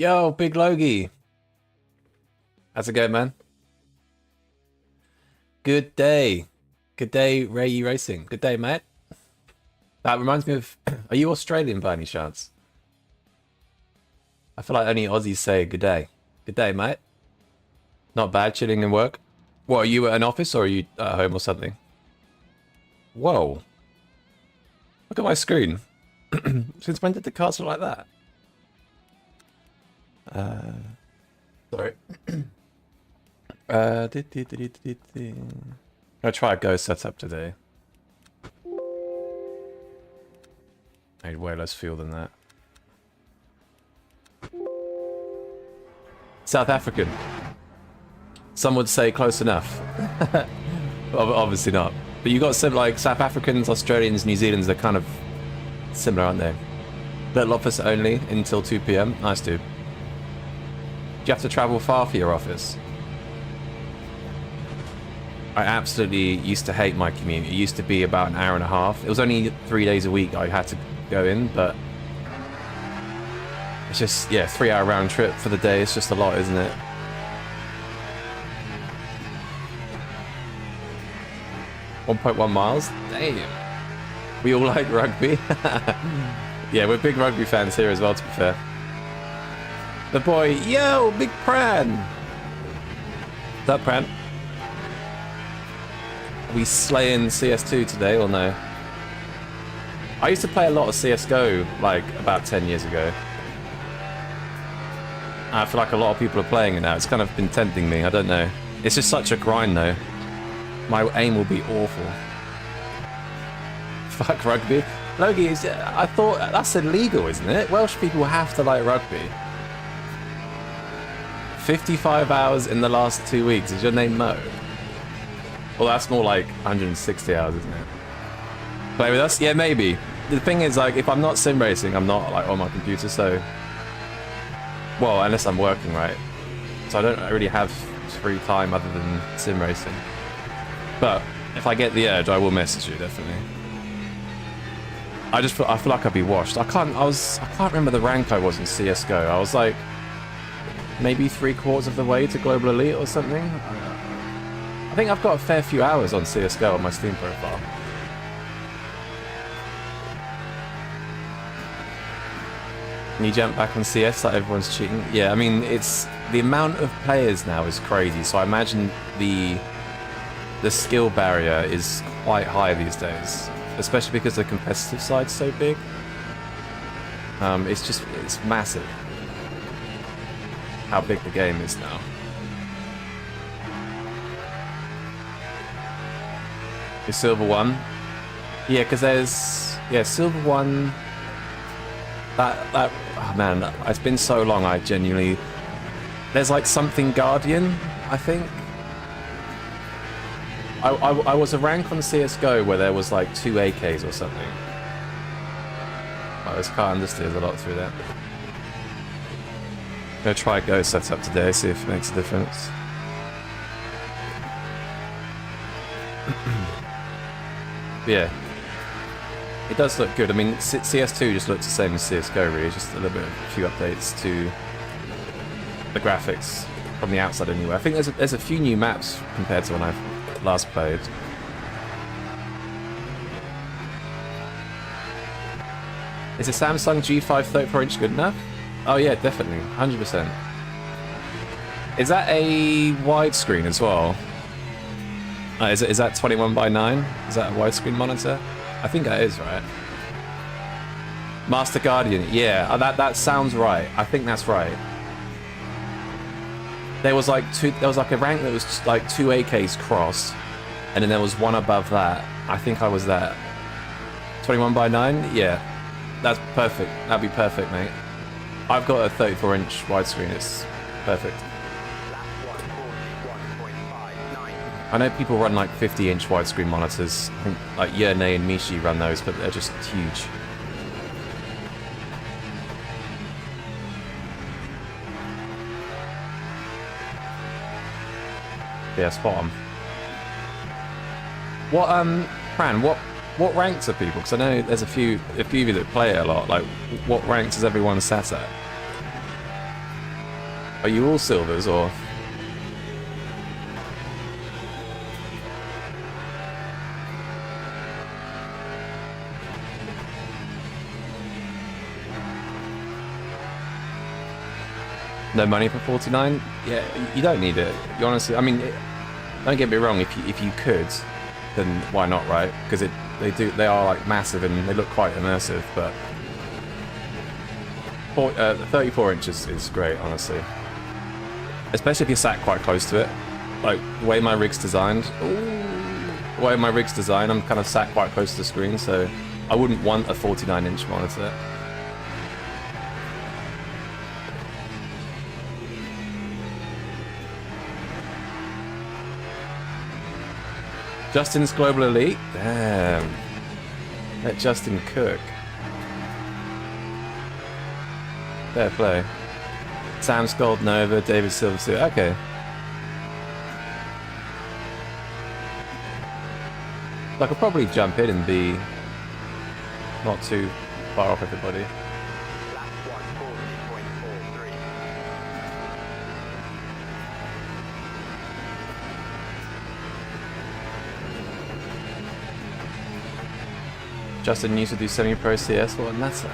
Yo, Big Logie. How's it going, man? Good day. Good day, Ray Racing. Good day, mate. That reminds me of... Are you Australian by any chance? I feel like only Aussies say good day. Good day, mate. Not bad, chilling in work. What, are you at an office or are you at home or something? Whoa. Look at my screen. Since when did the cards look like that? Sorry. I'll try a Go setup today. I need way less fuel than that. South African. Some would say close enough. Obviously not. But you got some like South Africans, Australians, New Zealanders, they're kind of similar, aren't they? Little office only until 2 PM. Nice, dude. Do you have to travel far for your office? I absolutely used to hate my commute. It used to be about an hour and a half. It was only 3 days a week I had to go in, but it's just, yeah, 3 hour round trip for the day. It's just a lot, isn't it? .1 miles? Damn. We all like rugby. Yeah, we're big rugby fans here as well, to be fair. The boy, yo, Big Pran. What's up, Pran? Are we slaying CS2 today or no? I used to play a lot of CSGO like about 10 years ago. I feel like a lot of people are playing it now. It's kind of been tempting me, I don't know. It's just such a grind though. My aim will be awful. Fuck rugby. Logie, I thought that's illegal, isn't it? Welsh people have to like rugby. 55 hours in the last 2 weeks. Is your name Mo? Well, that's more like 160 hours, isn't it? Play with us? Yeah, maybe. The thing is, like, if I'm not sim racing, I'm not like on my computer, so... Well, unless I'm working, right? So I don't really have free time other than sim racing. But if I get the urge, I will message you, definitely. I feel like I'd be washed. I can't remember the rank I was in CSGO. I was like maybe 3/4 of the way to Global Elite or something. I think I've got a fair few hours on CSGO on my Steam profile. Can you jump back on CS like everyone's cheating? Yeah, I mean, it's the amount of players now is crazy, so I imagine the skill barrier is quite high these days, especially because the competitive side's so big. It's massive how big the game is now. The Silver One, yeah, because there's Silver One. That oh man, it's been so long. I genuinely, there's like something Guardian, I think. I was a rank on CSGO where there was like 2 AKs or something. Oh, this car understeers a lot through that. I'm gonna try Go setup today, see if it makes a difference. Yeah, it does look good. I mean, CS2 just looks the same as CSGO, really. Just a little bit, a few updates to the graphics from the outside, anyway. I think there's a few new maps compared to when I last played. Is a Samsung G5 34-inch good enough? Oh yeah, definitely, 100%. Is that a widescreen as well? Is that 21:9? Is that a widescreen monitor? I think that is, right? Master Guardian, yeah, that sounds right. I think that's right. There was like a rank that was just like 2 AKs crossed, and then there was one above that. I think I was that. 21:9? Yeah. That's perfect. That'd be perfect, mate. I've got a 34-inch widescreen, it's perfect. I know people run like 50-inch widescreen monitors. I think like Yerne and Mishi run those, but they're just huge. Yeah, spot on. What Fran, what ranks are people? Because I know there's a few of you that play it a lot. Like, what ranks is everyone sat at? Are you all silvers or? No money for 49? Yeah, you don't need it. You honestly, I mean, don't get me wrong. If you could, then why not, right? Because they are like massive and they look quite immersive. But 34 inches is great, honestly. Especially if you're sat quite close to it. Like the way my rig's designed. The way my rig's designed, I'm kind of sat quite close to the screen, so I wouldn't want a 49-inch monitor. Justin's Global Elite? Damn. Let Justin cook. Fair play. Sam Scold Nova, David Silverstone. Okay. I could probably jump in and be not too far off everybody. Justin used to do semi-pro CS. What a nutter.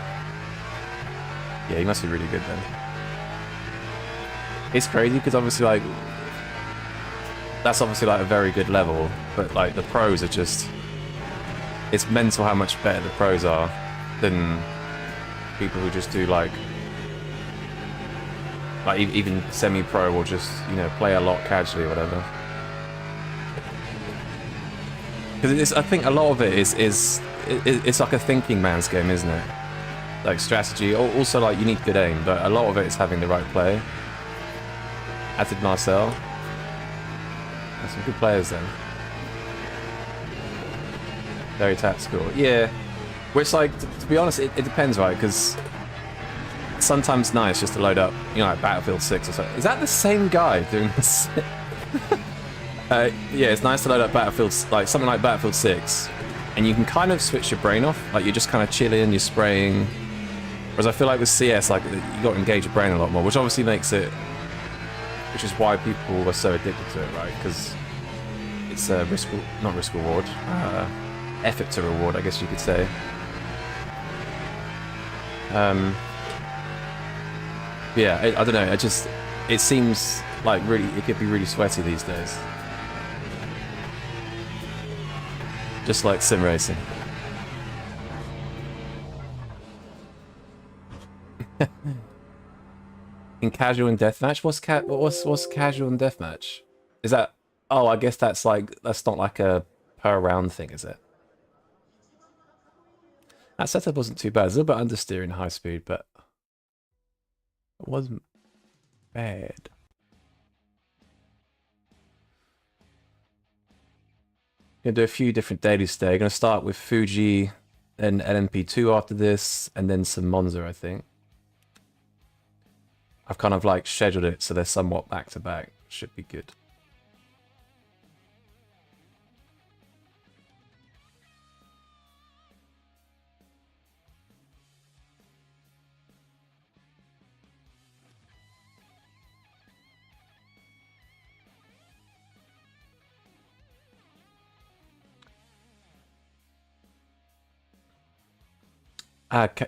Yeah, he must be really good then. It's crazy because obviously, like, that's obviously like a very good level, but like the pros are just, it's mental how much better the pros are than people who just do like even semi-pro or just, you know, play a lot casually or whatever. Because I think a lot of it is it's like a thinking man's game, isn't it? Like strategy. Also, like, you need good aim, but a lot of it is having the right play. As did Marcel. There's some good players then. Very tactical. Yeah. Which, like, to be honest, it depends, right? Because sometimes nice just to load up, you know, like Battlefield 6 or something. Is that the same guy doing this? Yeah, it's nice to load up Battlefield, like something like Battlefield 6, and you can kind of switch your brain off. Like, you're just kind of chilling, you're spraying. Whereas I feel like with CS, like, you got to engage your brain a lot more, which obviously makes it, which is why people are so addicted to it, right? Because it's a not risk reward, effort to reward, I guess you could say. Yeah, I don't know. It seems like really, it could be really sweaty these days. Just like sim racing. In casual and deathmatch, what's casual and deathmatch? Is that? Oh, I guess that's not like a per round thing, is it? That setup wasn't too bad. It's a little bit understeering high speed, but it wasn't bad. Gonna do a few different dailies today. Gonna start with Fuji, then LMP2 after this, and then some Monza, I think. I've kind of like scheduled it so they're somewhat back to back. Should be good.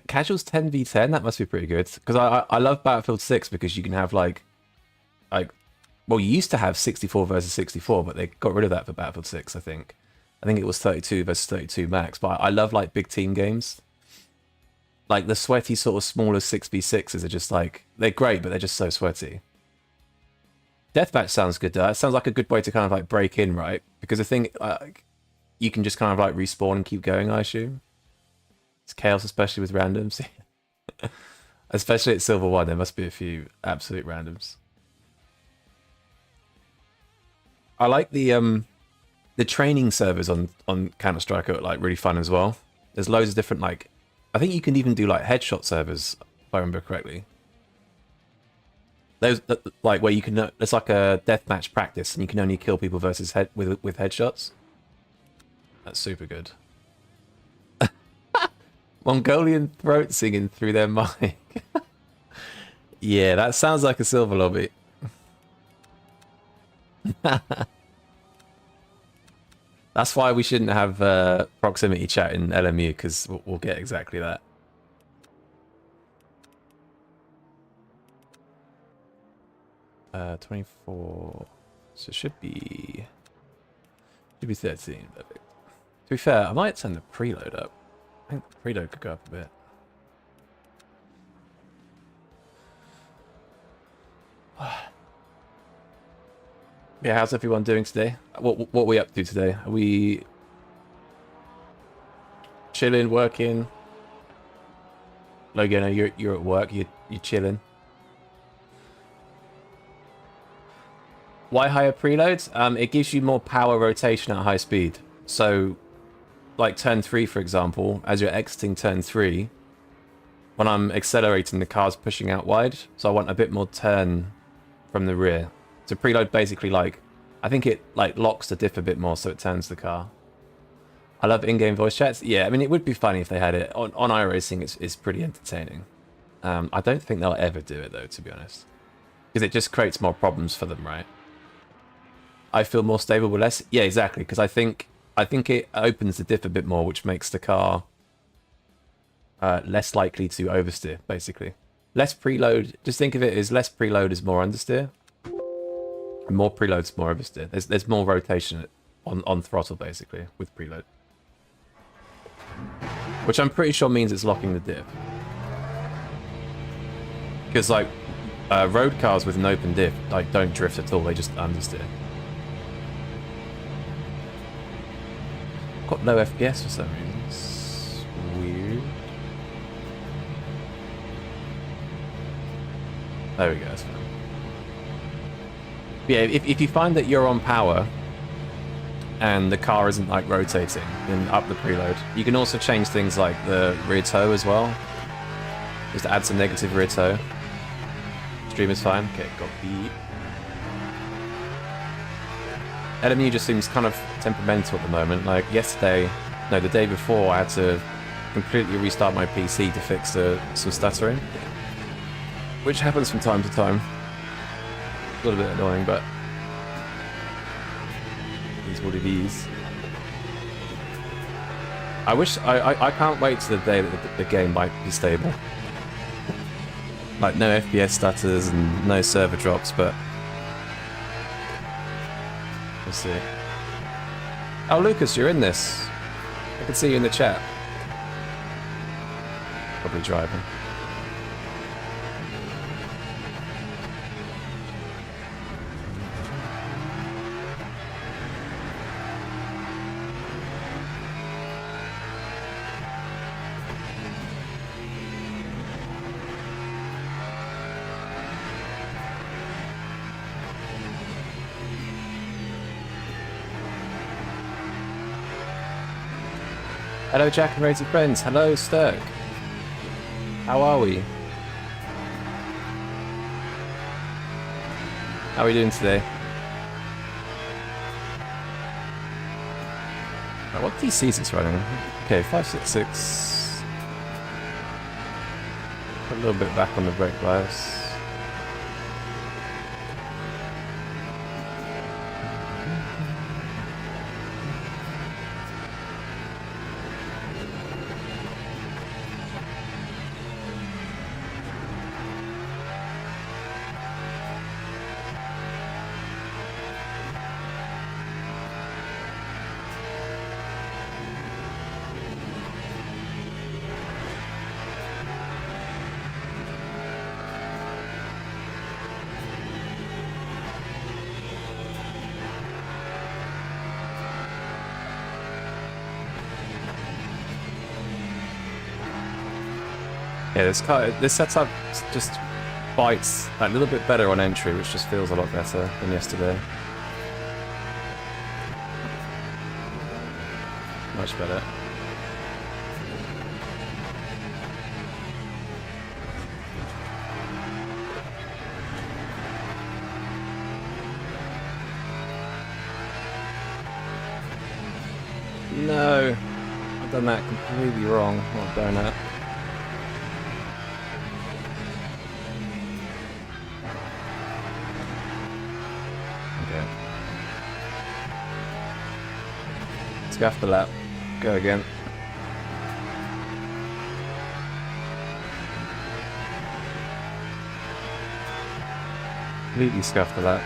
Casuals 10v10, that must be pretty good. Because I love Battlefield 6 because you can have like, well, you used to have 64 versus 64, but they got rid of that for Battlefield 6, I think. I think it was 32 versus 32 max, but I love like big team games. Like the sweaty sort of smaller 6v6s are just like, they're great, but they're just so sweaty. Deathmatch sounds good though. It sounds like a good way to kind of like break in, right? Because the thing, you can just kind of like respawn and keep going, I assume. It's chaos, especially with randoms. Especially at Silver 1, there must be a few absolute randoms. I like the training servers on Counter-Strike are like really fun as well. There's loads of different, like, I think you can even do like headshot servers, if I remember correctly. There's like where you can, it's like a deathmatch practice, and you can only kill people versus with headshots. That's super good. Mongolian throat singing through their mic. Yeah, that sounds like a silver lobby. That's why we shouldn't have proximity chat in LMU, because we'll get exactly that. Uh, 24. So it should be 13. Perfect. To be fair, I might turn the preload up. I think the preload could go up a bit. Yeah, how's everyone doing today? What are we up to today? Are we chilling, working? Logan, you're at work. You're chilling. Why higher preloads? It gives you more power rotation at high speed. So, like turn 3, for example, as you're exiting turn 3, when I'm accelerating, the car's pushing out wide. So I want a bit more turn from the rear. So preload basically, like, I think it like locks the diff a bit more, so it turns the car. I love in-game voice chats. Yeah, I mean, it would be funny if they had it on iRacing. It's pretty entertaining. I don't think they'll ever do it though, to be honest, because it just creates more problems for them, right? I feel more stable with less. Yeah, exactly. Because I think it opens the diff a bit more, which makes the car less likely to oversteer. Basically, less preload. Just think of it as less preload is more understeer, and more preload is more oversteer. There's more rotation on throttle basically with preload, which I'm pretty sure means it's locking the diff. Because like road cars with an open diff like don't drift at all. They just understeer. Got low FPS for some reason. It's weird. There we go, that's fine. Yeah, if you find that you're on power and the car isn't like rotating, then up the preload. You can also change things like the rear toe as well. Just add some negative rear toe. Stream is fine. Okay, got beat. LMU just seems kind of temperamental at the moment. Like yesterday, no, the day before, I had to completely restart my PC to fix some stuttering, which happens from time to time. A little bit annoying, but it is what it is. I can't wait to the day that the game might be stable. Like no FPS stutters and no server drops, but we'll see. Oh, Lucas, you're in this. I can see you in the chat. Probably driving. Hello, Jack and Rated Friends. Hello, Sturk. How are we? How are we doing today? Right, what DC is this running? Okay, 566. Put a little bit back on the brake bias. Yeah, this setup just bites a little bit better on entry, which just feels a lot better than yesterday. Much better. No, I've done that completely wrong. What donut? Scuff the lap. Go again. Completely scuffed the lap.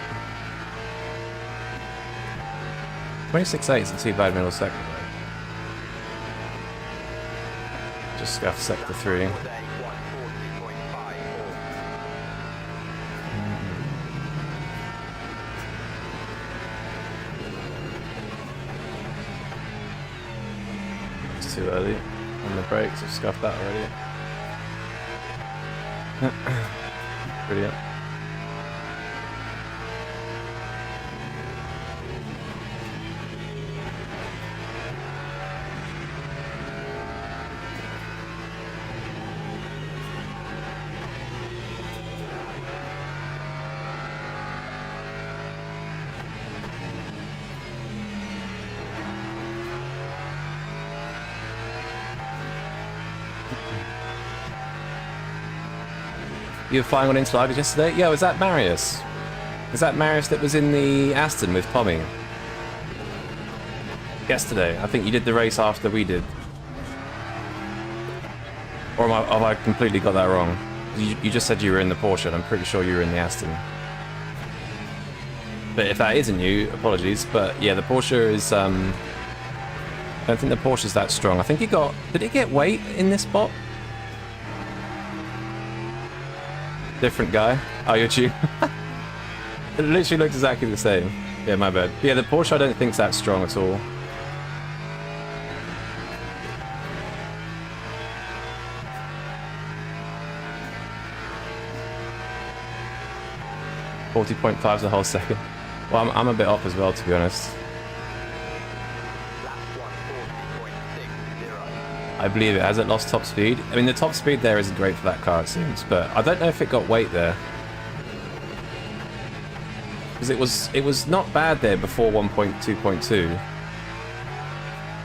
26.8 isn't too bad middle sector though. Just scuffed sector 3. It's too early on the brakes. I've scuffed that already. Brilliant. You were flying on Interlagos yesterday? Yeah, was that Marius? Is that Marius that was in the Aston with Pommy? Yesterday. I think you did the race after we did. Or have I completely got that wrong? You just said you were in the Porsche, and I'm pretty sure you were in the Aston. But if that isn't you, apologies. But yeah, the Porsche is... I don't think the Porsche is that strong. I think he got... Did it get weight in this spot? Different guy. Oh, you're you. It literally looks exactly the same. Yeah, my bad. Yeah, the Porsche I don't think is that strong at all. .5 is a whole second. Well, I'm a bit off as well, to be honest. I believe it. Has it lost top speed? I mean, the top speed there isn't great for that car, it seems, but I don't know if it got weight there. Because it was not bad there before 1.2.2.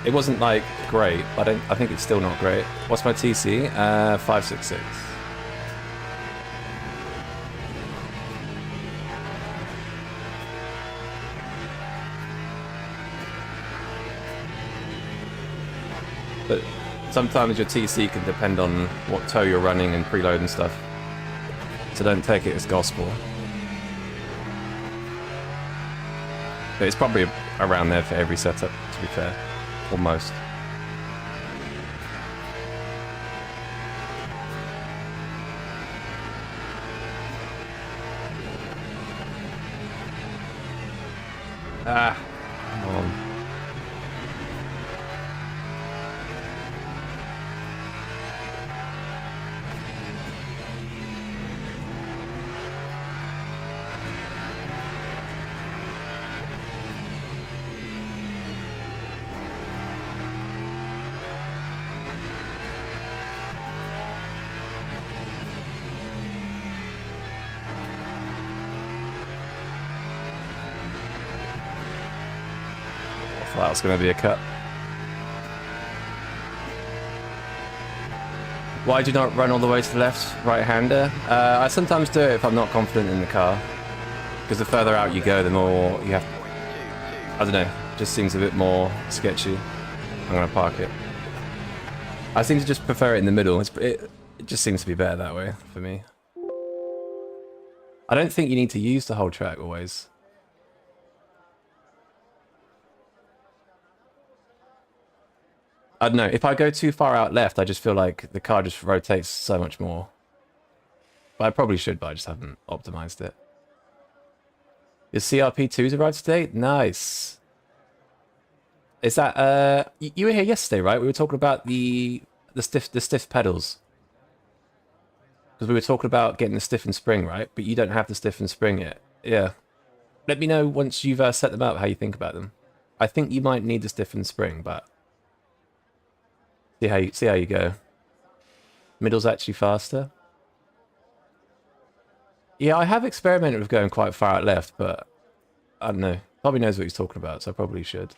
It wasn't like great. I think it's still not great. What's my TC? 566. But sometimes your TC can depend on what tow you're running and preload and stuff. So don't take it as gospel. But it's probably around there for every setup, to be fair. Almost. Ah, come on. That was going to be a cut. Why do you not run all the way to the left, right-hander? I sometimes do it if I'm not confident in the car. Because the further out you go, the more you have... I don't know, it just seems a bit more sketchy. I'm going to park it. I seem to just prefer it in the middle. It just seems to be better that way, for me. I don't think you need to use the whole track always. I don't know, if I go too far out left, I just feel like the car just rotates so much more. But I probably should, but I just haven't optimized it. Your CRP2's arrived today? Nice. Is that, you were here yesterday, right? We were talking about the stiff pedals. Because we were talking about getting the stiffened spring, right? But you don't have the stiffened spring yet. Yeah. Let me know once you've set them up how you think about them. I think you might need the stiffened spring, but... See how you go. Middle's actually faster. Yeah, I have experimented with going quite far out left, but I don't know. Probably knows what he's talking about, so I probably should.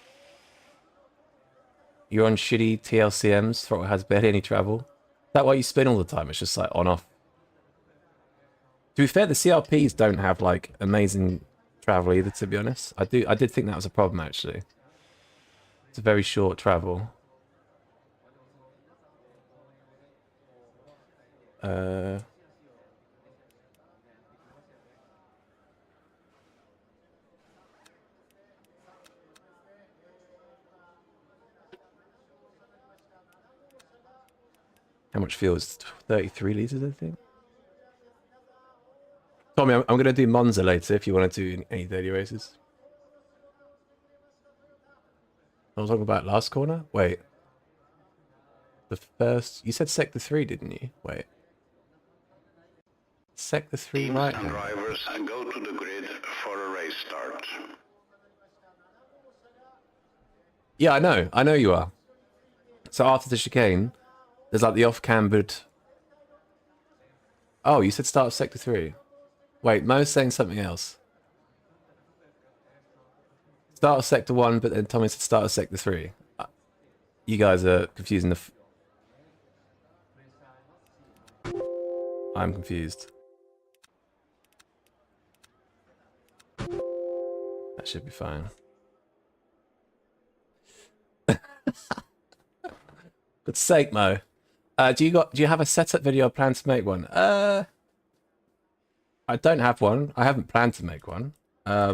You're on shitty TLCMs, throttle has barely any travel. Is that why you spin all the time? It's just like on off. To be fair, the CRPs don't have like amazing travel either, to be honest. I did think that was a problem actually. a very short travel. How much fuel is 33 liters, I think. Tommy, I'm going to do Monza later if you want to do any 30 races. I was talking about last corner? Wait. The first... You said Sector 3, didn't you? Wait. Sector 3 right now. Drivers go to the grid for a race start. Yeah, I know. I know you are. So after the chicane, there's like the off-cambered... Oh, you said start of Sector 3. Wait, Mo's saying something else. Start of Sector 1, but then Tommy said start of Sector 3. You guys are confusing the... I'm confused. That should be fine. Good sake, Mo. Do you have a setup video or plan to make one? I don't have one. I haven't planned to make one. I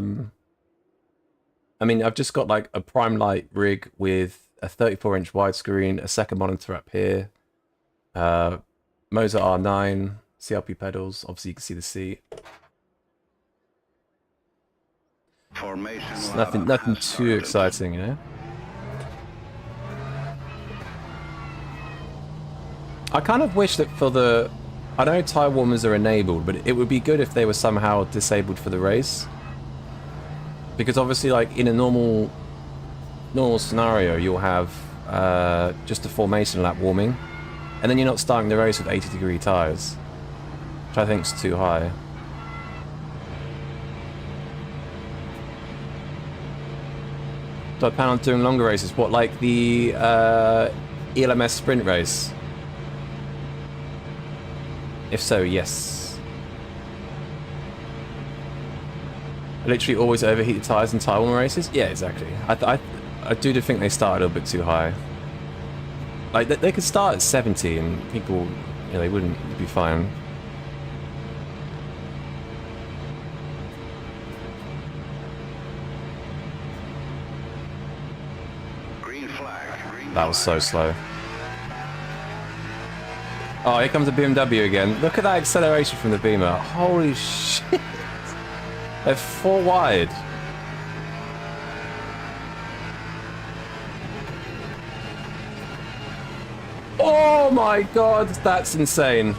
mean, I've just got like a prime light rig with a 34-inch widescreen, a second monitor up here, Moza R9, CRP pedals. Obviously, you can see the seat. It's nothing too exciting, you know. I kind of wish that for the... I know tire warmers are enabled, but it would be good if they were somehow disabled for the race. Because obviously, like, in a normal scenario, you'll have just a formation lap warming. And then you're not starting the race with 80-degree tires. Which I think is too high. So I plan on doing longer races. What, like the ELMS sprint race? If so, yes. I literally always overheat the tyres in tire warmer races? Yeah, exactly. I do think they start a little bit too high. Like, they could start at 70 and people, you know, they wouldn't be fine. Green flag. That was so slow. Oh, here comes the BMW again. Look at that acceleration from the Beamer. Holy shit. They're 4 wide. Oh my god, that's insane.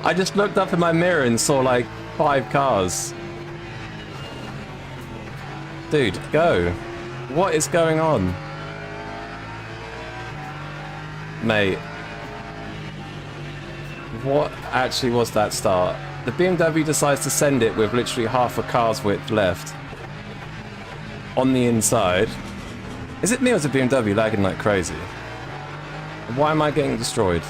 I just looked up in my mirror and saw like 5 cars. Dude, go. What is going on? Mate. What actually was that start? The BMW decides to send it with literally half a car's width left. On the inside. Is it me or is the BMW lagging like crazy? Why am I getting destroyed?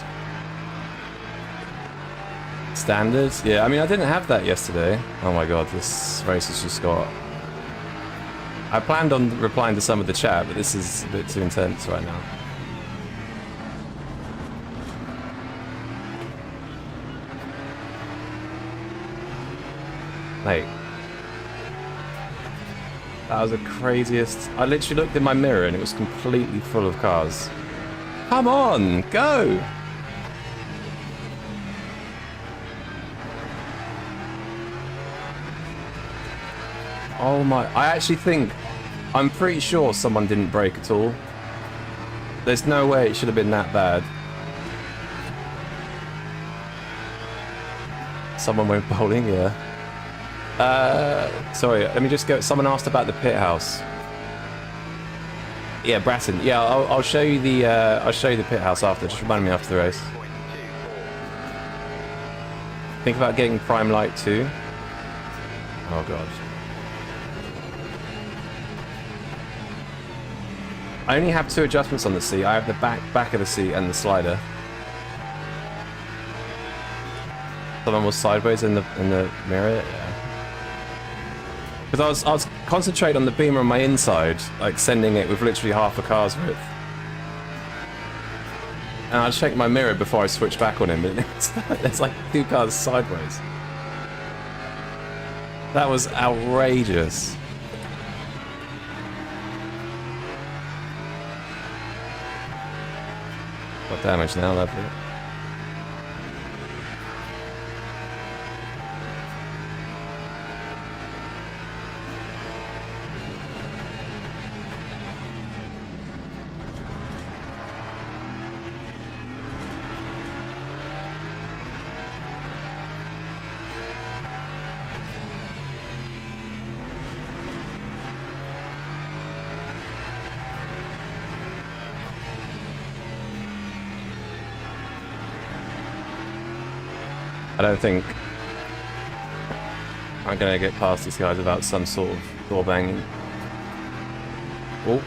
Standards? Yeah, I mean, I didn't have that yesterday. Oh my god, this race has just got... I planned on replying to some of the chat, but this is a bit too intense right now. Mate. That was the craziest... I literally looked in my mirror and it was completely full of cars. Come on, go! Oh my... I actually think... I'm pretty sure someone didn't brake at all. There's no way it should have been that bad. Someone went bowling, yeah. Sorry, let me just go... Someone asked about the pit house. Yeah, Bratton. Yeah, I'll show you the... I'll show you the pit house after. Just remind me after the race. Think about getting Prime Light too. Oh god. I only have 2 adjustments on the seat. I have the back of the seat and the slider. Someone was sideways in the mirror. Yeah. Because I was concentrating on the beamer on my inside, like sending it with literally half a car's width. And I checked my mirror before I switched back on him, and it's like 2 cars sideways. That was outrageous. Got damage now, lovely. I don't think I'm gonna get past these guys without some sort of door banging. Oh,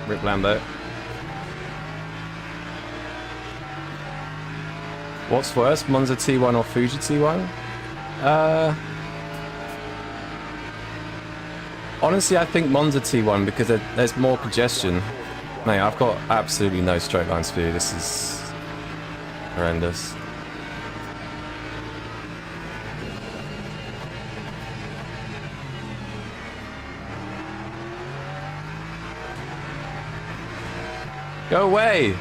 Rip Lambo. What's worse, Monza T1 or Fuji T1? Honestly, I think Monza T1 because there's more congestion. Mate, I've got absolutely no straight line speed. This is horrendous. Go away!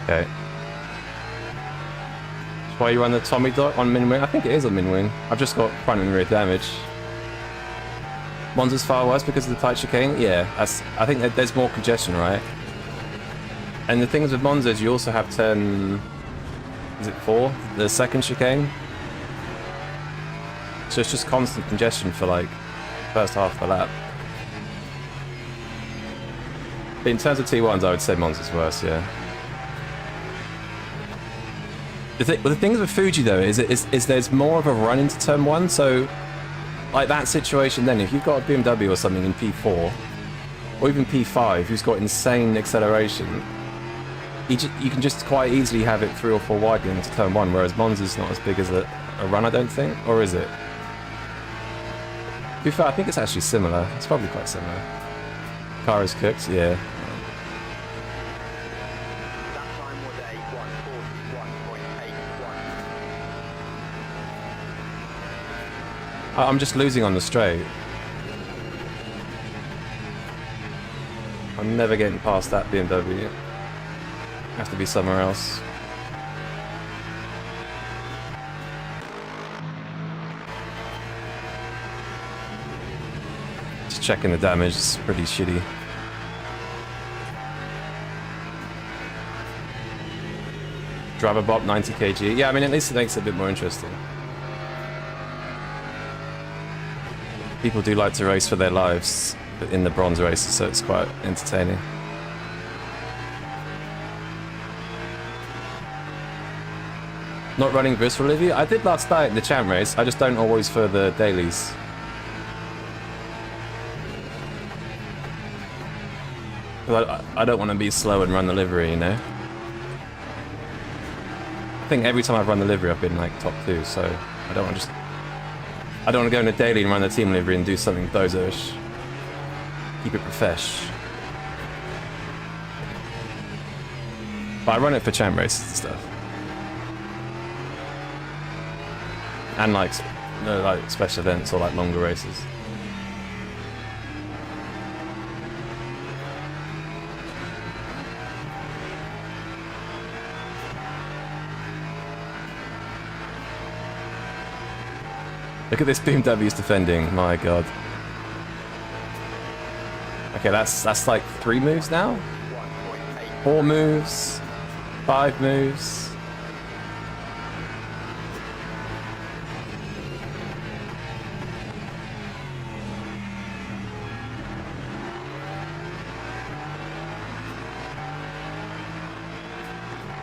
Okay. Why you run the Tommy Dot on min wing? I think it is on min wing. I've just got front and rear damage. Monza's far worse because of the tight chicane? Yeah, I think that there's more congestion, right? And the things with Monza is you also have turn... Is it 4? The second chicane? So it's just constant congestion for like first half of the lap. But in terms of T1s, I would say Monza's worse, yeah. The things with Fuji though is there's more of a run into turn 1, so like that situation then, if you've got a BMW or something in P4 or even P5 who's got insane acceleration, you can just quite easily have it 3 or 4 wide going into turn 1, whereas Monza's not as big as a run, I don't think, or is it? To be fair, I think it's actually similar. It's probably quite similar. Car is cooked, yeah. I'm just losing on the straight. I'm never getting past that BMW. Have to be somewhere else. Just checking the damage, it's pretty shitty. Driver bop 90 kg. Yeah, I mean at least it makes it a bit more interesting. People do like to race for their lives in the bronze races, so it's quite entertaining. Not running Gris for Olivia? I did last night in the champ race, I just don't always for the dailies. I don't want to be slow and run the livery, you know? I think every time I've run the livery I've been like top 2, so I don't want to go in a daily and run the team livery and do something dozo-ish. Keep it profesh. But I run it for champ races and stuff. And like special events or like longer races. Look at this BMW's defending, my god. Okay, that's like 3 moves now? 4 moves? 5 moves?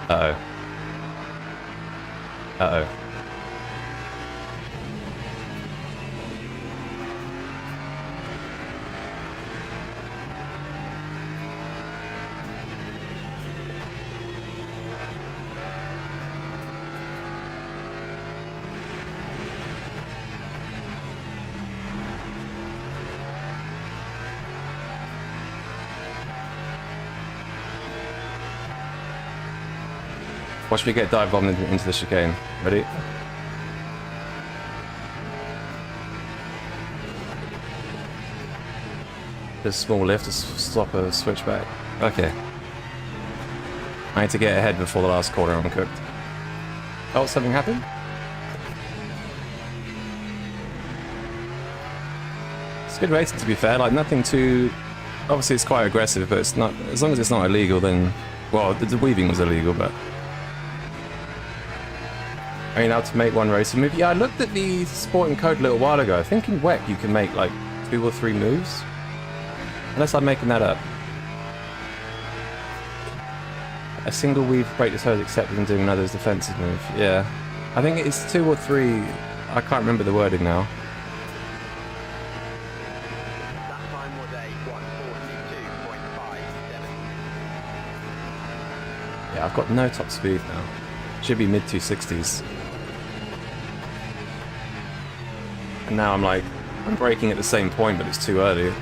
Uh-oh. Uh-oh. Watch me get dive bombed into the chicane. Ready? Just small lift to stop a switchback. Okay. I need to get ahead before the last corner. I'm cooked. Oh, something happened? It's good racing, to be fair. Like, nothing too... Obviously, it's quite aggressive, but it's not... As long as it's not illegal, then... Well, the weaving was illegal, but... Are you allowed to make one racing move? Yeah, I looked at the sporting code a little while ago. I think in WEC you can make, like, 2 or 3 moves. Unless I'm making that up. A single weave break the toe is accepted and doing another's defensive move. Yeah. I think it's 2 or 3. I can't remember the wording now. That time was a 142.57. Yeah, I've got no top speed now. Should be mid 260s. And now I'm like, I'm braking at the same point, but it's too early.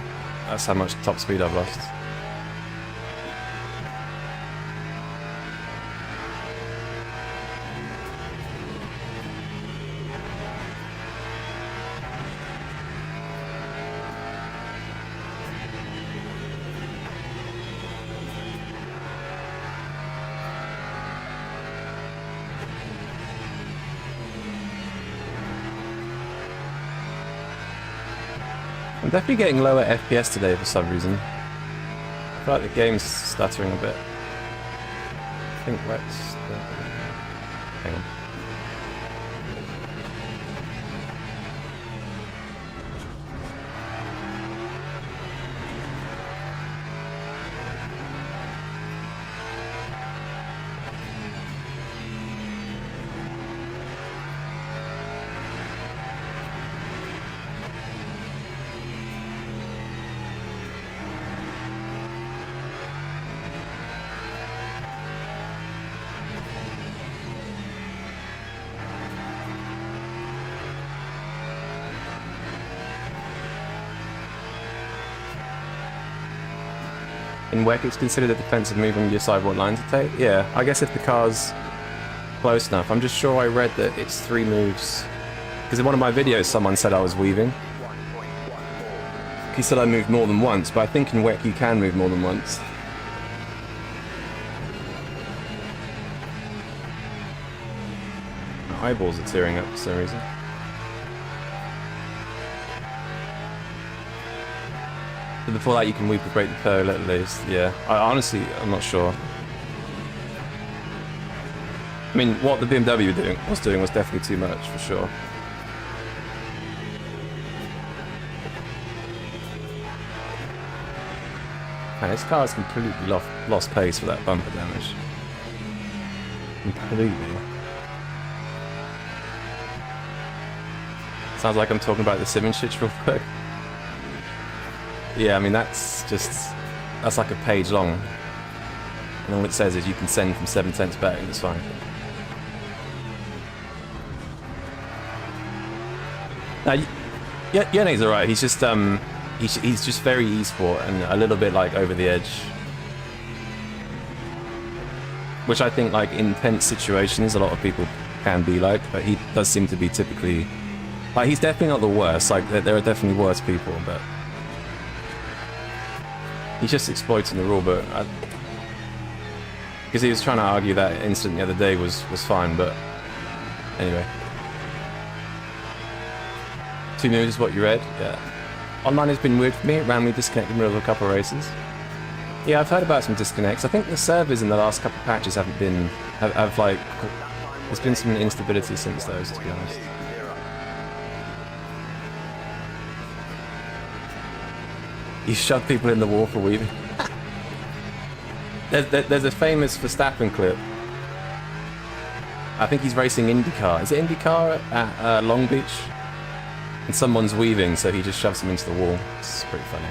That's how much top speed I've lost. I'm definitely getting lower FPS today for some reason. I feel like the game's stuttering a bit. I think let's... Hang on. In WEC, it's considered a defensive move when you decide what line to take? Yeah, I guess if the car's close enough. I'm just sure I read that it's 3 moves. Because in one of my videos, someone said I was weaving. He said I moved more than once, but I think in WEC you can move more than once. My eyeballs are tearing up for some reason. But before that, you can weave the break the toe at least. Yeah, I'm not sure. I mean, what the BMW was doing was definitely too much for sure. Man, this car has completely lost pace for that bumper damage. Completely. Sounds like I'm talking about the Simmons shit real quick. Yeah, I mean, that's like a page long. And all it says is you can send from 7/10 back and it's fine. Now, Yone's alright. He's just he's just very e-sport and a little bit like over the edge, which I think like in tense situations a lot of people can be like, but he does seem to be typically like he's definitely not the worst. Like there are definitely worse people, but he's just exploiting the rule book. Because he was trying to argue that incident the other day was fine, but anyway. 2 moves is what you read? Yeah. Online has been weird for me. It randomly disconnected in the middle of a couple of races. Yeah, I've heard about some disconnects. I think the servers in the last couple of patches haven't been... have like... There's been some instability since those, to be honest. You shove people in the wall for weaving. There's a famous Verstappen clip I think he's racing IndyCar. Is it IndyCar at Long Beach? And someone's weaving, so he just shoves him into the wall. It's pretty funny.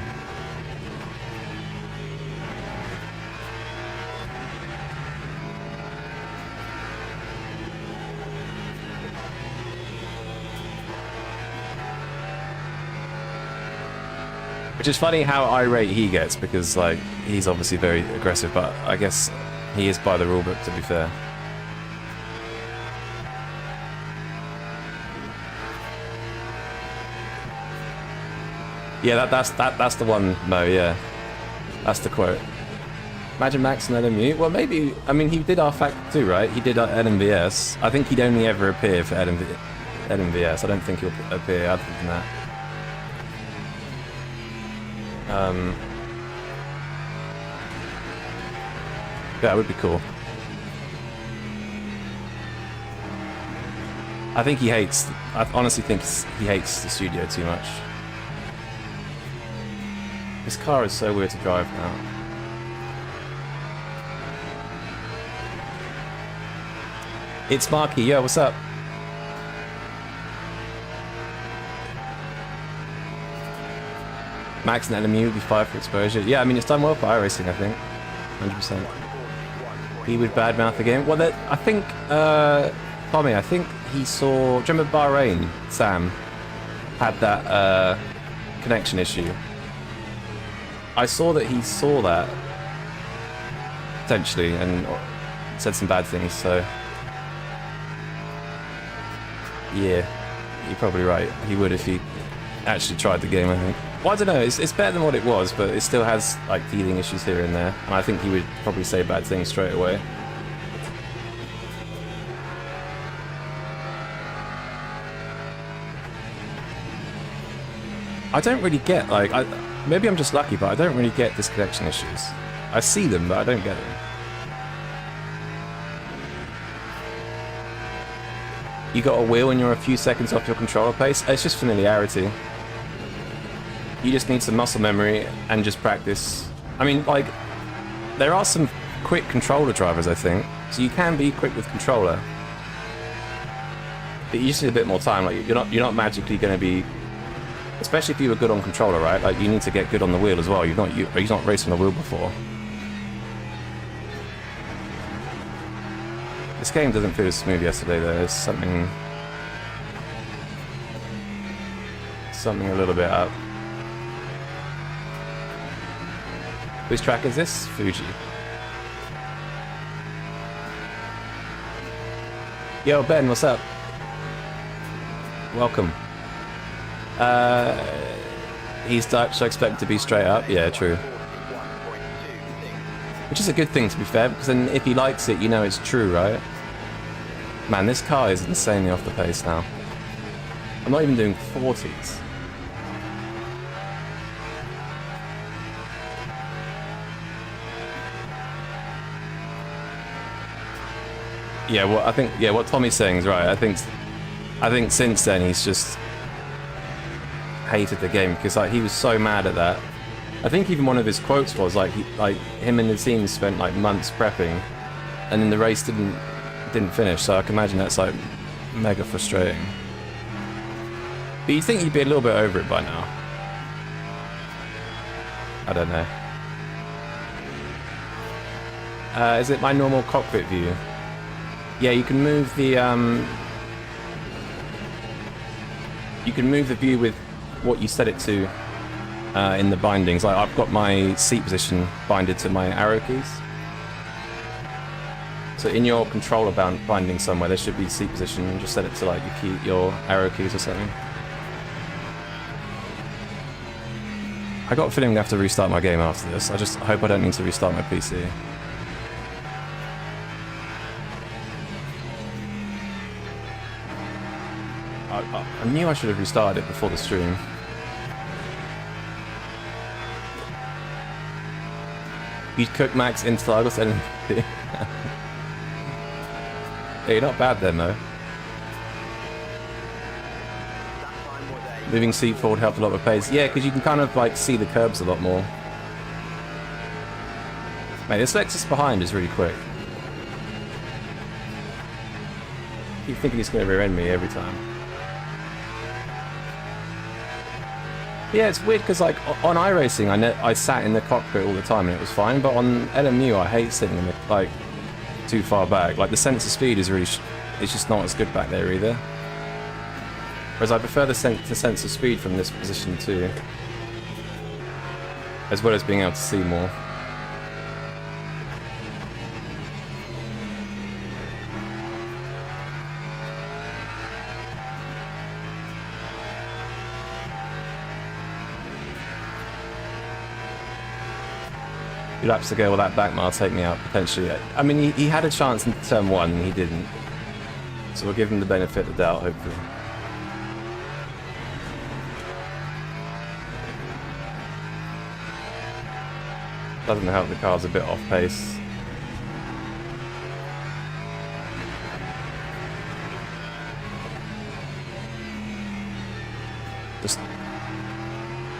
Which is funny how irate he gets, because like he's obviously very aggressive, but I guess he is by the rulebook, to be fair. Yeah, that's the one, Mo, yeah. That's the quote. Imagine Max and LMU. Well, maybe, I mean, he did R-Factor too, right? He did LMVS. I think he'd only ever appear for LMVS. I don't think he'll appear other than that. Yeah, it would be cool. I think I honestly think he hates the studio too much. This car is so weird to drive now. It's Marky, yo, what's up? Max and LMU would be 5 for exposure. Yeah, I mean, it's done well for iRacing, I think. 100%. He would badmouth the game. Well, I think, Tommy, I think he saw... Do you remember Bahrain? Sam had that connection issue. I saw that he saw that, potentially, and said some bad things, so... Yeah, you're probably right. He would if he actually tried the game, I think. Well, I don't know, it's better than what it was, but it still has, like, teething issues here and there, and I think he would probably say bad things straight away. I don't really get, like, maybe I'm just lucky, but I don't really get disconnection issues. I see them, but I don't get them. You got a wheel and you're a few seconds off your controller pace? It's just familiarity. You just need some muscle memory and just practice. I mean, like, there are some quick controller drivers, I think. So you can be quick with controller. But you just need a bit more time. Like, you're not magically going to be... Especially if you were good on controller, right? Like, you need to get good on the wheel as well. You've not raced on the wheel before. This game doesn't feel as smooth yesterday, though. There's something a little bit up. Whose track is this? Fuji. Yo, Ben, what's up? Welcome. He's Dutch, so I expect him to be straight up. Yeah, true. Which is a good thing, to be fair, because then if he likes it, you know it's true, right? Man, this car is insanely off the pace now. I'm not even doing 40s. Yeah, well, I think what Tommy's saying is right. I think since then he's just hated the game because like he was so mad at that. I think even one of his quotes was like him and the team spent like months prepping, and then the race didn't finish. So I can imagine that's like mega frustrating. But you think you'd be a little bit over it by now? I don't know. Is it my normal cockpit view? Yeah, you can move the view with what you set it to in the bindings. Like I've got my seat position binded to my arrow keys. So in your controller binding somewhere, there should be seat position, and just set it to like your arrow keys or something. I got a feeling I'm gonna have to restart my game after this. I just hope I don't need to restart my PC. I knew I should have restarted it before the stream. You'd cook Max in Lagos and yeah, you're not bad then though. Moving seat forward helped a lot with pace. Yeah, because you can kind of like see the curbs a lot more. Mate, this Lexus behind is really quick. keep thinking he's going to rear end me every time. Yeah, it's weird because like on iRacing, I sat in the cockpit all the time and it was fine, but on LMU I hate sitting in the, like too far back. Like the sense of speed is really, it's just not as good back there either. Whereas I prefer the sense of speed from this position too, as well as being able to see more. Few laps to go, will that back mile take me out potentially? I mean, he had a chance in turn 1 and he didn't. So we'll give him the benefit of the doubt, hopefully. Doesn't help the car's a bit off pace. Just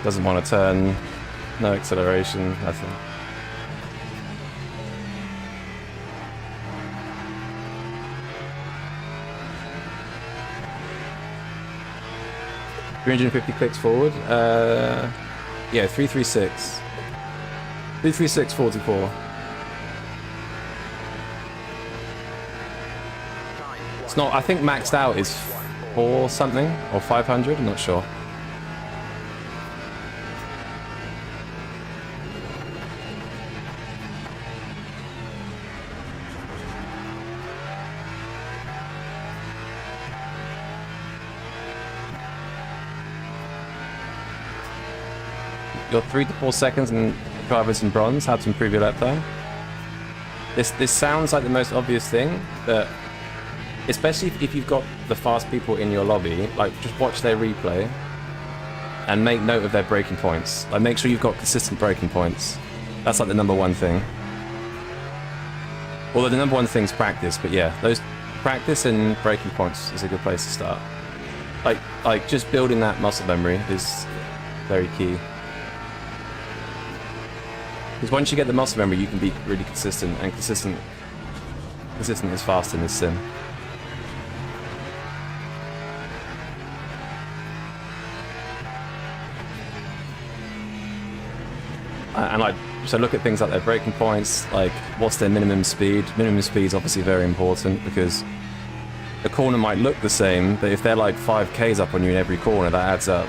doesn't want to turn. No acceleration, nothing. $350 clicks forward. Yeah, 336. 336.44. It's not. I think maxed out is 4 something or 500. I'm not sure. You're 3 to 4 seconds and drivers in bronze. How to improve your lap time. This sounds like the most obvious thing, but especially if you've got the fast people in your lobby, like just watch their replay and make note of their braking points. Like make sure you've got consistent braking points. That's like the #1 thing. Although the #1 thing's practice, but yeah, those practice and braking points is a good place to start. Like just building that muscle memory is very key. Because once you get the muscle memory, you can be really consistent, and consistent is fast in this sim. And like, so look at things like their braking points, like what's their minimum speed. Minimum speed is obviously very important because a corner might look the same, but if they're like 5Ks up on you in every corner, that adds up.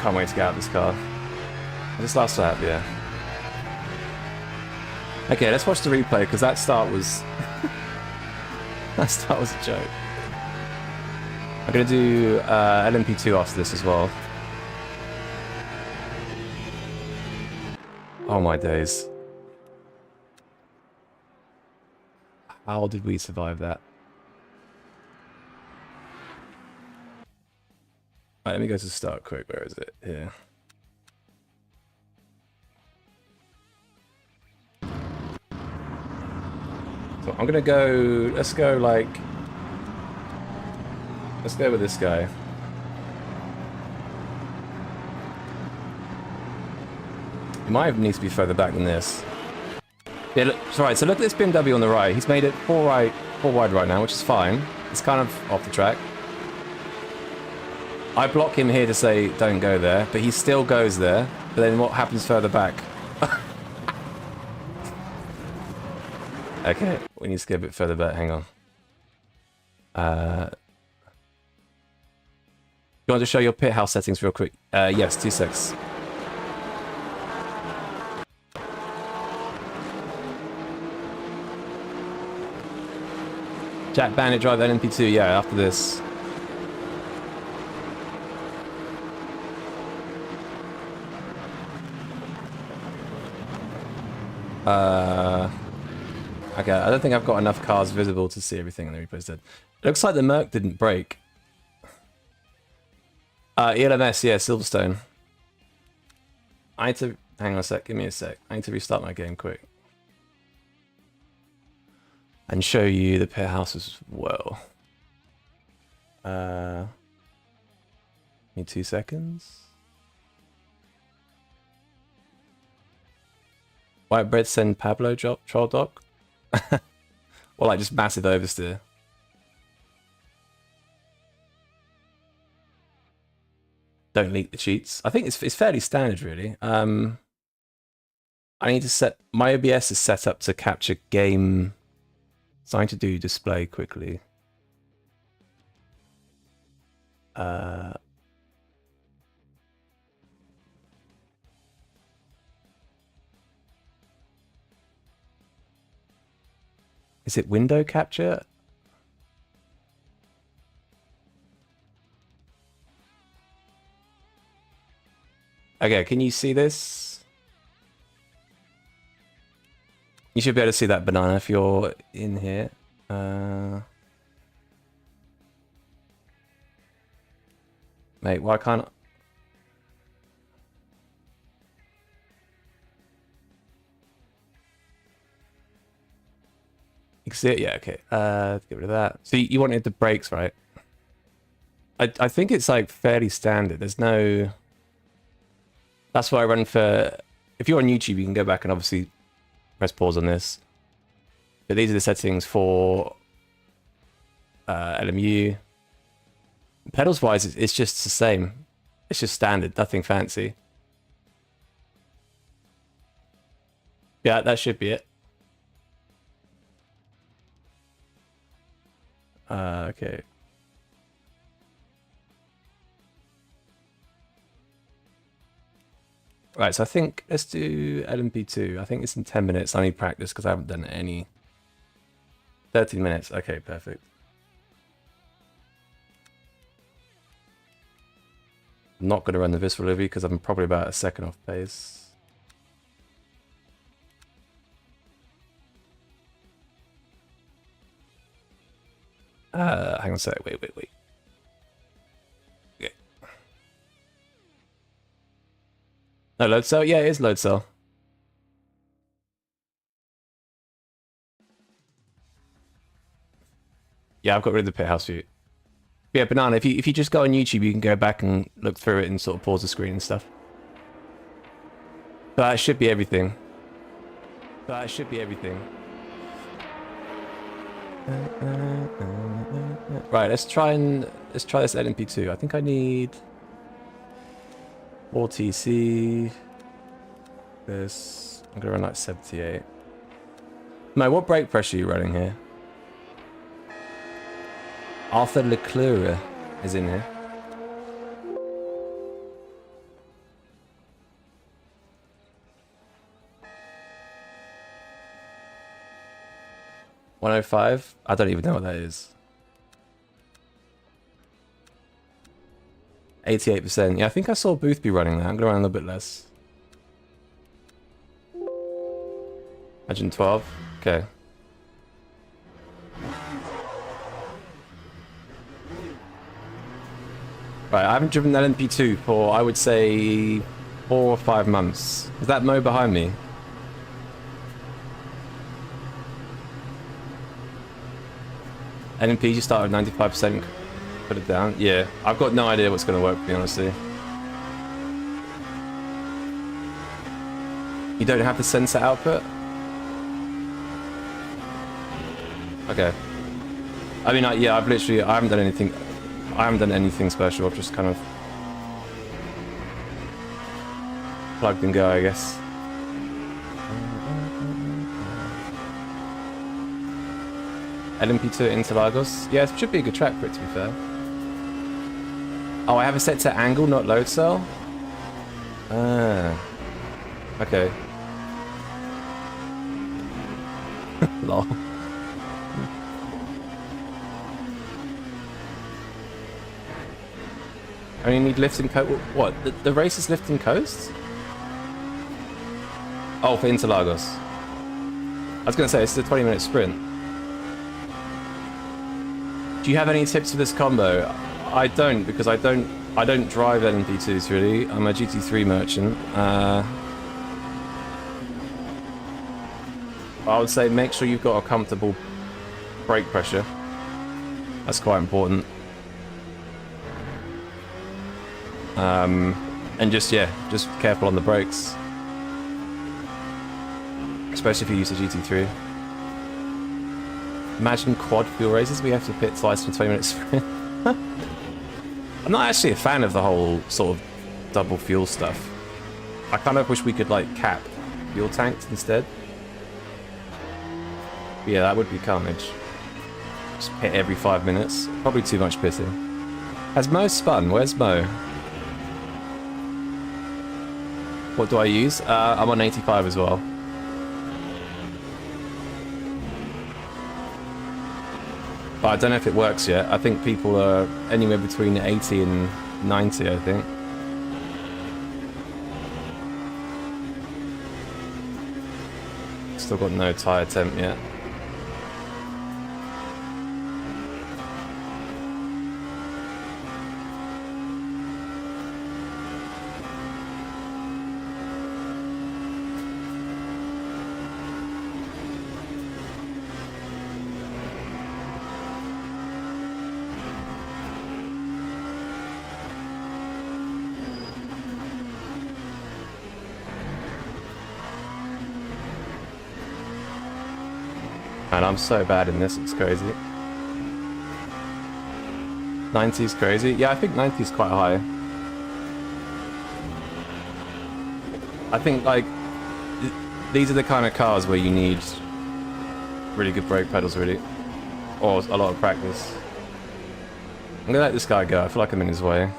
Can't wait to get out of this car. This last lap, yeah. Okay, let's watch the replay because that start was that start was a joke. I'm gonna do LMP2 after this as well. Oh my days! How did we survive that? Alright, let me go to start quick. Where is it? Here. So I'm gonna go. Let's go like. Let's go with this guy. He might need to be further back than this. Yeah, look, it's right. So look at this BMW on the right. He's made it 4 wide right now, which is fine. It's kind of off the track. I block him here to say don't go there, but he still goes there. But then what happens further back? Okay, we need to get a bit further back. Hang on. You want to show your pit house settings real quick? Yes, 2 secs. Jack Bandit drive LMP2, yeah, after this. Okay, I don't think I've got enough cars visible to see everything on the replays. It looks like the Merc didn't break. ELMS, yeah, Silverstone. I need to... Hang on a sec, give me a sec. I need to restart my game quick. And show you the pit house as well. Need 2 seconds. White bread send Pablo troll dog? Or like just massive oversteer. Don't leak the cheats. I think it's fairly standard, really. I need to set my OBS is set up to capture game. So I need to do display quickly. Is it window capture? Okay, can you see this? You should be able to see that banana if you're in here. Mate, why can't... You can see it? Yeah, okay. Let's get rid of that. So you wanted the brakes, right? I think it's like fairly standard. There's no... That's what I run for... If you're on YouTube, you can go back and obviously press pause on this. But these are the settings for LMU. Pedals-wise, it's just the same. It's just standard, nothing fancy. Yeah, that should be it. Okay. Right, so I think let's do LMP2. I think it's in 10 minutes. I need practice because I haven't done any. 13 minutes. Okay, perfect. I'm not going to run the visceral review because I'm probably about a second off pace. Hang on a sec. Wait. Okay. No, load cell? Yeah, it is load cell. Yeah, I've got rid of the pit house view. Yeah, Banana, if you just go on YouTube, you can go back and look through it and sort of pause the screen and stuff. But that should be everything. Right, let's try this LMP2. I think I need 4TC. This I'm gonna run like 78. No, what brake pressure are you running here? Arthur Leclerc is in here. $105? I don't even know what that is. 88%. Yeah, I think I saw Boothby running that. I'm gonna run a little bit less. 112. Okay. Right, I haven't driven that LMP2 for, I would say, 4 or 5 months. Is that Mo behind me? LMP, you start with 95%, put it down. Yeah, I've got no idea what's going to work for me, honestly. You don't have the sensor output? Okay. I mean, yeah, I haven't done anything. I haven't done anything special. I've just kind of plugged and go, I guess. LMP2 at Interlagos. Yeah, it should be a good track for it, to be fair. Oh, I have it set to angle, not load cell? Ah. Okay. Lol. I only need lifting coast. What? The race is lifting coast? Oh, for Interlagos. I was going to say, it's a 20-minute sprint. Do you have any tips for this combo? I don't, because I don't drive LMP2s really. I'm a GT3 merchant. I would say make sure you've got a comfortable brake pressure. That's quite important. And just careful on the brakes. Especially if you use the GT3. Imagine quad fuel races, we have to pit twice for 20 minutes. I'm not actually a fan of the whole sort of double fuel stuff. I kind of wish we could like cap fuel tanks instead. But yeah, that would be carnage. Just pit every 5 minutes. Probably too much pitting. Has Mo spun? Where's Mo? What do I use? I'm on 85 as well. But I don't know if it works yet. I think people are anywhere between 80 and 90, I think. Still got no tyre temp yet. And I'm so bad in this, it's crazy. 90's crazy. Yeah, I think 90's quite high. I think, like, these are the kind of cars where you need really good brake pedals, really. Or a lot of practice. I'm gonna let this guy go. I feel like I'm in his way.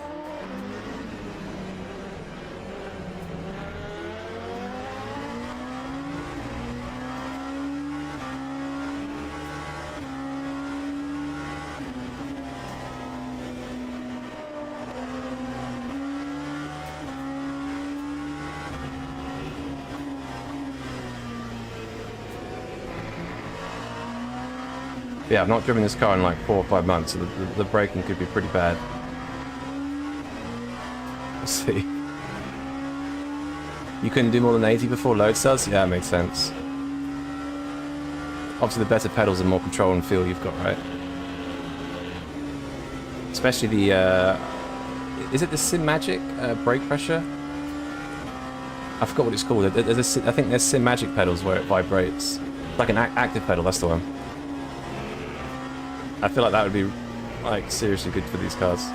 Yeah, I've not driven this car in like 4 or 5 months, so the braking could be pretty bad. Let's see. You couldn't do more than 80 before load cells? Yeah, that makes sense. Obviously the better pedals and more control and feel you've got, right? Especially the, is it the Sim Magic brake pressure? I forgot what it's called. There's I think there's Sim Magic pedals where it vibrates. It's like an active pedal, that's the one. I feel like that would be, like, seriously good for these cars.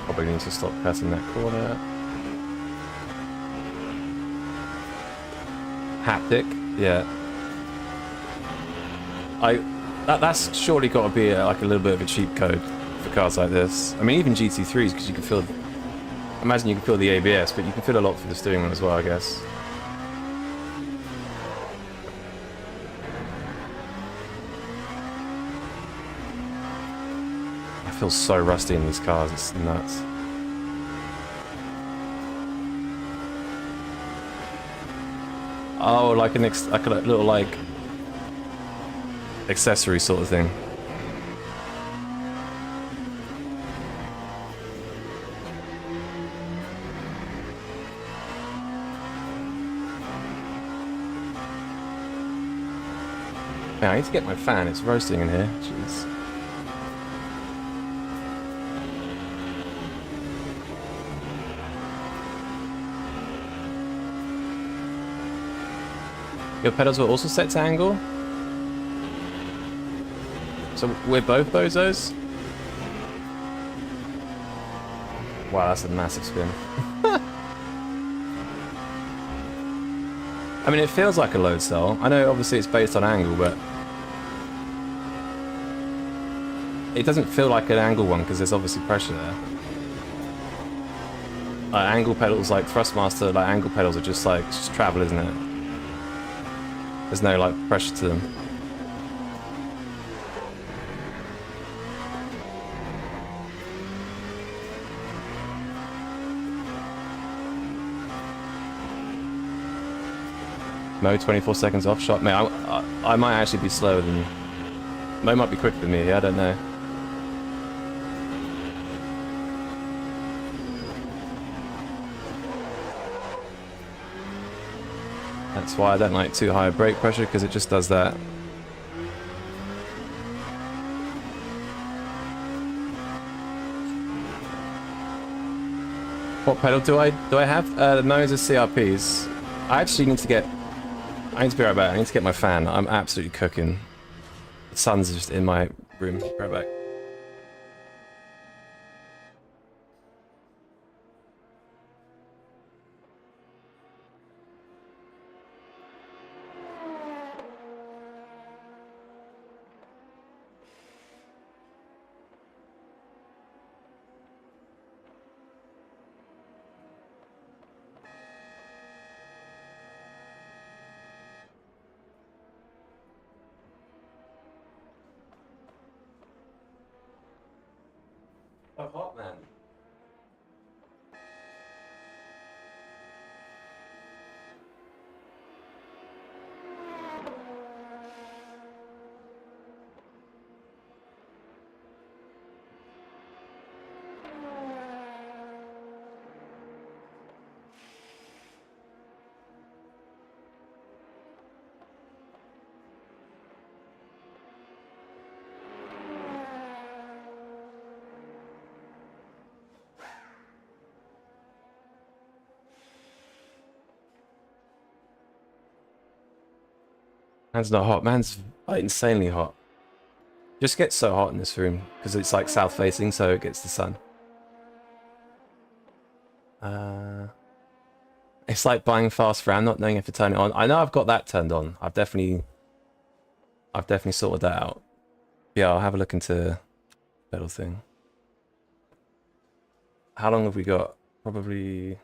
Probably need to stop pressing that corner. Haptic, yeah. That's surely got to be like a little bit of a cheat code for cars like this. I mean, even GT3s, because you can feel. Imagine you can feel the ABS, but you can feel a lot for the steering wheel as well, I guess. I feel so rusty in these cars, it's nuts. Oh, like like a little like accessory sort of thing. Man, I need to get my fan, it's roasting in here, jeez. Your pedals were also set to angle? So we're both bozos? Wow, that's a massive spin. I mean, it feels like a load cell. I know obviously it's based on angle, but it doesn't feel like an angle one because there's obviously pressure there. Angle pedals, like Thrustmaster, like angle pedals are just like, it's just travel, isn't it? There's no like pressure to them. Mo 24 seconds off shot. Mate, I might actually be slower than... Mo might be quicker than me, I don't know. That's why I don't like too high brake pressure, because it just does that. What pedal do I have? The nose is CRPs. I actually need to get... I need to be right back. I need to get my fan. I'm absolutely cooking. The sun's just in my room. Be right back. Oh, hot man. Man's not hot. Man's like insanely hot. Just gets so hot in this room because it's like south facing, so it gets the sun. It's like buying fast RAM, not knowing if to turn it on. I know I've got that turned on. I've definitely sorted that out. Yeah, I'll have a look into pedal thing. How long have we got? Probably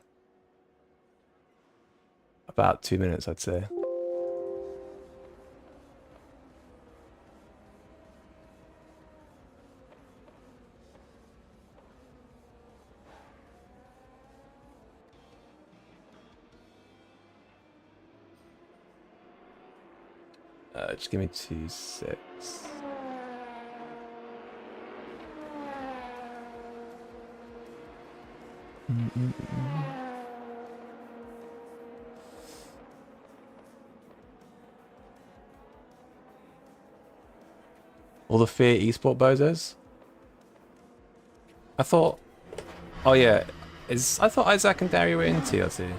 about 2 minutes, I'd say. Just give me 2 secs. All the Fear Esport bozos? I thought... Oh yeah, I thought Isaac and Dario were in TLC.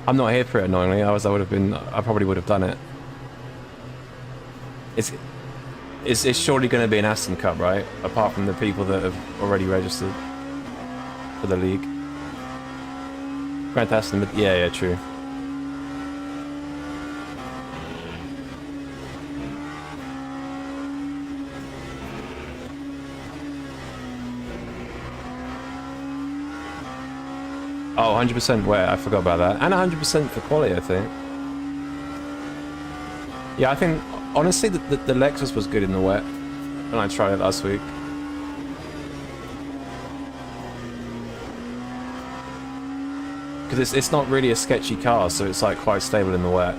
I'm not here for it, annoyingly. I probably would have done it. It's surely going to be an Aston Cup, right? Apart from the people that have already registered for the league. Grand Aston, yeah, true. Oh, 100% wet, I forgot about that. And 100% for quality, I think. Yeah, I think, honestly, the Lexus was good in the wet when I tried it last week. Because it's not really a sketchy car, so it's like quite stable in the wet.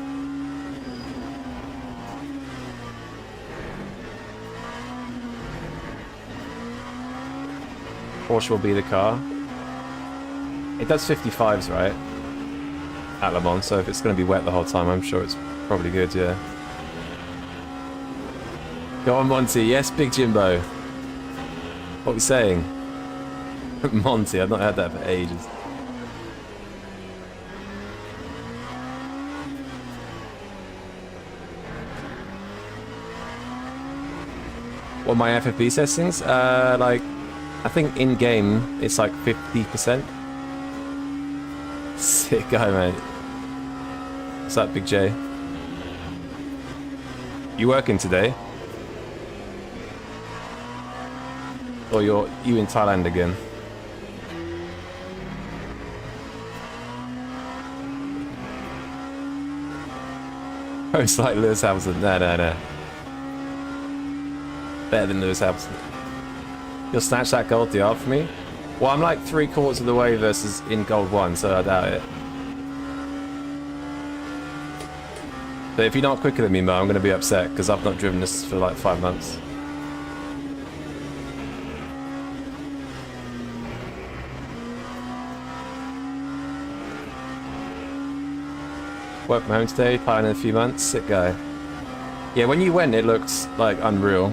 Porsche will be the car. It does 55s, right? At Le Mans, so if it's going to be wet the whole time, I'm sure it's probably good, yeah. Go on, Monty. Yes, Big Jimbo. What are we saying? Monty, I've not heard that for ages. What my FFP settings? Like, I think in-game, it's like 50%. Sick guy, man. What's up, Big J? You working today? Or you in Thailand again? Oh, it's like Lewis Hamilton. No. Better than Lewis Hamilton. You'll snatch that gold DR for me? Well, I'm like 3/4 of the way versus in gold 1, so I doubt it. But if you're not quicker than me, Mo, I'm going to be upset because I've not driven this for like 5 months. Work from home today, plan in a few months, sick guy. Yeah, when you went, it looked like unreal.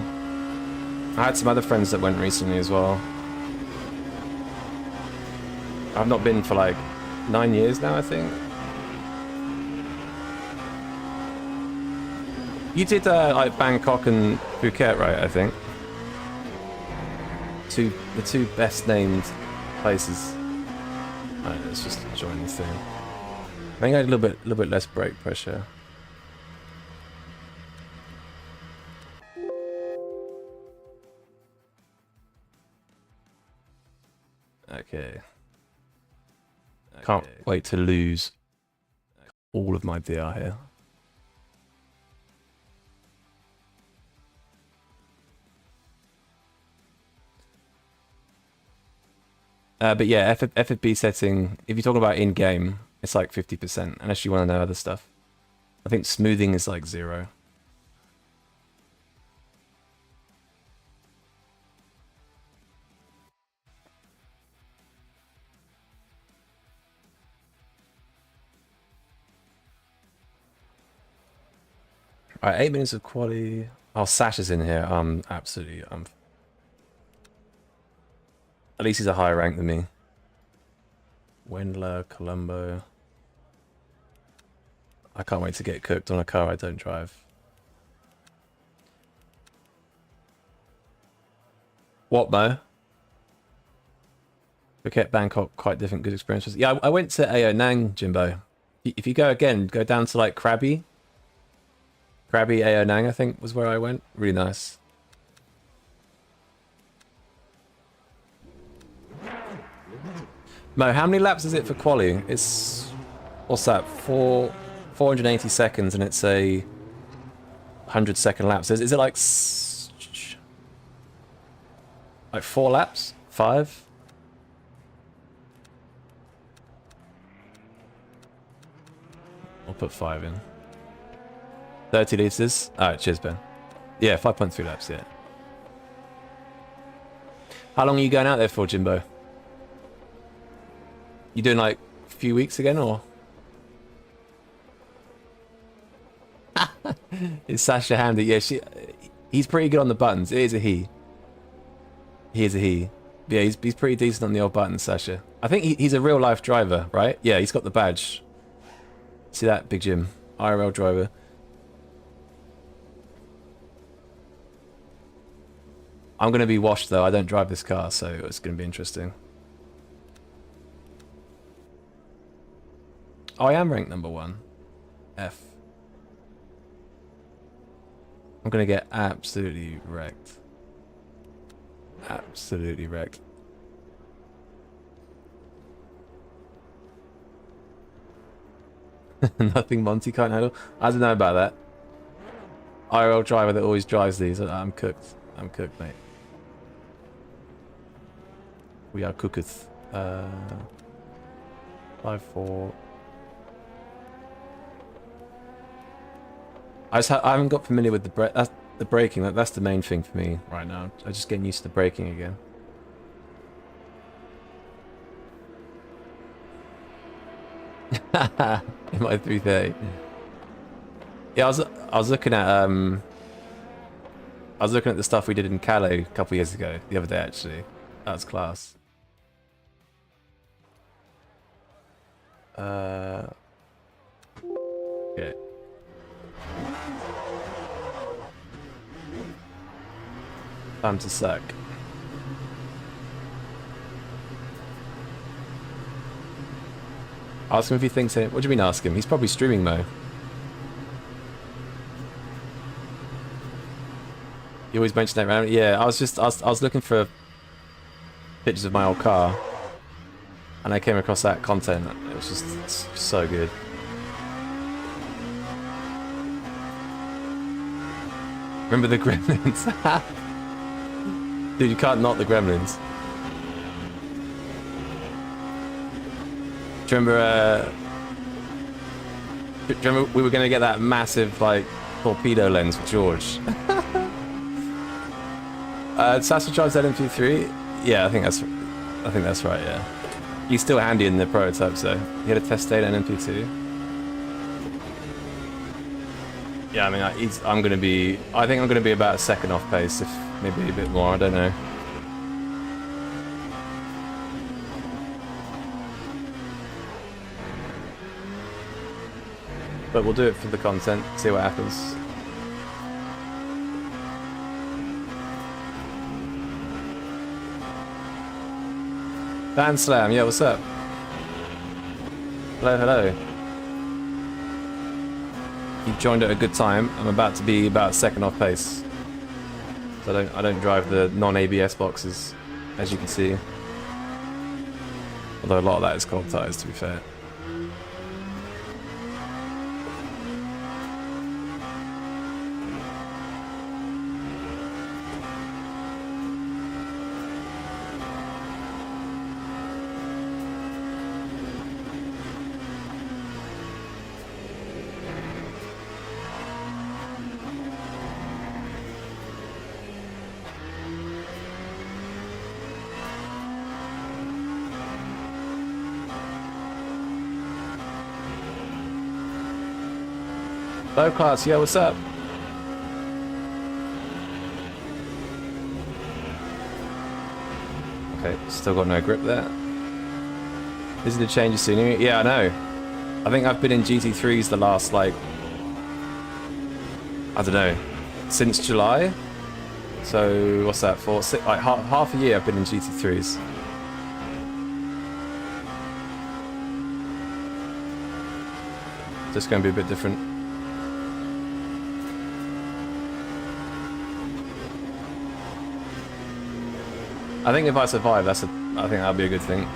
I had some other friends that went recently as well. I've not been for like 9 years now, I think. You did like Bangkok and Phuket, right? I think. The two best named places. Alright, let's just join this thing. I think I had a little bit less brake pressure. Okay. Can't wait to lose all of my DR here. But yeah, FFB setting, if you're talking about in-game, it's like 50%, unless you want to know other stuff. I think smoothing is like 0. Alright, 8 minutes of quality. Oh, Sash is in here. Absolutely. At least he's a higher rank than me. Wendler, Colombo. I can't wait to get cooked on a car I don't drive. What, Mo? Phuket, Bangkok, quite different good experiences. Yeah, I went to Ao Nang, Jimbo. If you go again, go down to like Krabi. Krabi, Ao Nang, I think, was where I went. Really nice. Mo, how many laps is it for quali? It's... What's that? 480 seconds, and it's a 100-second laps. Is it like... Like 4 laps? 5? I'll put 5 in. 30 litres. Alright, cheers, Ben. Yeah, 5.3 laps, yeah. How long are you going out there for, Jimbo? You doing like a few weeks again, or? Is Sasha handy? Yeah, he's pretty good on the buttons. It is a he. He is a he. Yeah, he's pretty decent on the old buttons, Sasha. I think he's a real life driver, right? Yeah, he's got the badge. See that, Big Jim? IRL driver. I'm going to be washed, though. I don't drive this car, so it's going to be interesting. Oh, I am ranked number 1. F. I'm going to get absolutely wrecked. Absolutely wrecked. Nothing Monty can't handle. I don't know about that. IRL driver that always drives these. I'm cooked. I'm cooked, mate. We are cooketh. 5-4. I haven't got familiar with the braking. That's the main thing for me right now. I'm just getting used to the braking again. In my 330. Yeah, I was looking at the stuff we did in Calais a couple years ago. The other day, actually. That was class. Okay. Time to suck. Ask him if he thinks it. What do you mean ask him? He's probably streaming, Mo. You always mention that around. Yeah, I was looking for pictures of my old car, and I came across that content. It was just so good. Remember the Gremlins? Dude, you can't knock the gremlins. Do you remember we were going to get that massive, like, torpedo lens for George? Sasha drives LMP2? Yeah, I think that's right, yeah. He's still handy in the prototype, so he had a test day at LMP2. Yeah, I mean, I think I'm gonna be about a second off pace, if maybe a bit more, I don't know. But we'll do it for the content, see what happens. Dan Slam, yeah, what's up? Hello, hello. You joined at a good time. I'm about to be about a second off pace. So I don't drive the non-ABS boxes, as you can see. Although a lot of that is cold tires, to be fair. Hello class, yeah, what's up? Okay, still got no grip there. Is it a change of scenery? Yeah, I know. I think I've been in GT3s the last, like, I don't know, since July. So, what's that for? Like, half a year I've been in GT3s. Just going to be a bit different. I think if I survive, I think that'll be a good thing.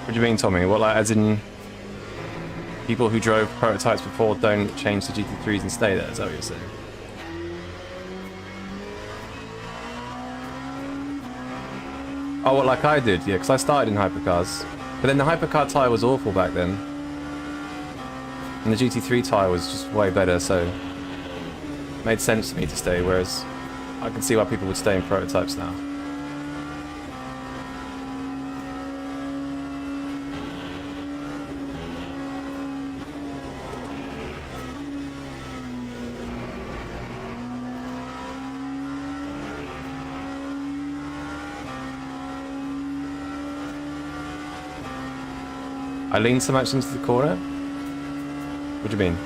What do you mean, Tommy? What, like, as in people who drove prototypes before don't change to GT3s and stay there? Is that what you're saying? Oh, well, like I did, yeah, because I started in hypercars. But then the hypercar tyre was awful back then. And the GT3 tyre was just way better, so it made sense to me to stay, whereas I can see why people would stay in prototypes now. I leaned so much into the corner? What do you mean?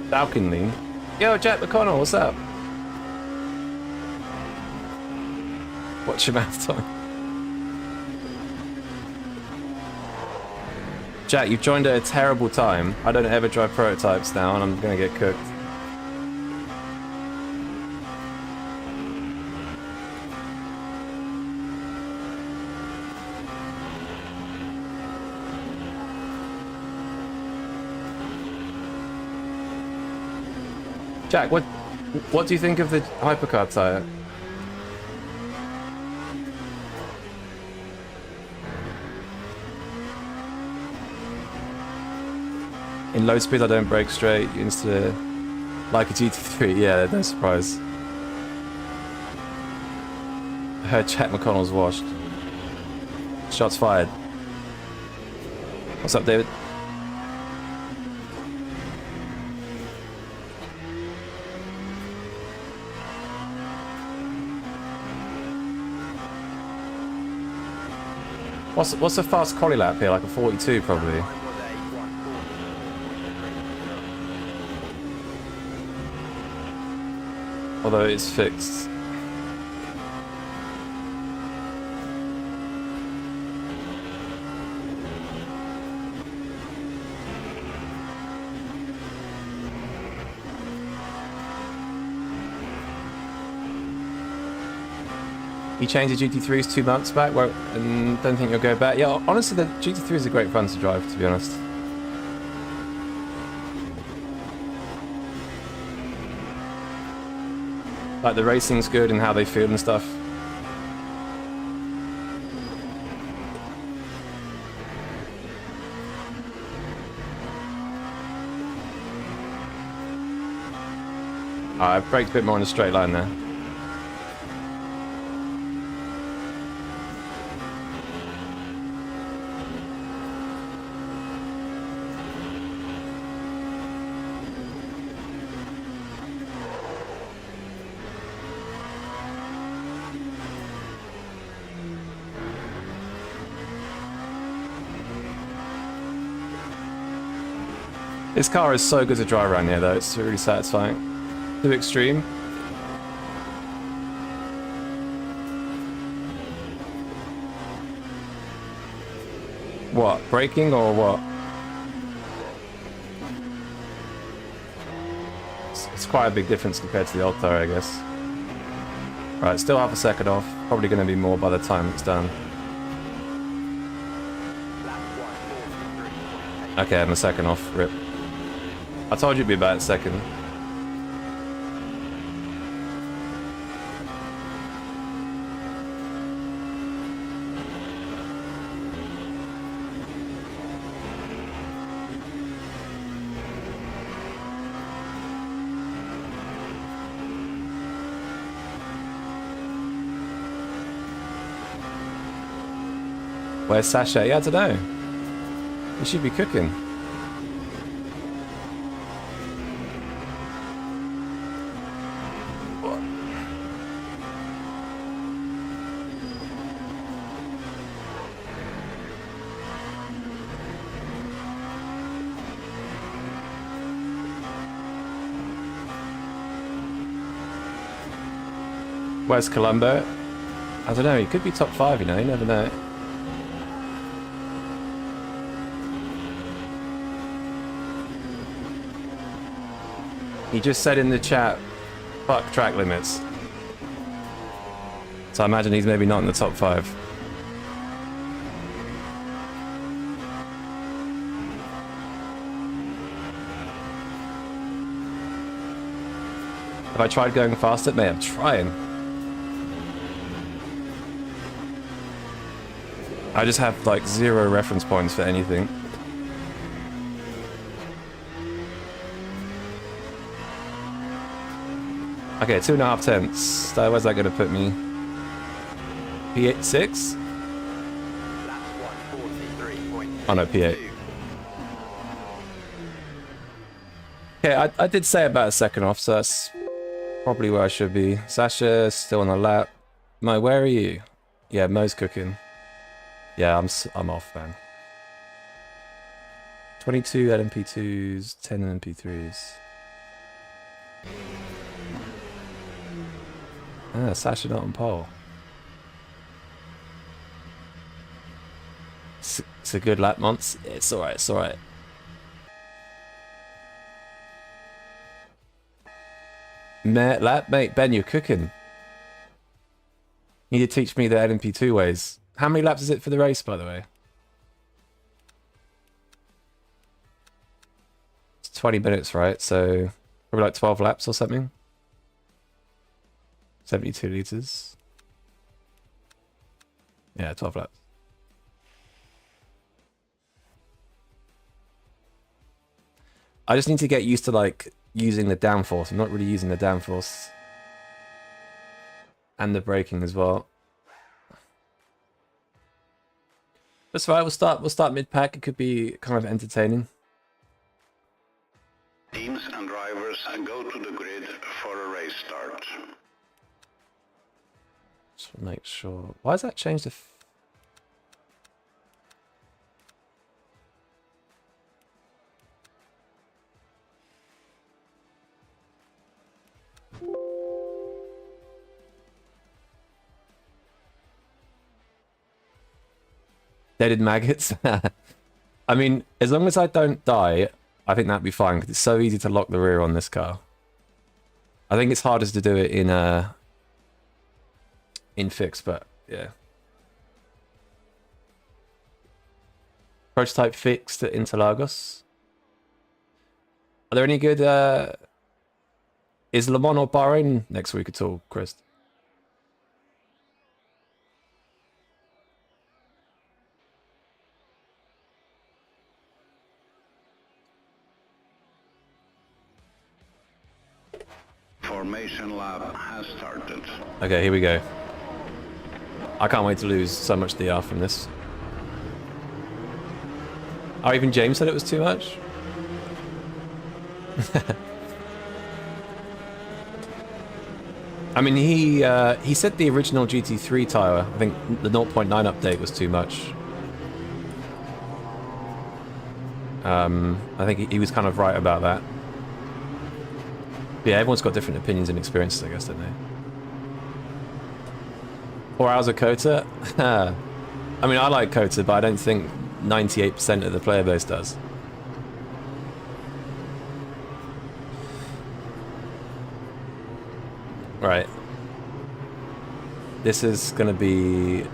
Falcon lean? Yo, Jack McConnell, what's up? Watch your mouth, Tom. Jack, you've joined at a terrible time. I don't ever drive prototypes now, and I'm gonna get cooked. Jack, what do you think of the hypercar tyre? In low speed I don't brake straight, insta like a GT3, yeah, no surprise. I heard Jack McConnell's washed. Shots fired. What's up, David? What's a fast quali lap here? Like a 42 probably. Time was a 1:40. Although it's fixed. You changed the GT3s 2 months back, well, and don't think you'll go back. Yeah, honestly, the GT3 is a great fun to drive, to be honest. Like, the racing's good and how they feel and stuff. I braked a bit more in the straight line there. This car is so good to drive around here, though. It's really satisfying. Too extreme. What? Braking or what? It's quite a big difference compared to the old tire, I guess. Right, still half a second off. Probably going to be more by the time it's done. Lap 1:43.8. Okay, I'm a second off. Rip. I told you it'd be about a second. Where's Sasha? Yeah, I don't know. He should be cooking. Where's Colombo? I don't know, he could be top 5, you know, you never know. He just said in the chat, fuck track limits. So I imagine he's maybe not in the top 5. Have I tried going faster? Mate, I'm trying. I just have like 0 reference points for anything. Okay, 2.5 tenths. So where's that going to put me? P8, 6? Lap 1:43.8. Oh no, P8. Okay, I did say about a second off, so that's probably where I should be. Sasha still on the lap. Mo, where are you? Yeah, Mo's cooking. Yeah, I'm off, man. 22 LMP2s, 10 LMP3s. Ah, Sasha not on pole. It's a good lap, Mons. It's alright, it's alright. Lap, mate, Ben, you're cooking. You need to teach me the LMP2 ways. How many laps is it for the race, by the way? It's 20 minutes, right? So, probably like 12 laps or something. 72 litres. Yeah, 12 laps. I just need to get used to, like, using the downforce. I'm not really using the downforce. And the braking as well. That's right, we'll start mid-pack. It could be kind of entertaining. Teams and drivers go to the grid for a race start. Just make sure. Why has that changed the Deaded maggots. I mean, as long as I don't die, I think that'd be fine, because it's so easy to lock the rear on this car. I think it's hardest to do it in fix, but yeah. Prototype fixed at Interlagos. Are there any good... Is Le Mans or Bahrain next week at all, Chris? Formation lap has started. Okay, here we go. I can't wait to lose so much DR from this. Oh, even James said it was too much? I mean, he said the original GT3 tyre, I think the 0.9 update was too much. I think he was kind of right about that. But yeah, everyone's got different opinions and experiences, I guess, don't they? 4 hours of Kota? I mean, I like Kota, but I don't think 98% of the player base does. Right. This is going to be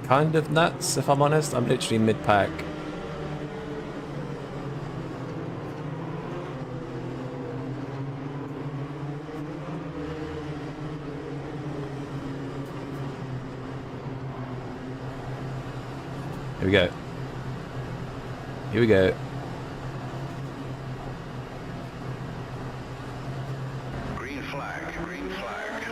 kind of nuts, if I'm honest. I'm literally mid-pack. Here we go. Here we go. Green flag, green flag.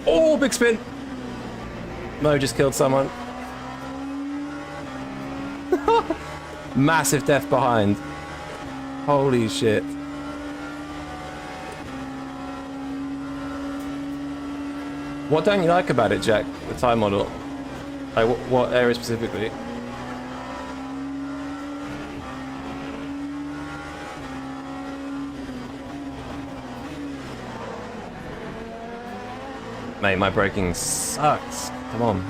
Oh, big spin! Mo just killed someone. Massive death behind. Holy shit. What don't you like about it, Jack? The time model? Like, what area specifically? Mate, my braking sucks. Come on.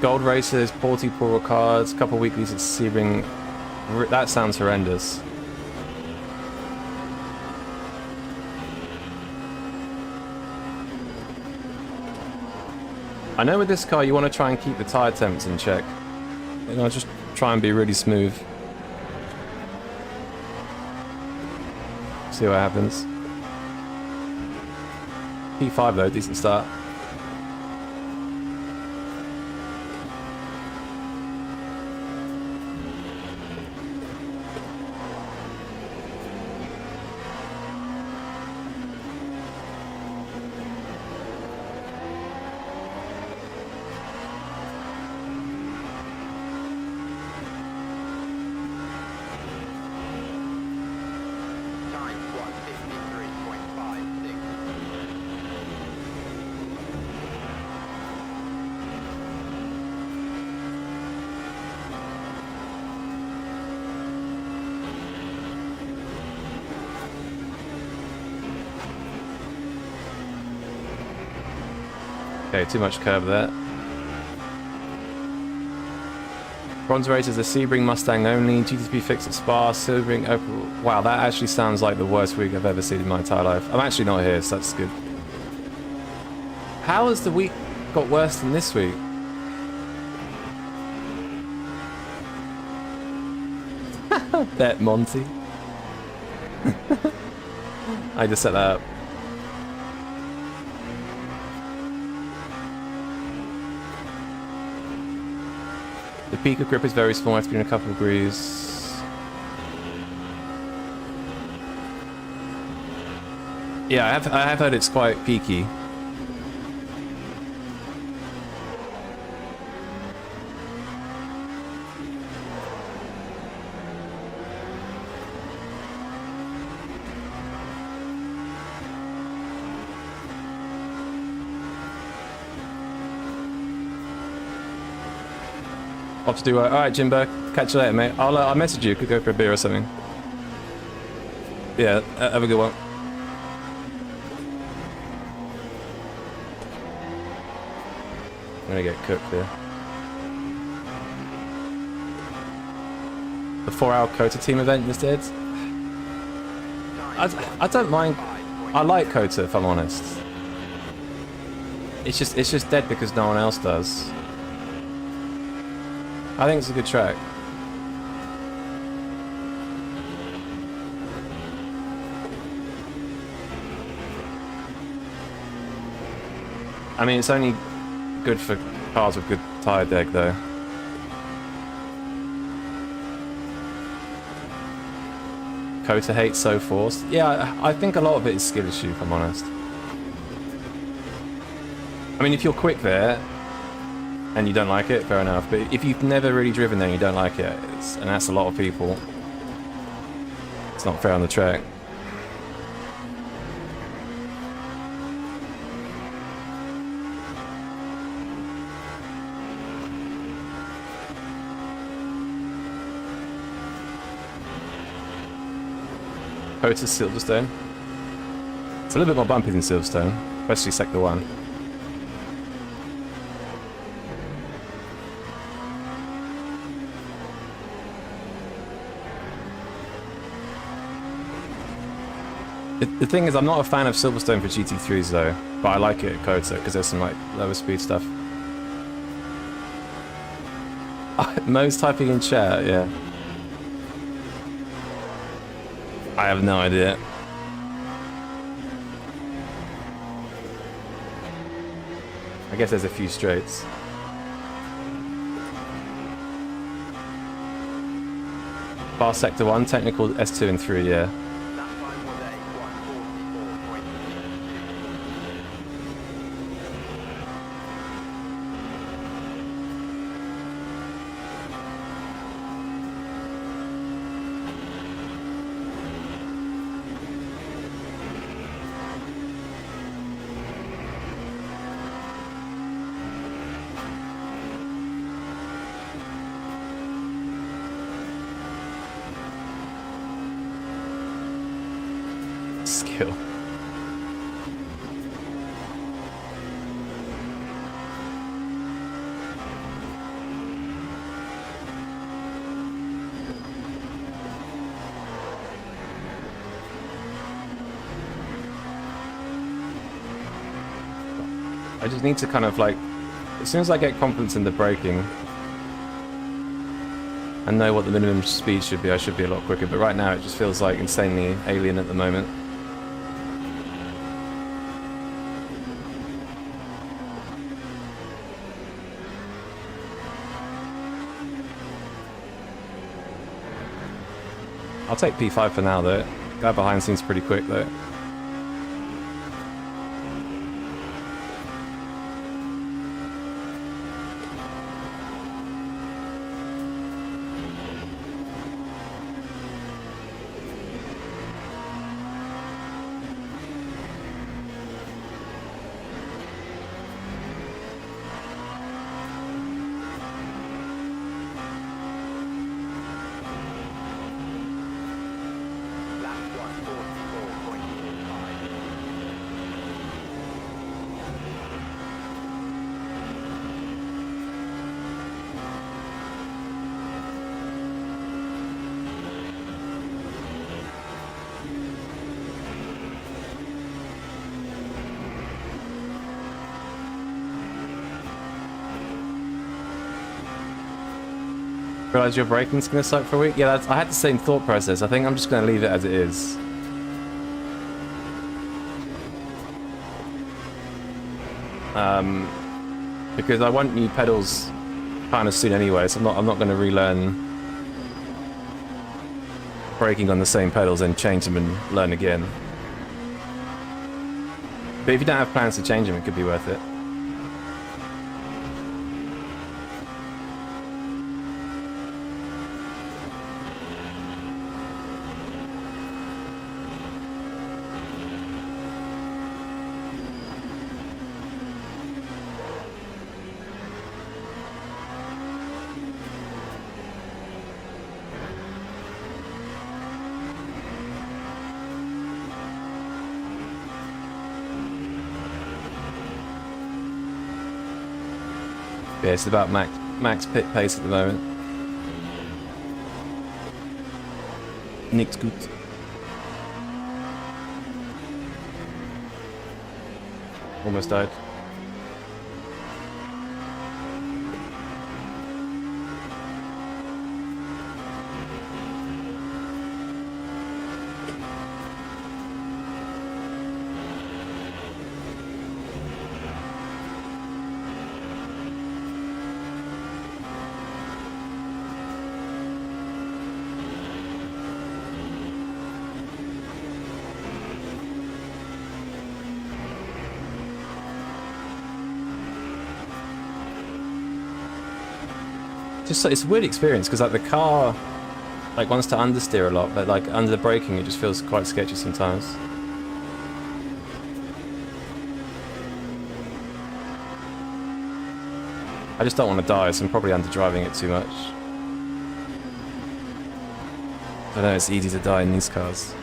Gold races, 40 poor cards, couple weeklies at Sebring. That sounds horrendous. I know with this car you want to try and keep the tyre temps in check. You know, just try and be really smooth. See what happens. P5 though, decent start. Time 153.56. Okay, too much curve there. Bronze races, the Sebring Mustang only, GT3 fixed at Spa, Sebring Opel. Wow, that actually sounds like the worst week I've ever seen in my entire life. I'm actually not here, so that's good. How has the week got worse than this week? Bet Monty. I just set that up. The peak of grip is very small, it's been a couple of degrees. Yeah, I have heard it's quite peaky. Off to do work. All right, Jimbo. Catch you later, mate. I'll message you. Could go for a beer or something. Yeah, have a good one. I'm gonna get cooked here. The 4-hour Kota team event instead. I don't mind. I like Kota, if I'm honest. It's just dead because no one else does. I think it's a good track. I mean, it's only good for cars with good tyre deck, though. Kota hates so forced. Yeah, I think a lot of it is skill issue, if I'm honest. I mean, if you're quick there and you don't like it, fair enough. But if you've never really driven there and you don't like it, and that's a lot of people, it's not fair on the track. Kota Silverstone. It's a little bit more bumpy than Silverstone, especially Sector 1. The thing is, I'm not a fan of Silverstone for GT3s though, but I like it at Kota because there's some like lower speed stuff. Mo's typing in chat, yeah. I have no idea. I guess there's a few straights. Fast Sector 1, technical S2 and 3, yeah. Skill. I just need to kind of like, as soon as I get confidence in the braking and know what the minimum speed should be, I should be a lot quicker. But right now it just feels like insanely alien at the moment. I'll take P5 for now though. Guy behind seems pretty quick though. Realize your braking's gonna suck for a week? Yeah, I had the same thought process. I think I'm just gonna leave it as it is. Because I want new pedals kind of soon anyway, so I'm not gonna relearn braking on the same pedals and change them and learn again. But if you don't have plans to change them, it could be worth it. Yeah, it's about max pit pace at the moment. Nick's good. Almost died. Just it's a weird experience because like the car like wants to understeer a lot, but like under the braking it just feels quite sketchy sometimes. I just don't want to die, so I'm probably underdriving it too much. I know it's easy to die in these cars.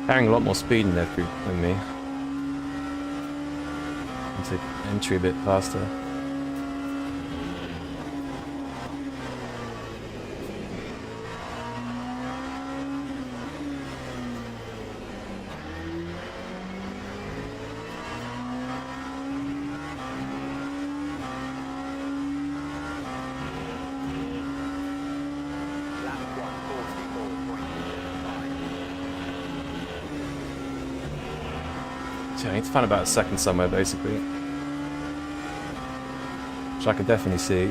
Carrying a lot more speed in there than me. Into entry a bit faster. I need to find about a second somewhere, basically. Which I can definitely see.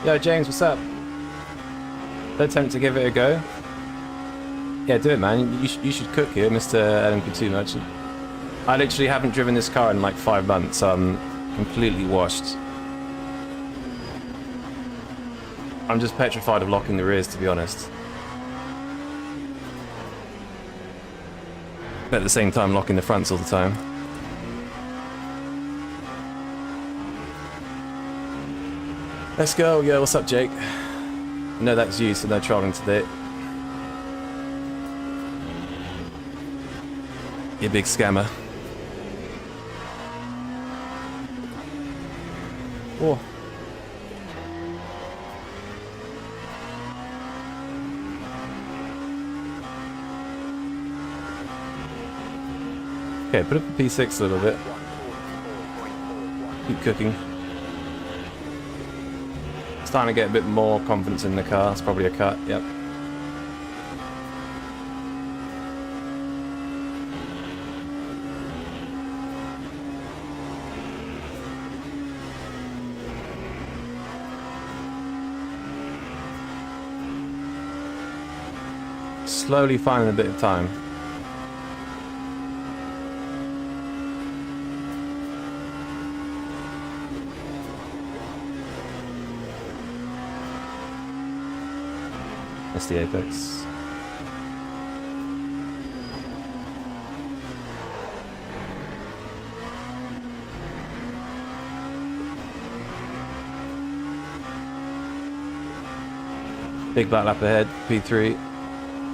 Yo, James, what's up? Don't attempt to give it a go. Yeah, do it, man. You should cook here, Mr. LMP2 merchant. I literally haven't driven this car in like 5 months, so I'm completely washed. I'm just petrified of locking the rears, to be honest. But at the same time, locking the fronts all the time. Let's go. Yo, what's up, Jake? No, that's you, so no trolling today. You big scammer. Oh. Okay, put up the P6 a little bit. Keep cooking. Starting to get a bit more confidence in the car. It's probably a cut, yep. Slowly finding a bit of time. That's the apex. Big black lap ahead, P3,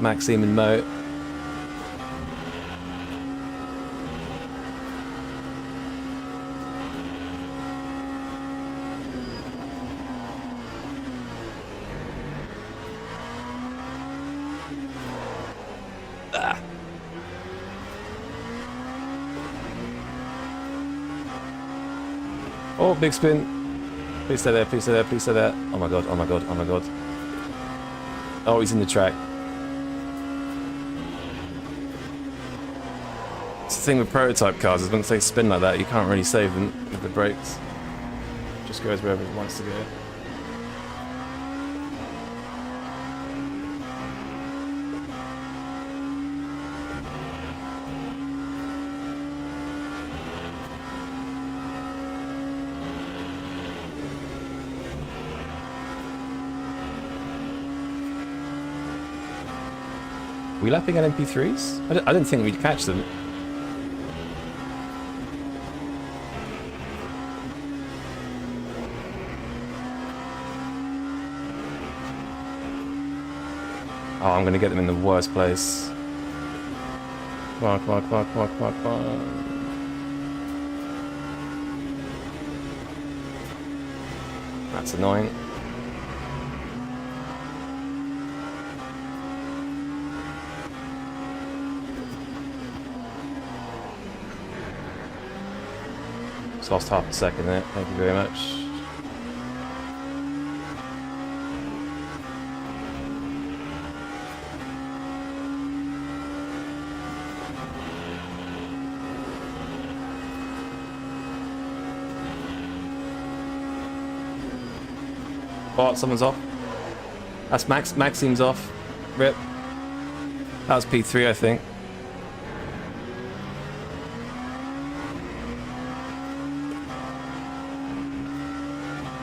Maxime and Mo. Oh, big spin. Please stay there, please stay there, please stay there. Oh my god, oh my god, oh my god. Oh, he's in the track. It's the thing with prototype cars, is once they spin like that, you can't really save them with the brakes. Just goes wherever it wants to go. Are we lapping LMP3s? I didn't think we'd catch them. Oh, I'm gonna get them in the worst place. Come on, come on, come on, come on, come on, come on. That's annoying. Just lost half a second there. Thank you very much. Oh, someone's off. That's Max. Maxime's off. Rip. That was P3, I think.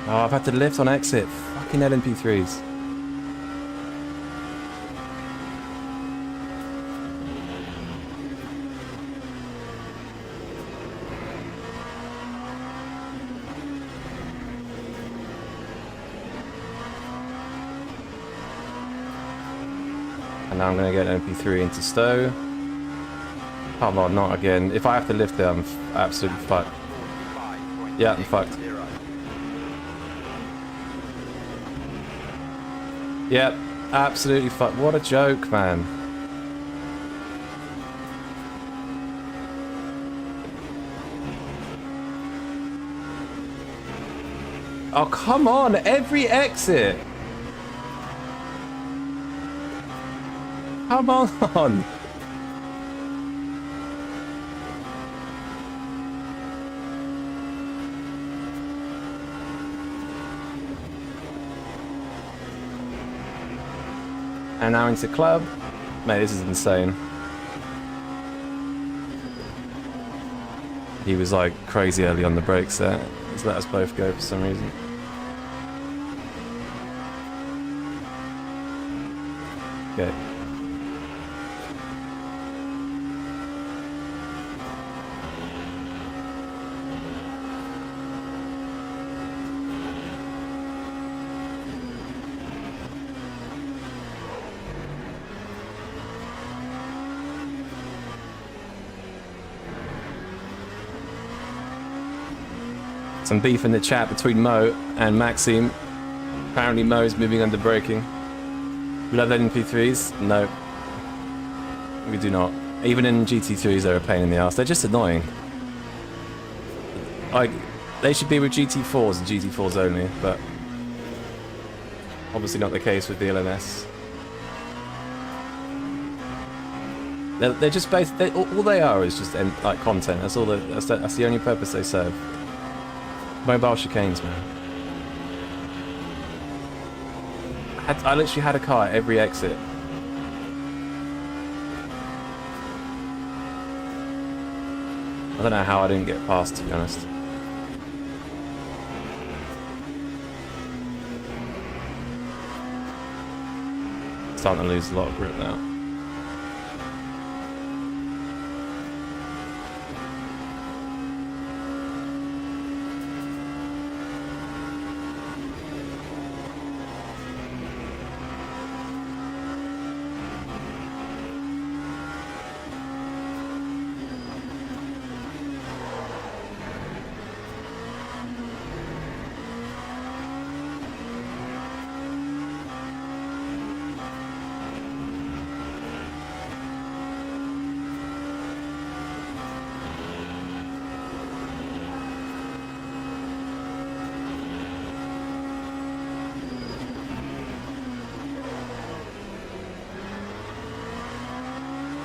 Oh, I've had to lift on exit. Fucking LMP3s. And now I'm going to get LMP3 into stow. Come on, not again. If I have to lift there, I'm absolutely fucked. Yeah, I'm fucked. Yep, absolutely fucked. What a joke, man. Oh, come on, every exit. Come on. And now into club. Mate, this is insane. He was like crazy early on the brakes there. He's let us both go for some reason. Okay. Some beef in the chat between Mo and Maxime. Apparently Mo is moving under braking. We love LMP3s? No. We do not. Even in GT3s they're a pain in the ass. They're just annoying. Like, they should be with GT4s and GT4s only, but obviously not the case with the LMS. They're just based. All they are is just like content. That's all. That's the only purpose they serve. Mobile chicanes, man. I literally had a car at every exit. I don't know how I didn't get past, to be honest. Starting to lose a lot of grip now.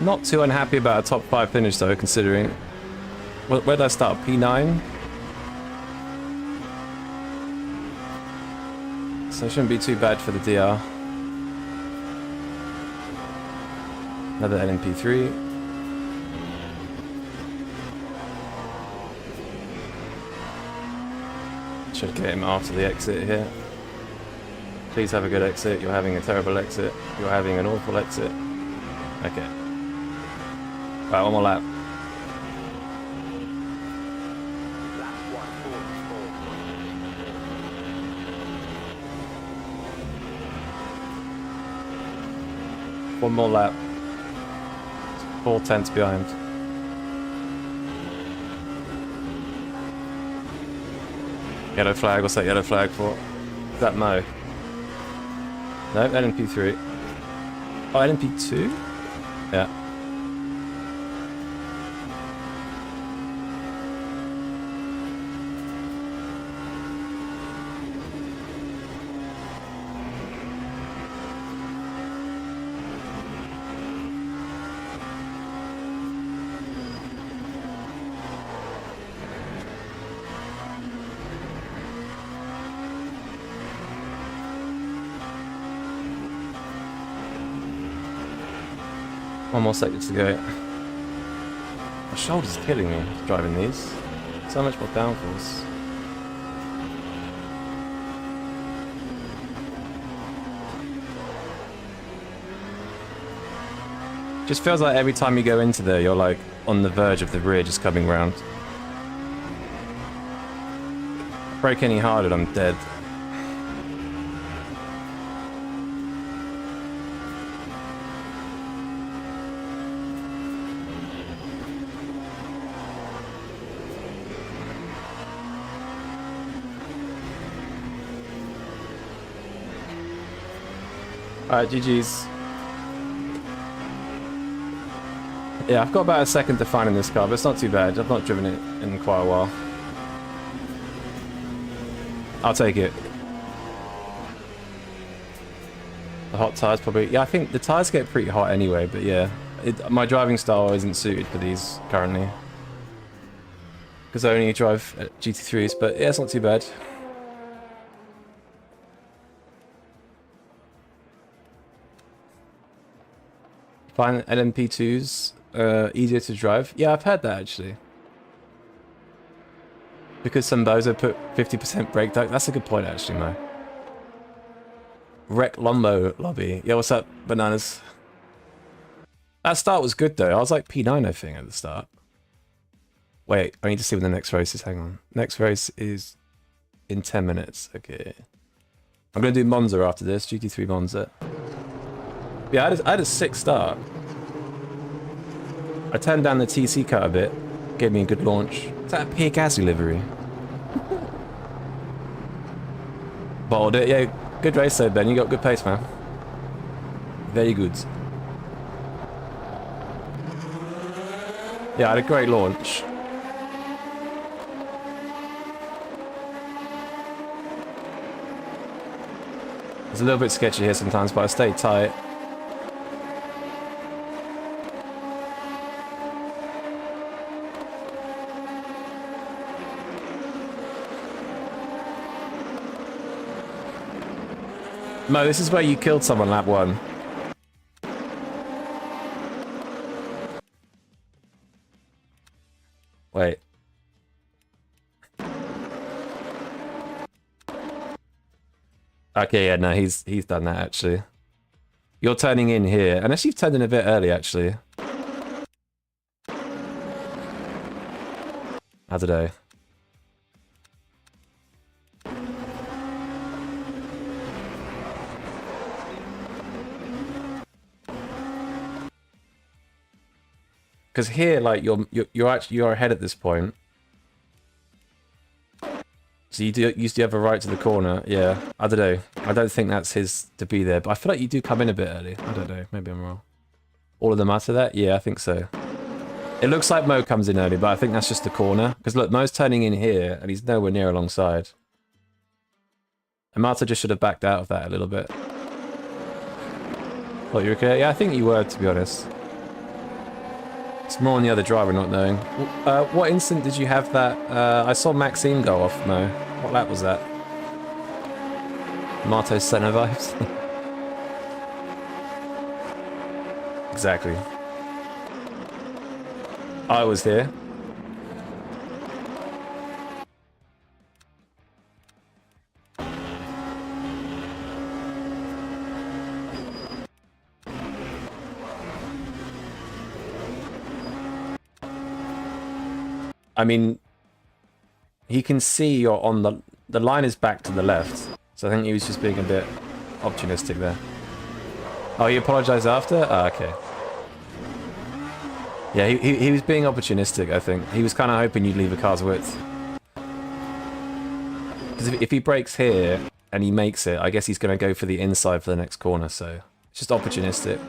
Not too unhappy about a top 5 finish though, considering... Where did I start? P9? So it shouldn't be too bad for the DR. Another LMP3. Should get him after the exit here. Please have a good exit. You're having a terrible exit. You're having an awful exit. Okay. Right, one more lap. One more lap. 4/10 behind. Yellow flag, what's that yellow flag for? Is that Mo? No, LMP3. Oh, LMP2? Yeah. One more second to go. My shoulder's killing me driving these. So much more downforce. Just feels like every time you go into there, you're like on the verge of the rear just coming round. Brake any harder, I'm dead. Alright, GG's. Yeah, I've got about a second to find in this car, but it's not too bad. I've not driven it in quite a while. I'll take it. The hot tyres probably... Yeah, I think the tyres get pretty hot anyway, but yeah. My driving style isn't suited for these currently. Because I only drive GT3s, but yeah, it's not too bad. Find LMP2s easier to drive. Yeah, I've heard that actually. Because some bozo put 50% brake duct. That's a good point actually, Mo. Wreck Lombo lobby. Yeah, what's up, bananas? That start was good though. I was like P9 I think at the start. Wait, I need to see when the next race is. Hang on. Next race is in 10 minutes. Okay. I'm going to do Monza after this. GT3 Monza. Yeah, I had a sick start. I turned down the TC cut a bit. Gave me a good launch. Is that a Pierre Gasly livery? Bottled it. Yeah, good race though, Ben. You got good pace, man. Very good. Yeah, I had a great launch. It's a little bit sketchy here sometimes, but I stayed tight. Mo, this is where you killed someone lap 1. Wait. Okay, yeah, no, he's done that actually. You're turning in here, unless you've turned in a bit early actually. I don't know. Because here, like you're ahead at this point. So you used to have a right to the corner. Yeah, I don't know. I don't think that's his to be there, but I feel like you do come in a bit early. I don't know. Maybe I'm wrong. All of them after that? Yeah, I think so. It looks like Mo comes in early, but I think that's just the corner. Because look, Mo's turning in here, and he's nowhere near alongside. And Marta just should have backed out of that a little bit. Thought you were okay? Yeah, I think you were, to be honest. It's more on the other driver not knowing. What instant did you have that? I saw Maxime go off, Mo. What lap was that? Marto Senna vibes? Exactly. I was here. I mean, he can see you're on the line is back to the left, so I think he was just being a bit opportunistic there. Oh, he apologized after? Ah, okay. Yeah, he was being opportunistic, I think. He was kind of hoping you'd leave a car's width. Because if he brakes here and he makes it, I guess he's going to go for the inside for the next corner, so it's just opportunistic.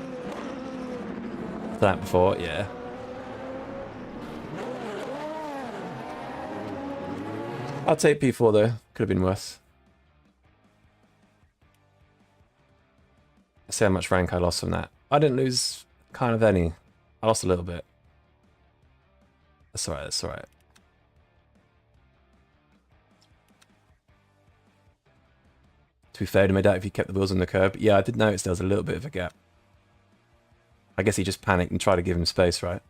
That before, yeah. I'll take P4 though. Could have been worse. I see how much rank I lost from that. I didn't lose kind of any. I lost a little bit. That's alright, that's alright. To be fair to me, if he kept the wheels on the curb. Yeah, I did notice there was a little bit of a gap. I guess he just panicked and tried to give him space, right?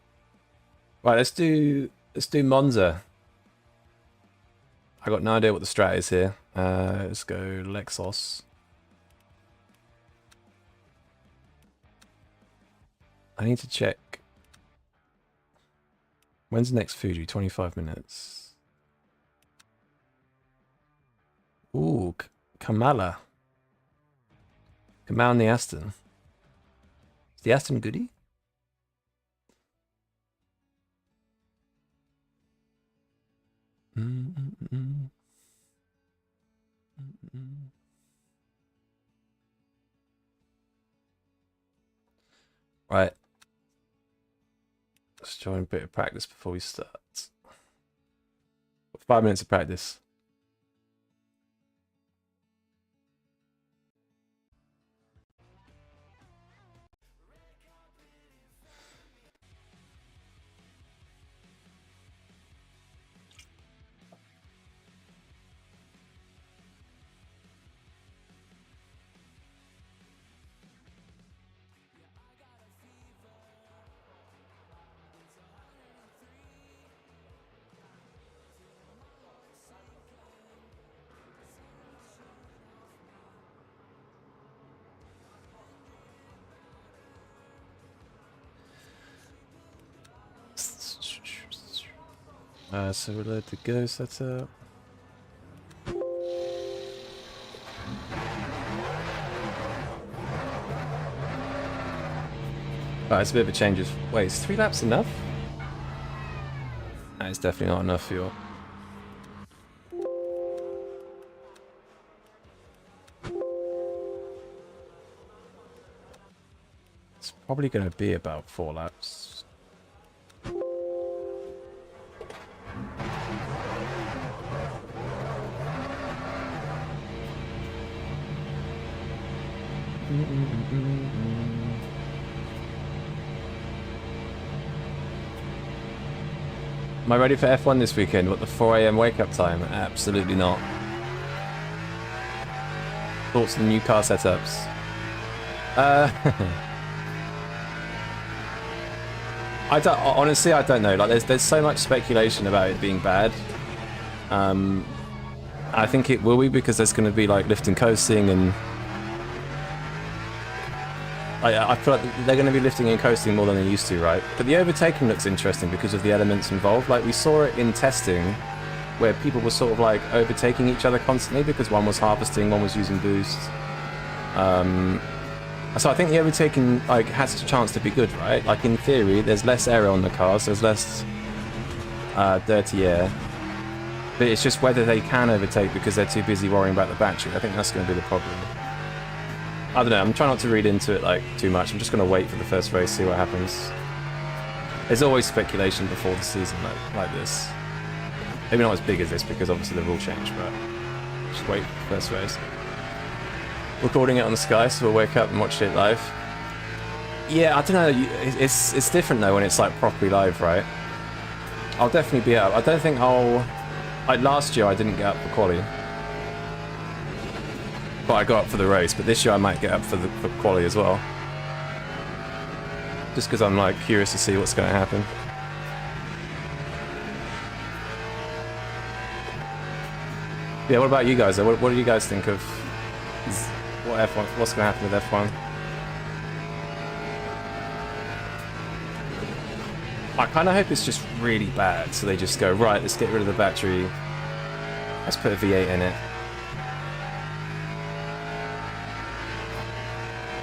Right, let's do Monza. I got no idea what the strat is here. Let's go Lexus. I need to check. When's the next Fuji? 25 minutes. Ooh, Kamala. Kamal and the Aston. Is the Aston goodie? Right. Let's join a bit of practice before we start. 5 minutes of practice. So we're ready to go setup. Right, it's a bit of a change of... Wait, is 3 laps enough? No, it's definitely not enough fuel. It's probably going to be about 4 laps. Am I ready for F1 this weekend? What, the 4 AM wake-up time? Absolutely not. Thoughts on the new car setups? I don't, honestly, I don't know. Like, there's so much speculation about it being bad. I think it will be because there's going to be like lift and coasting, and I feel like they're going to be lifting and coasting more than they used to, right? But the overtaking looks interesting because of the elements involved. Like, we saw it in testing where people were sort of like overtaking each other constantly because one was harvesting, one was using boost. So I think the overtaking like has a chance to be good, right? Like, in theory, there's less air on the cars, there's less dirty air. But it's just whether they can overtake because they're too busy worrying about the battery. I think that's going to be the problem. I don't know, I'm trying not to read into it like too much. I'm just going to wait for the first race, see what happens. There's always speculation before the season like this. Maybe not as big as this because obviously the rule changed, but just wait for the first race. Recording it on the Sky, so we'll wake up and watch it live. Yeah, I don't know. It's different though when it's like properly live, right? I'll definitely be up. I don't think I'll. Like last year, I didn't get up for quali, but I got up for the race. But this year, I might get up for quali as well, just because I'm like curious to see what's going to happen. Yeah. What about you guys? Though? What do you guys think of what F1? What's going to happen with F1? I kind of hope it's just really bad, so they just go, right, let's get rid of the battery, let's put a V8 in it.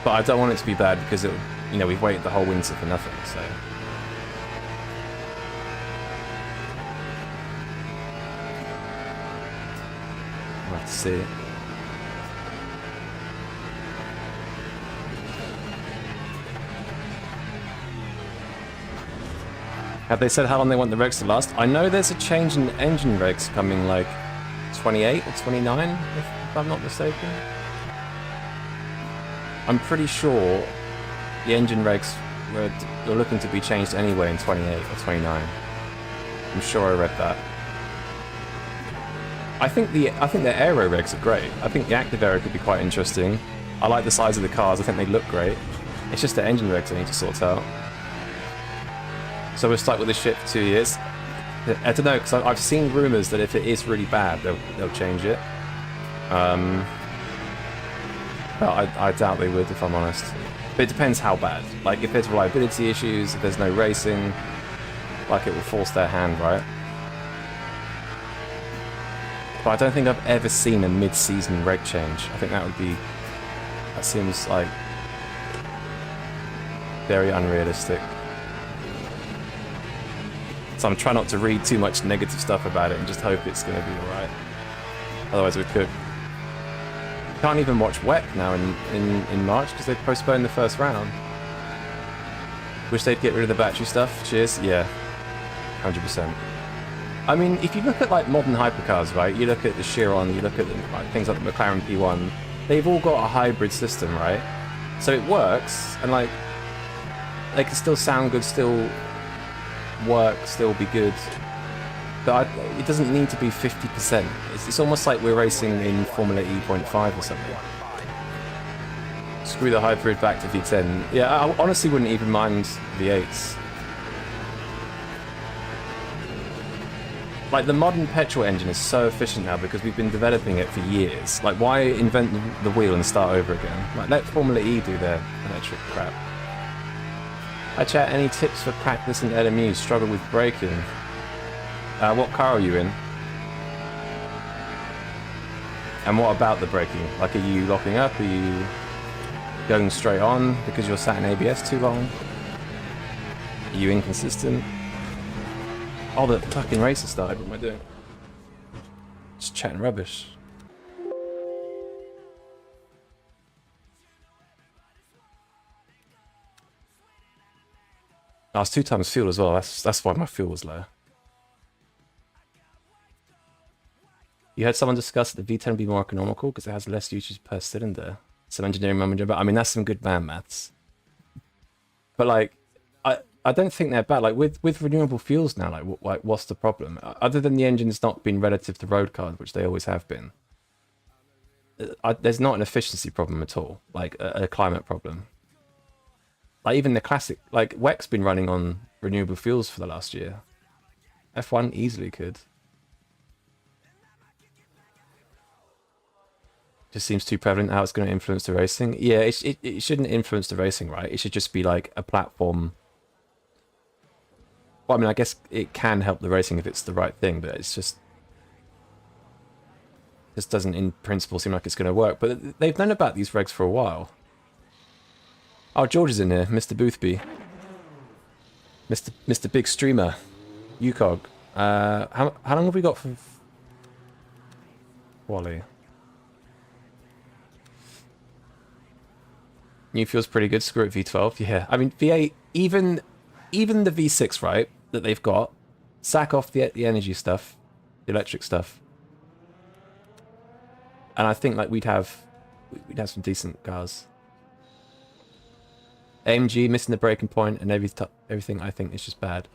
But I don't want it to be bad because it, you know, we've waited the whole winter for nothing, so. We'll have to see. Have they said how long they want the regs to last? I know there's a change in engine regs coming like 28 or 29, if I'm not mistaken. I'm pretty sure the engine regs were looking to be changed anyway in 28 or 29. I'm sure I read that. I think the aero regs are great. I think the active aero could be quite interesting. I like the size of the cars. I think they look great. It's just the engine regs I need to sort out. So we're stuck with this shit for 2 years. I don't know, because I've seen rumours that if it is really bad, they'll change it. But I doubt they would, if I'm honest. But it depends how bad. Like, if there's reliability issues, if there's no racing, like, it will force their hand, right? But I don't think I've ever seen a mid-season reg change. I think that would be... That seems, like... very unrealistic. So I'm trying not to read too much negative stuff about it and just hope it's going to be alright. Otherwise we're cooked. Can't even watch WEC now in March because they've postponed the first round. Wish they'd get rid of the battery stuff. Cheers. Yeah. 100%. I mean, if you look at like modern hypercars, right? You look at the Chiron, you look at like, things like the McLaren P1. They've all got a hybrid system, right? So it works, and like they can still sound good, still work, still be good, but it doesn't need to be 50%. It's almost like we're racing in Formula E.5 or something. Screw the hybrid, back to V10. Yeah, I honestly wouldn't even mind V8s. Like, the modern petrol engine is so efficient now because we've been developing it for years. Like, why invent the wheel and start over again? Like, let Formula E do their electric crap. Hi chat, any tips for practice in LMU? Struggle with braking. What car are you in? And what about the braking? Like, are you locking up? Are you going straight on because you're sat in ABS too long? Are you inconsistent? Oh, the fucking race has started. What am I doing? Just chatting rubbish. I was 2 times fuel as well. That's why my fuel was low. You heard someone discuss that the V10 would be more economical because it has less usage per cylinder. Some engineering manager, but I mean that's some good man maths. But like, I don't think they're bad. Like with renewable fuels now, like what's the problem? Other than the engine's not been relative to road cars, which they always have been. There's not an efficiency problem at all. Like a climate problem. Like even the classic, like WEC's been running on renewable fuels for the last year. F1 easily could. Just seems too prevalent how it's going to influence the racing. Yeah, it shouldn't influence the racing, right? It should just be like a platform. Well, I mean, I guess it can help the racing if it's the right thing, but it's just doesn't in principle seem like it's going to work. But they've known about these regs for a while. Oh, George is in here, Mr. Boothby. Mr. Big Streamer. UCOG. How long have we got for Wally? New fuel's pretty good, screw it V12. Yeah, I mean V8, even the V6, right, that they've got, sack off the energy stuff, the electric stuff. And I think like we'd have some decent cars. AMG missing the braking point and everything I think is just bad.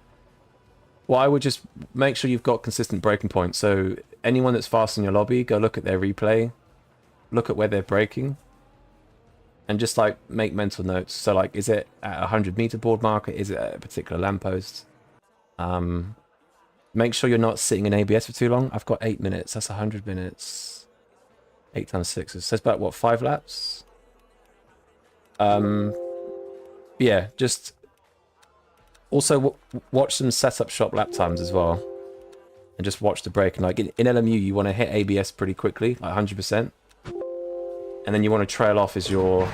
Well, I would just make sure you've got consistent braking points. So anyone that's fast in your lobby, go look at their replay, look at where they're braking, and just like make mental notes. So like, is it at a 100-meter board marker? Is it at a particular lamppost? Make sure you're not sitting in ABS for too long. I've got 8 minutes. That's 100 minutes. 8 times 6. It says about what, 5 laps? Yeah, just also watch some setup shop lap times as well, and just watch the brake. And like in LMU, you want to hit ABS pretty quickly, like 100%, and then you want to trail off as you're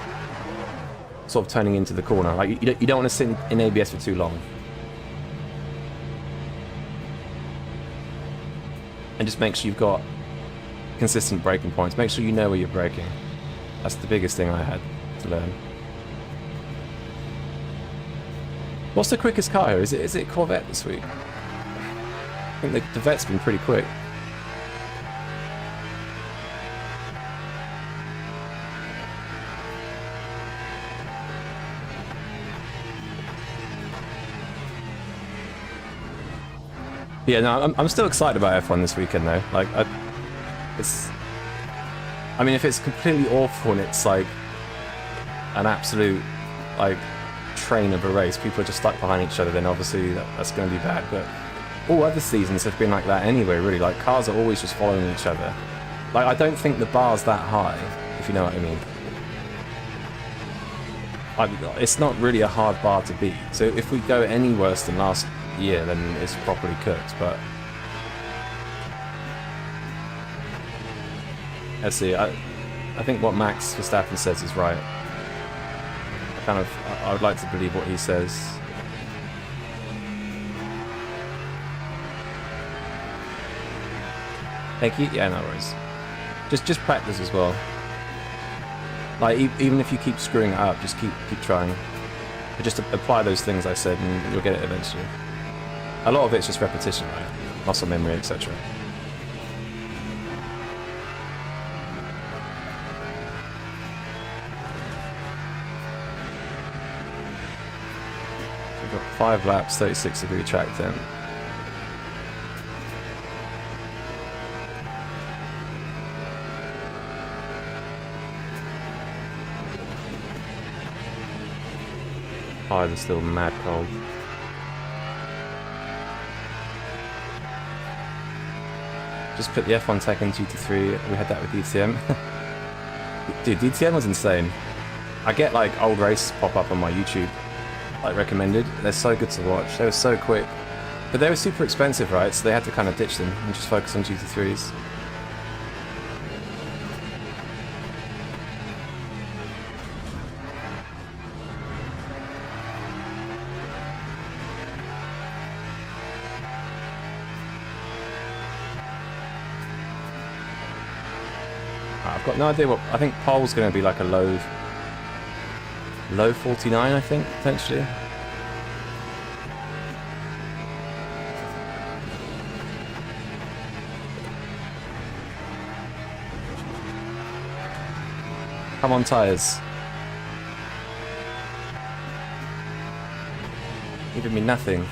sort of turning into the corner. Like you don't want to sit in ABS for too long. And just make sure you've got consistent braking points. Make sure you know where you're braking. That's the biggest thing I had to learn. What's the quickest car here? Is it Corvette this week? I think the Vet's been pretty quick. Yeah, no, I'm still excited about F1 this weekend though. Like, I mean, if it's completely awful and it's like an absolute like train of a race, people are just stuck behind each other, then obviously that's going to be bad. But all other seasons have been like that anyway, really. Like, cars are always just following each other. Like, I don't think the bar's that high, if you know what I mean. Like, it's not really a hard bar to beat. So if we go any worse than last year, then it's properly cooked. But let's see. I think what Max Verstappen says is right. I would like to believe what he says. Thank you. Yeah, no worries. Just practice as well. Like, even if you keep screwing it up, just keep trying. But just apply those things I said, and you'll get it eventually. A lot of it's just repetition, right? Muscle memory, etc. We've got 5 laps, 36-degree track temp. Tires are still mad cold. Just put the F1 tech in GT3. We had that with DTM. Dude, DTM was insane. I get like old races pop up on my YouTube, like recommended. They're so good to watch. They were so quick. But they were super expensive, right? So they had to kind of ditch them and just focus on GT3s. I've got no idea what... I think pole's going to be like a low 49, I think, potentially. Come on, tyres. Giving me nothing.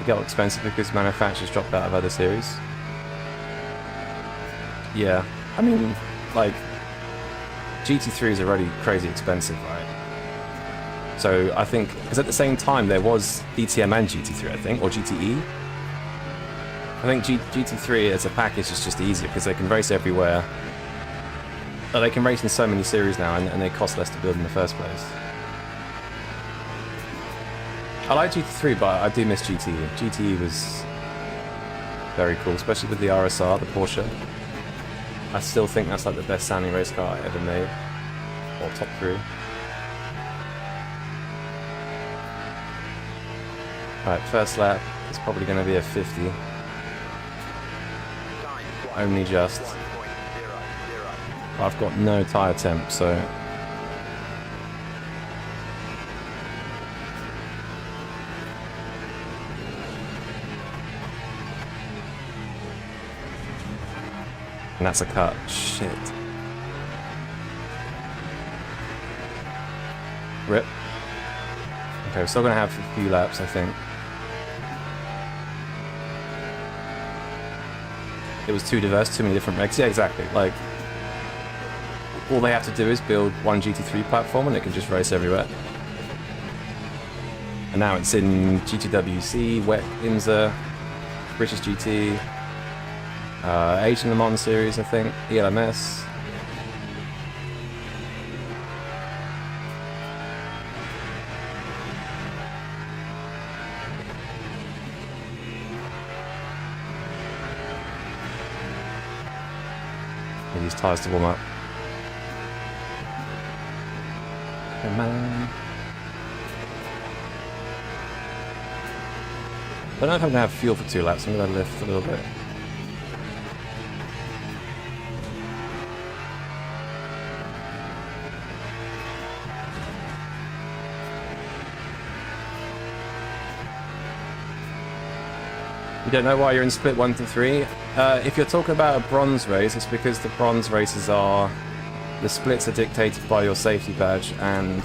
Got expensive because manufacturers dropped out of other series. Yeah, I mean, like, GT3 is already crazy expensive, right? So I think, because at the same time there was DTM and GT3, I think, or GTE. I think GT3 as a package is just easier because they can race everywhere. They can race in so many series now, and they cost less to build in the first place. I like GT3, but I do miss GTE. GTE was very cool, especially with the RSR, the Porsche. I still think that's like the best sounding race car ever made, or top 3. Alright, first lap, it's probably going to be a 50. Only just. I've got no tyre temp, so... And that's a cut. Shit. Rip. Okay, we're still gonna have a few laps, I think. It was too diverse, too many different regs. Yeah, exactly. Like, all they have to do is build one GT3 platform and it can just race everywhere. And now it's in GTWC, WEC, IMSA, British GT, Asian Le Mans Series, I think, ELMS. Need these tyres to warm up. Come on. I don't know if I'm going to have fuel for 2 laps. I'm going to lift a little bit. You don't know why you're in split 1 to 3? If you're talking about a bronze race, it's because the bronze races are... The splits are dictated by your safety badge and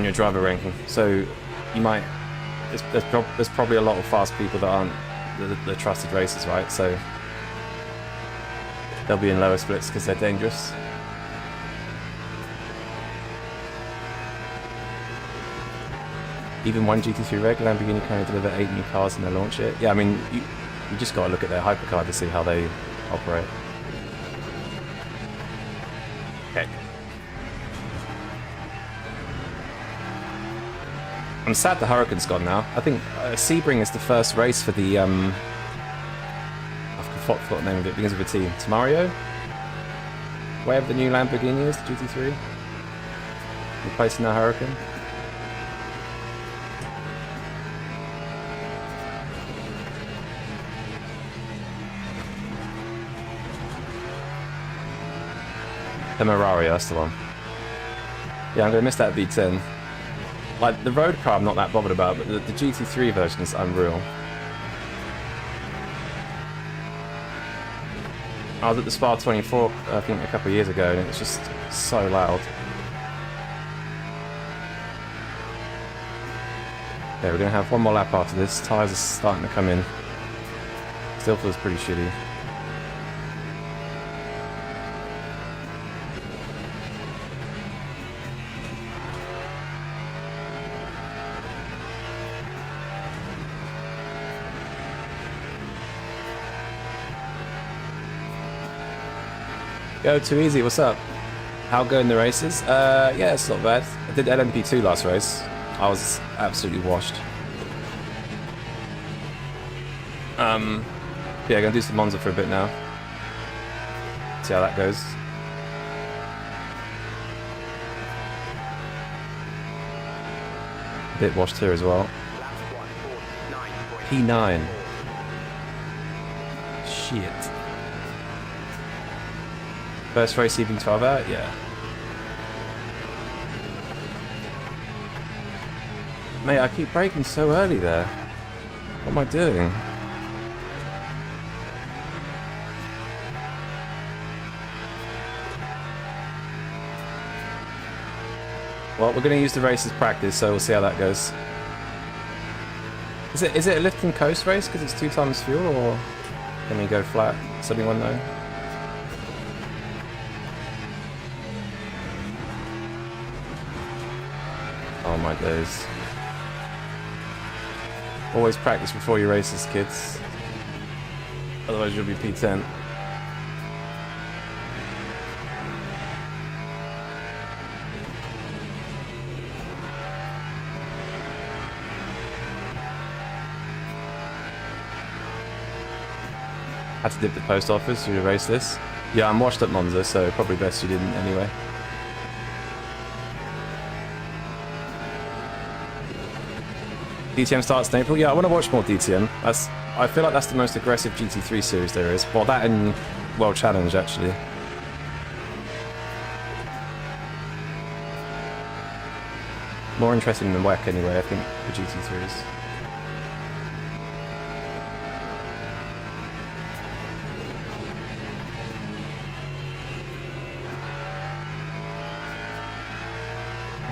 your driver ranking. So you might... There's probably a lot of fast people that aren't the trusted racers, right? So they'll be in lower splits because they're dangerous. Even one GT3 reg, Lamborghini can only deliver 8 new cars in their launch it. Yeah, I mean, you just got to look at their hypercar to see how they operate. Okay. I'm sad the Huracan's gone now. I think Sebring is the first race for the, I forgot the name of it, begins with a T. Tamario? Wherever the new Lamborghini is, the GT3. Replacing the Huracan. The Ferrari, that's the one. Yeah, I'm going to miss that V10. Like, the road car I'm not that bothered about, but the GT3 version is unreal. I was at the Spa 24, I think, a couple of years ago, and it was just so loud. Yeah, we're going to have one more lap after this. Tyres are starting to come in. Still feels pretty shitty. Go too easy, what's up? How going the races? Yeah, it's not bad. I did LMP2 last race. I was absolutely washed. Yeah, gonna do some Monza for a bit now. See how that goes. A bit washed here as well. P9. Shit. First race evening 12 out? Yeah. Mate, I keep braking so early there. What am I doing? Well, we're going to use the race as practice, so we'll see how that goes. Is it a lift and coast race because it's 2 times fuel, or can we go flat? Does anyone know? Oh my days. Always practice before you races, kids. Otherwise you'll be P10. Had to dip the post office to erase this. Yeah, I'm washed at Monza, so probably best you didn't anyway. DTM starts in April. Yeah, I want to watch more DTM. I feel like that's the most aggressive GT3 series there is. Well, that and World Challenge, actually. More interesting than WEC anyway, I think, the GT3s.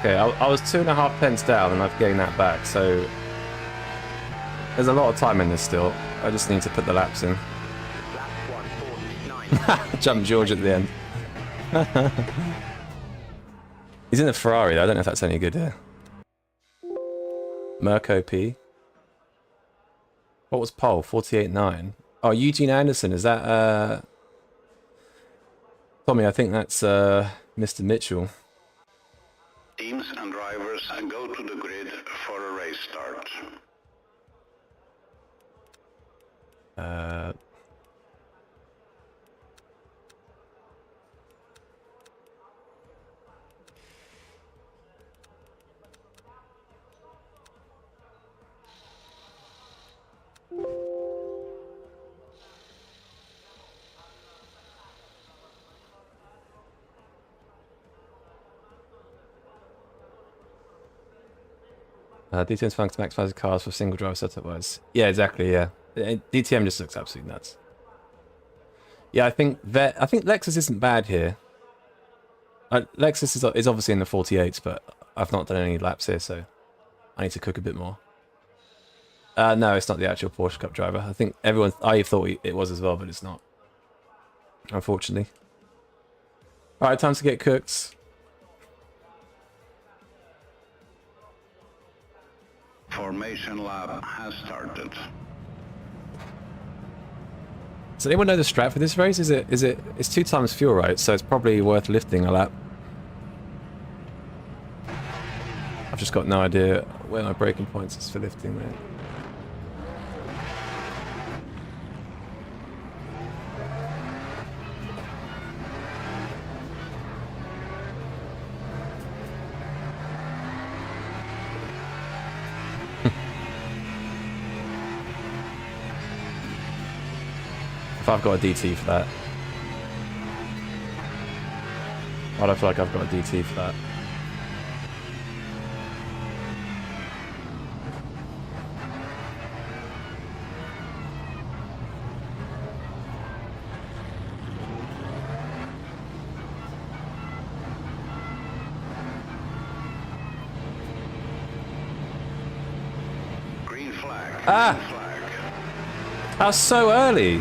Okay, I was 2.5 pence down and I've gained that back, so there's a lot of time in this still. I just need to put the laps in. Lap 149. Jump George at the end. He's in a Ferrari though. I don't know if that's any good here. Mirko P. What was pole? 48.9. Oh, Eugene Anderson. Is that Tommy? I think that's Mr. Mitchell. Teams and drivers go to the grid for a race start. DTM's fun to maximize the cars for single driver setup wise. Yeah, exactly. Yeah, DTM just looks absolutely nuts. Yeah, I think Lexus isn't bad here. Lexus is obviously in the 48s, but I've not done any laps here, so I need to cook a bit more. No, it's not the actual Porsche Cup driver. I think I thought it was as well, but it's not. Unfortunately. Alright, time to get cooked. Formation lap has started. Does anyone know the strat for this race? It's 2 times fuel, right? So it's probably worth lifting a lap. I've just got no idea where my braking points is for lifting, mate. If I've got a DT for that. I don't feel like I've got a DT for that. Green flag. Ah! Green flag. That was so early!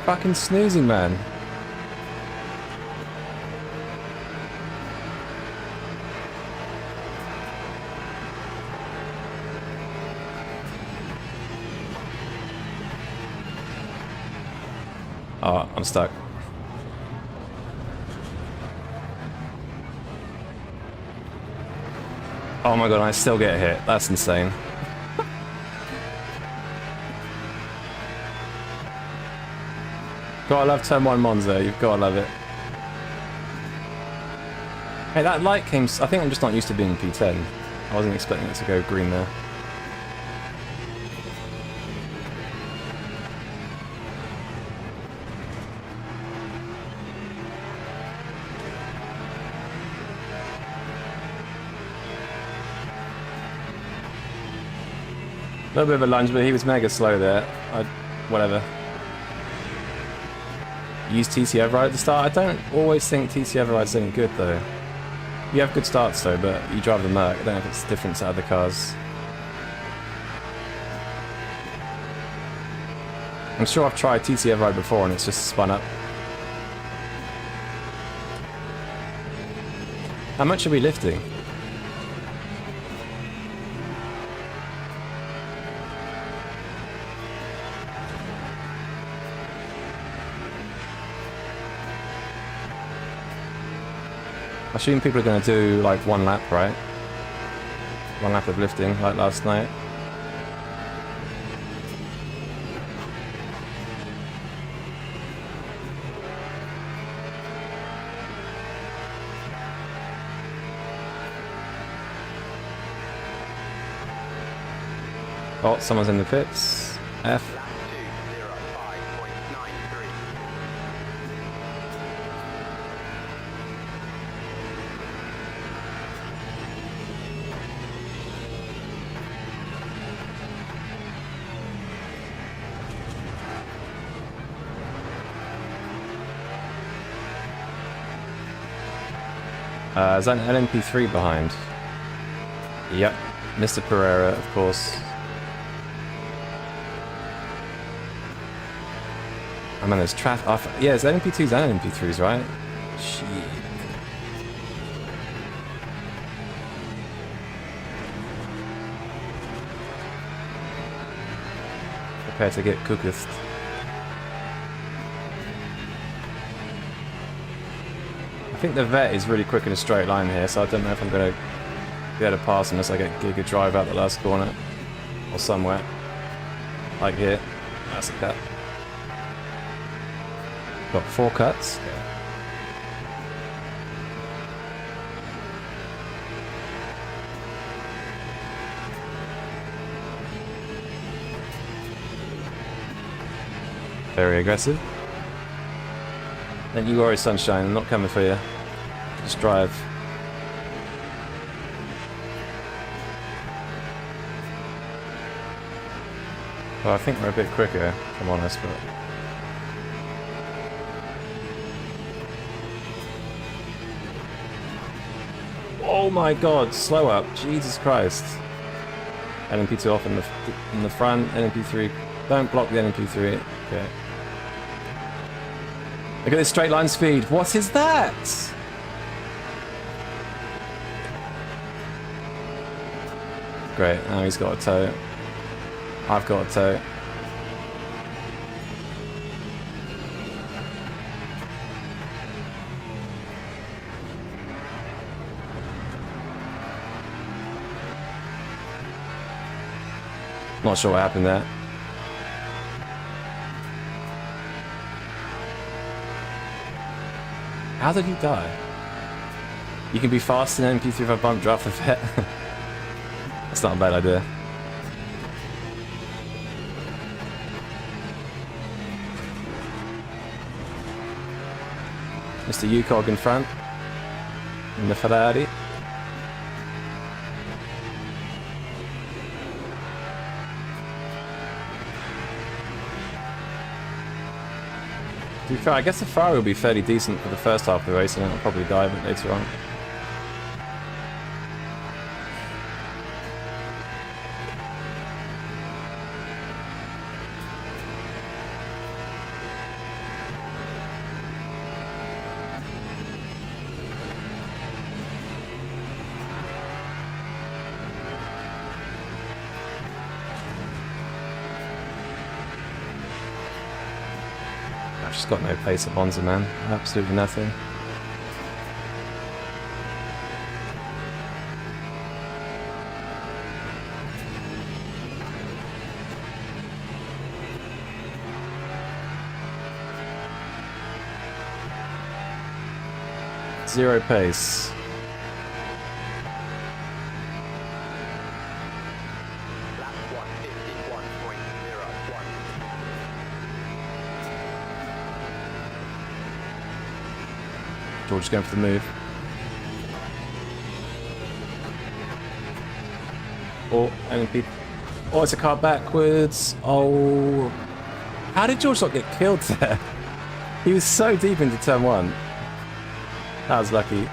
Fucking snoozing, man. Oh, I'm stuck. Oh my god, I still get hit. That's insane. Gotta love Turn 1 Monza, you've gotta love it. Hey, that light came... I think I'm just not used to being P10. I wasn't expecting it to go green there. A little bit of a lunge, but he was mega slow there. Whatever. Use TT override at the start. I don't always think TT override's any good though. You have good starts though, but you drive the Merc. I don't know if it's different to other cars. I'm sure I've tried TT override before and it's just spun up. How much are we lifting? I assume people are going to do like 1 lap, right? 1 lap of lifting, like last night. Oh, someone's in the pits. F. Lap 2:05.93. Is that an LMP3 behind? Yep. Mr. Pereira, of course. I mean, there's traffic. Yeah, it's LMP2s and LMP3s, right? Shit. Prepare to get cooked. I think the vet is really quick in a straight line here, so I don't know if I'm going to be able to pass unless I get Giga Drive out the last corner. Or somewhere. Like here. That's a cut. Got 4 cuts. Okay. Very aggressive. Then you worry, sunshine. I'm not coming for you. Just drive. Well, I think we're a bit quicker, if I'm honest, but... Oh my god, slow up. Jesus Christ. LMP2 off in the front, LMP3. Don't block the LMP3. Okay. Look at this straight line speed. What is that? Great, now he's got a toe. I've got a toe. Not sure what happened there. How did he die? You can be fast in MP3 if I bump draft the vet. That's not a bad idea. Mr. UCOG in front. In the Ferrari. To be fair, I guess the Ferrari will be fairly decent for the first half of the race and it'll probably die a bit later on. I've just got no pace at Bonza, man. Absolutely nothing. Zero pace. Lap 151.01. George is going for the move. Oh, LMP. Oh, it's a car backwards. Oh. How did George not get killed there? He was so deep into turn 1. That was lucky.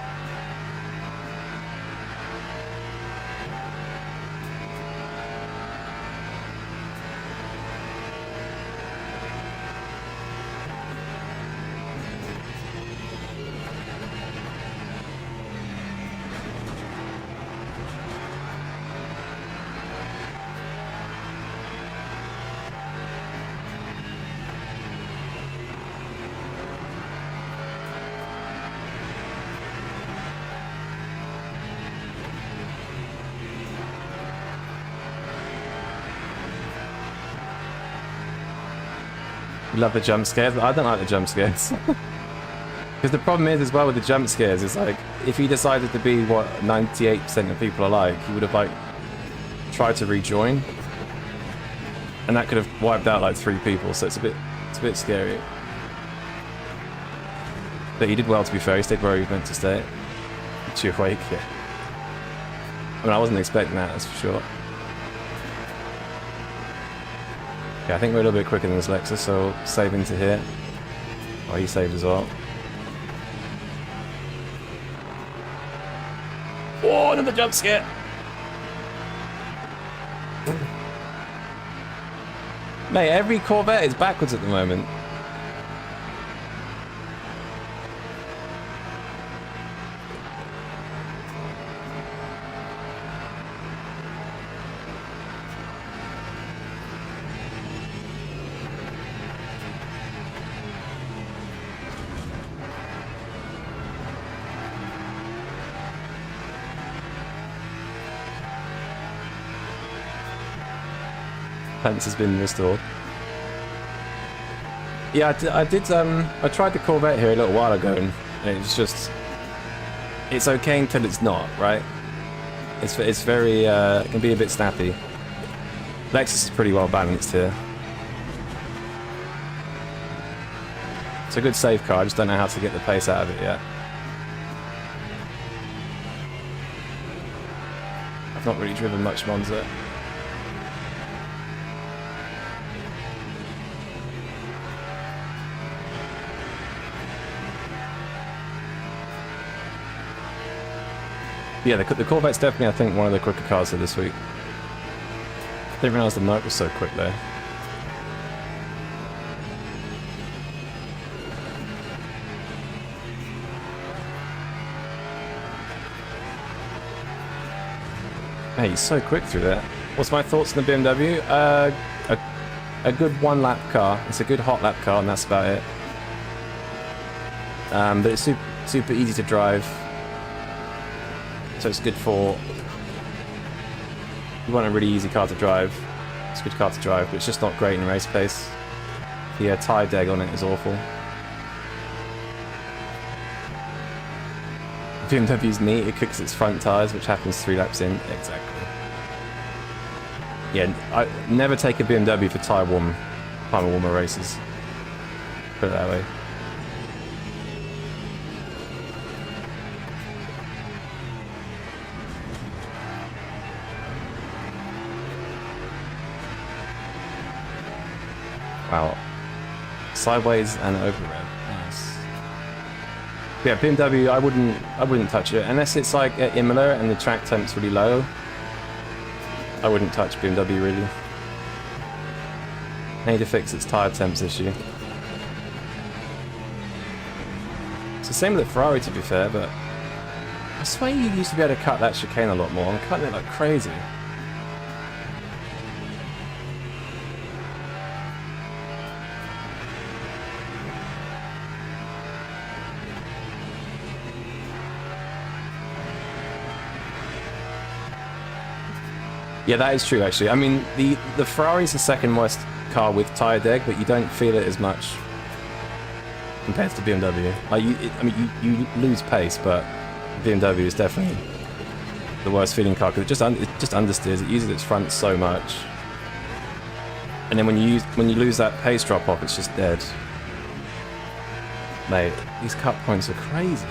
You love the jump scares, but I don't like the jump scares. Because the problem is as well with the jump scares, it's like, if he decided to be what 98% of people are like, he would have like tried to rejoin. And that could have wiped out like 3 people, so it's a bit scary. But he did well, to be fair. He stayed where he was meant to stay. Keeps you awake, yeah. I mean, I wasn't expecting that, that's for sure. Yeah, I think we're a little bit quicker than this Lexus, so we'll save into here. Oh, he saved as well. the jump scare. Mate, every Corvette is backwards at the moment. Fence has been restored. Yeah, I tried the Corvette here a little while ago, and it's just, it's okay until it's not, right? It's very, it can be a bit snappy. Lexus is pretty well balanced here. It's a good safe car, I just don't know how to get the pace out of it yet. I've not really driven much Monza. Yeah, the Corvette's definitely, I think, one of the quicker cars here this week. Didn't realise the Merc was so quick there. Hey, he's so quick through there. What's my thoughts on the BMW? A good one lap car. It's a good hot lap car, and that's about it. But it's super easy to drive. So it's good for, you want a really easy car to drive. It's a good car to drive, but it's just not great in race pace. The tyre deg on it is awful. BMW's neat, it cooks its front tyres, which happens 3 laps in. Exactly. Yeah, I never take a BMW for tyre warmer races. Put it that way. Wow. Sideways and over rev. Nice. Yeah, BMW, I wouldn't touch it unless it's like at Imola and the track temp's really low. I wouldn't touch BMW really. Need to fix its tyre temps issue. It's the same with the Ferrari to be fair, but I swear you used to be able to cut that chicane a lot more. I'm cutting it like crazy. Yeah, that is true actually. I mean, the Ferrari's the second worst car with tyre deg, but you don't feel it as much compared to BMW. Like you lose pace, but BMW is definitely the worst feeling car because it just understeers. It uses its front so much, and then when you lose that pace drop off, it's just dead. Mate, these cut points are crazy.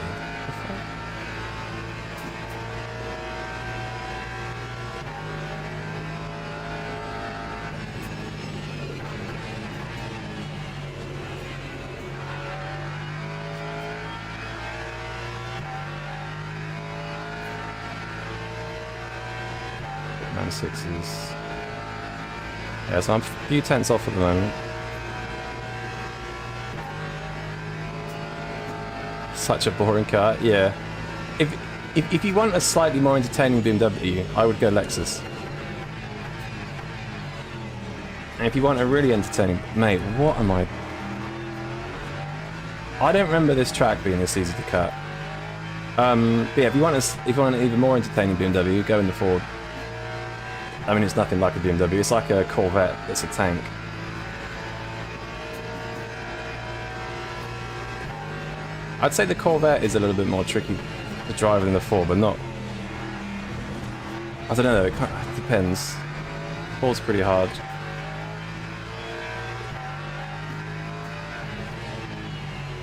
Sixes. Yeah, so I'm a few tenths off at the moment. Such a boring car. Yeah. If you want a slightly more entertaining BMW, I would go Lexus. And if you want a really entertaining, mate, what am I? I don't remember this track being this easy to cut. But yeah, if you want an even more entertaining BMW, go in the Ford. I mean, it's nothing like a BMW. It's like a Corvette. It's a tank. I'd say the Corvette is a little bit more tricky to drive than the Ford, but not. I don't know. It depends. Ford's pretty hard.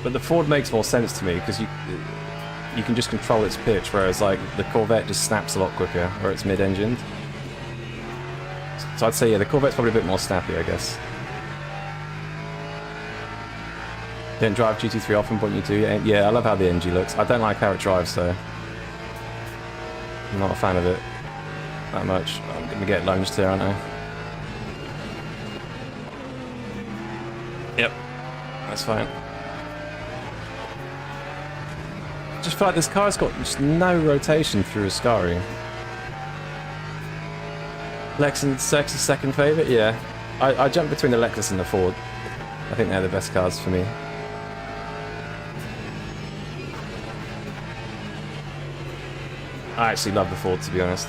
But the Ford makes more sense to me because you can just control its pitch, whereas like the Corvette just snaps a lot quicker, where it's mid-engined. So I'd say, yeah, the Corvette's probably a bit more snappy, I guess. Don't drive GT3 often, point you to. Yeah, I love how the NG looks. I don't like how it drives, though. I'm not a fan of it that much. I'm gonna get lunged here, aren't I? Yep, that's fine. Just feel like this car's got just no rotation through Ascari. Lexus second favourite? Yeah. I jump between the Lexus and the Ford. I think they're the best cars for me. I actually love the Ford, to be honest.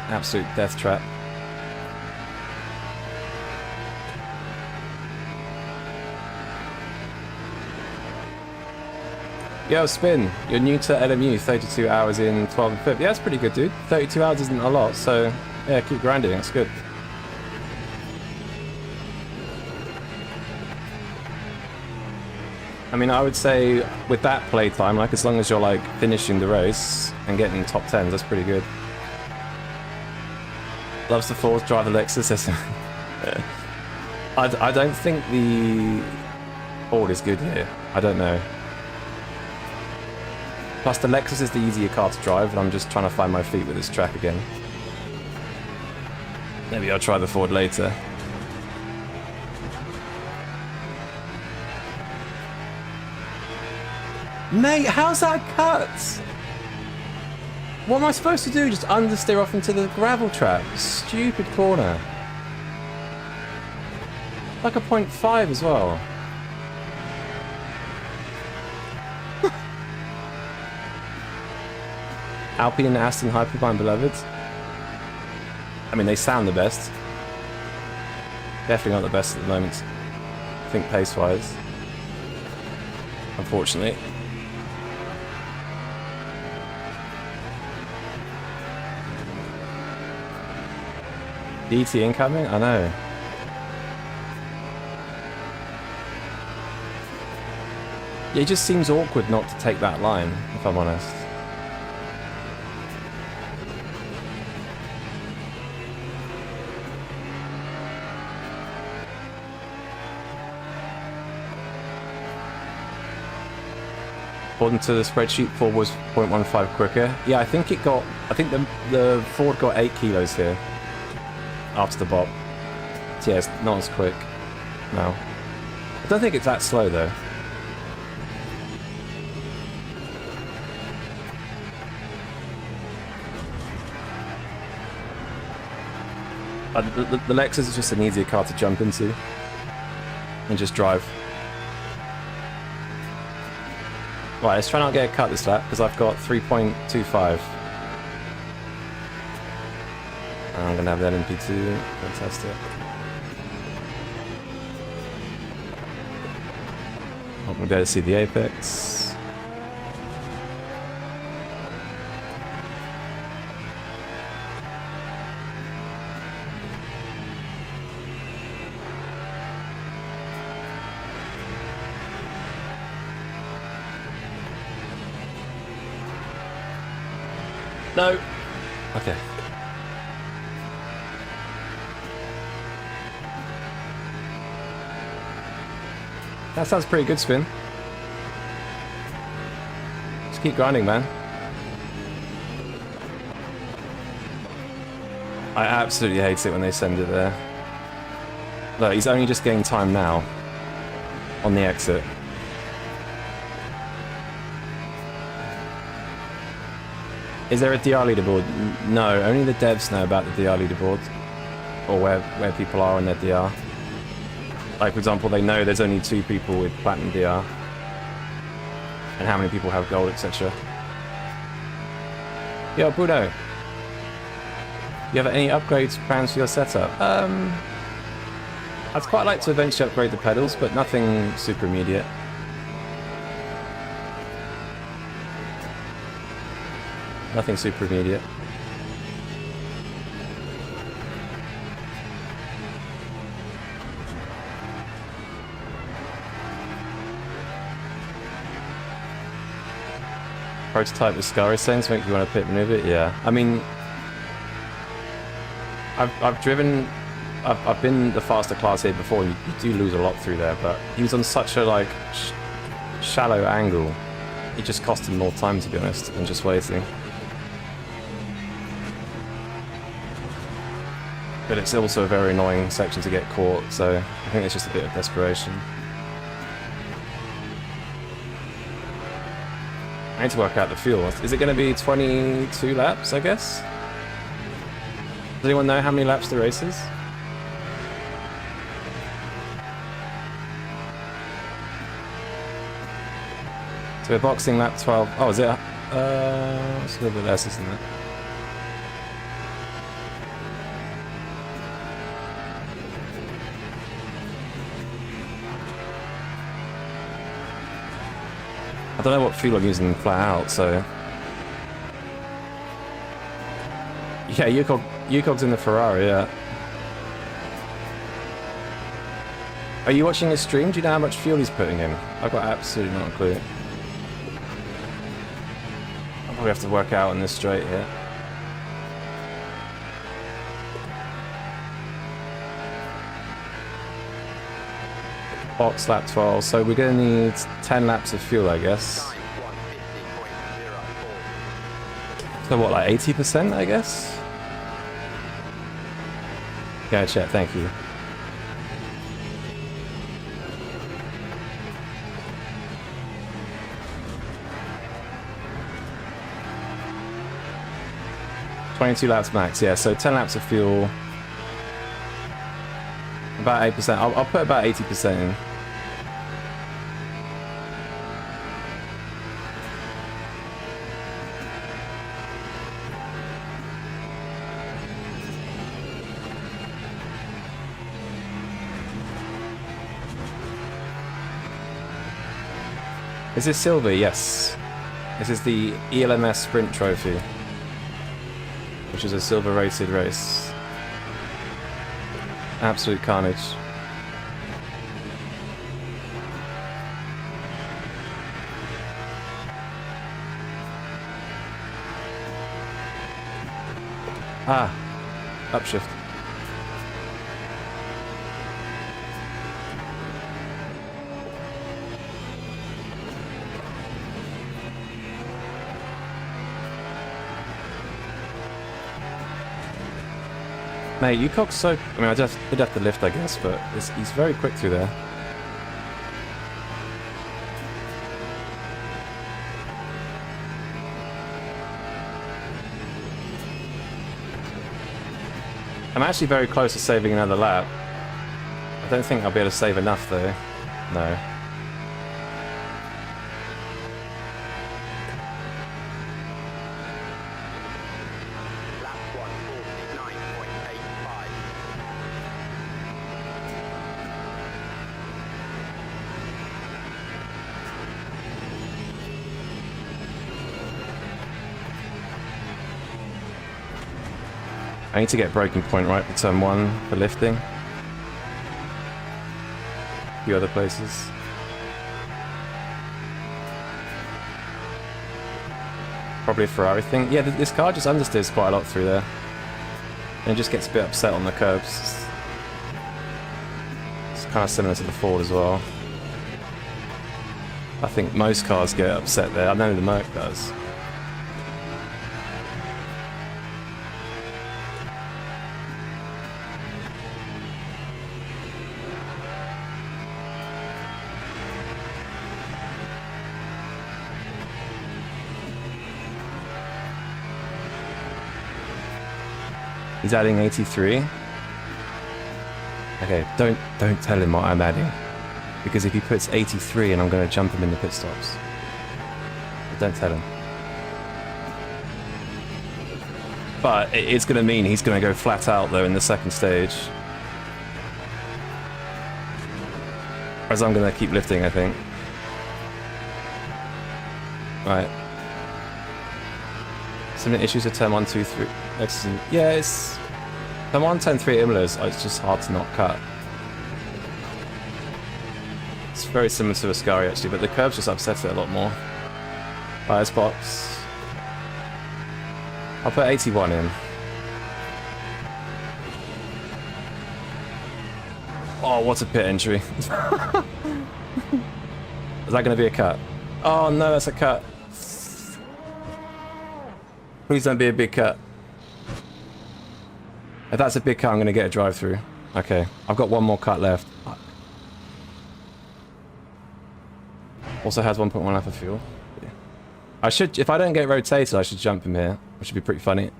Absolute death trap. Yo, Spin, you're new to LMU, 32 hours in 12 and 5. Yeah, that's pretty good, dude. 32 hours isn't a lot, so yeah, keep grinding, that's good. I mean, I would say with that playtime, like as long as you're like finishing the race and getting top 10s, that's pretty good. Loves the Ford, drive the Lexus. I don't think the Ford is good here. I don't know. Plus the Lexus is the easier car to drive, and I'm just trying to find my feet with this track again. Maybe I'll try the Ford later. Mate, how's that cut? What am I supposed to do? Just understeer off into the gravel trap? Stupid corner. Like a 0.5 as well. Alpine and Aston Hyperbind beloved. I mean, they sound the best. Definitely not the best at the moment. I think pace-wise. Unfortunately. DT incoming? I know. Yeah, it just seems awkward not to take that line, if I'm honest. According to the spreadsheet, Ford was 0.15 quicker. Yeah, I think it got. I think the Ford got 8 kilos here after the bop. So yeah, it's not as quick. No, I don't think it's that slow though. The Lexus is just an easier car to jump into and just drive. Right, let's try not to get a cut this lap because I've got 3.25. I'm gonna have the LMP2. Fantastic. I'm gonna be able to see the apex. No. Okay. That sounds pretty good, Spin. Just keep grinding, man. I absolutely hate it when they send it there. Look, he's only just getting time now on the exit. Is there a DR leaderboard? No, only the devs know about the DR leaderboard. Or where people are on their DR. Like, for example, they know there's only 2 people with Platinum DR. And how many people have gold, etc. Yo, Bruno. You have any upgrades plans for your setup? I'd quite like to eventually upgrade the pedals, but nothing super immediate. Nothing super immediate. Prototype with Scary Saints make you want to pit maneuver? Yeah. I mean, I've been the faster class here before. You do lose a lot through there, but he was on such a like shallow angle. It just cost him more time, to be honest, than just waiting. But it's also a very annoying section to get caught, so I think it's just a bit of desperation. I need to work out the fuel. Is it going to be 22 laps, I guess? Does anyone know how many laps the race is? So we're boxing lap 12. Oh, is it? It's a little bit less, isn't it? I don't know what fuel I'm using flat out, so... Yeah, UCOG's in the Ferrari, yeah. Are you watching his stream? Do you know how much fuel he's putting in? I've got absolutely not a clue. I'll probably have to work out on this straight here. Box lap 12, so we're going to need 10 laps of fuel, I guess. Time 150.04. So what, like 80%, I guess? Yeah, chat, thank you. "22 laps max," yeah, so 10 laps of fuel. About 8%. I'll put about 80% in. Is this silver? Yes. This is the ELMS Sprint Trophy, which is a silver rated race. Absolute carnage. Ah, upshift. Mate, UCOG's so... I mean, I just did have to lift, I guess, but he's very quick through there. I'm actually very close to saving another lap. I don't think I'll be able to save enough, though. No. Lap 149.85. I need to get breaking point right for turn 1 for lifting. A few other places. Probably a Ferrari thing. Yeah, this car just understeers quite a lot through there. And it just gets a bit upset on the curbs. It's kind of similar to the Ford as well. I think most cars get upset there. I know the Merc does. He's adding 83. Okay, don't tell him what I'm adding, because if he puts 83 and I'm going to jump him in the pit stops. But don't tell him. But it's going to mean he's going to go flat out though in the second stage. Whereas I'm going to keep lifting, I think. Right. Some issues with turn 1, 2, 3. Excellent. Yeah, it's turn 1, turn 3 Imola's. It's just hard to not cut. It's very similar to Ascari actually, but the curves just upset it a lot more. Bias box. I'll put 81 in. Oh, what a pit entry. Is that going to be a cut? Oh no, that's a cut. Please don't be a big cut. If that's a big cut, I'm going to get a drive-through. Okay, I've got one more cut left. Also has 1.1 left of fuel. I should, if I don't get rotated, I should jump him here, which would be pretty funny.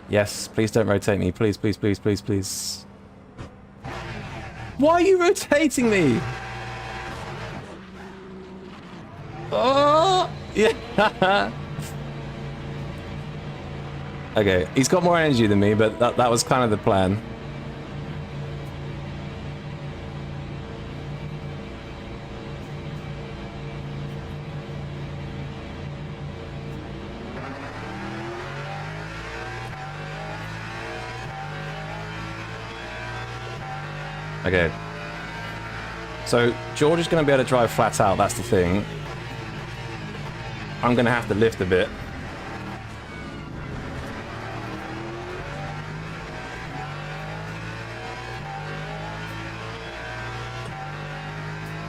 Yes, please don't rotate me. Please, please, please, please, please. Why are you rotating me? Oh, yeah. Okay, he's got more energy than me, but that was kind of the plan. Okay. So, George is going to be able to drive flat out, that's the thing. I'm going to have to lift a bit.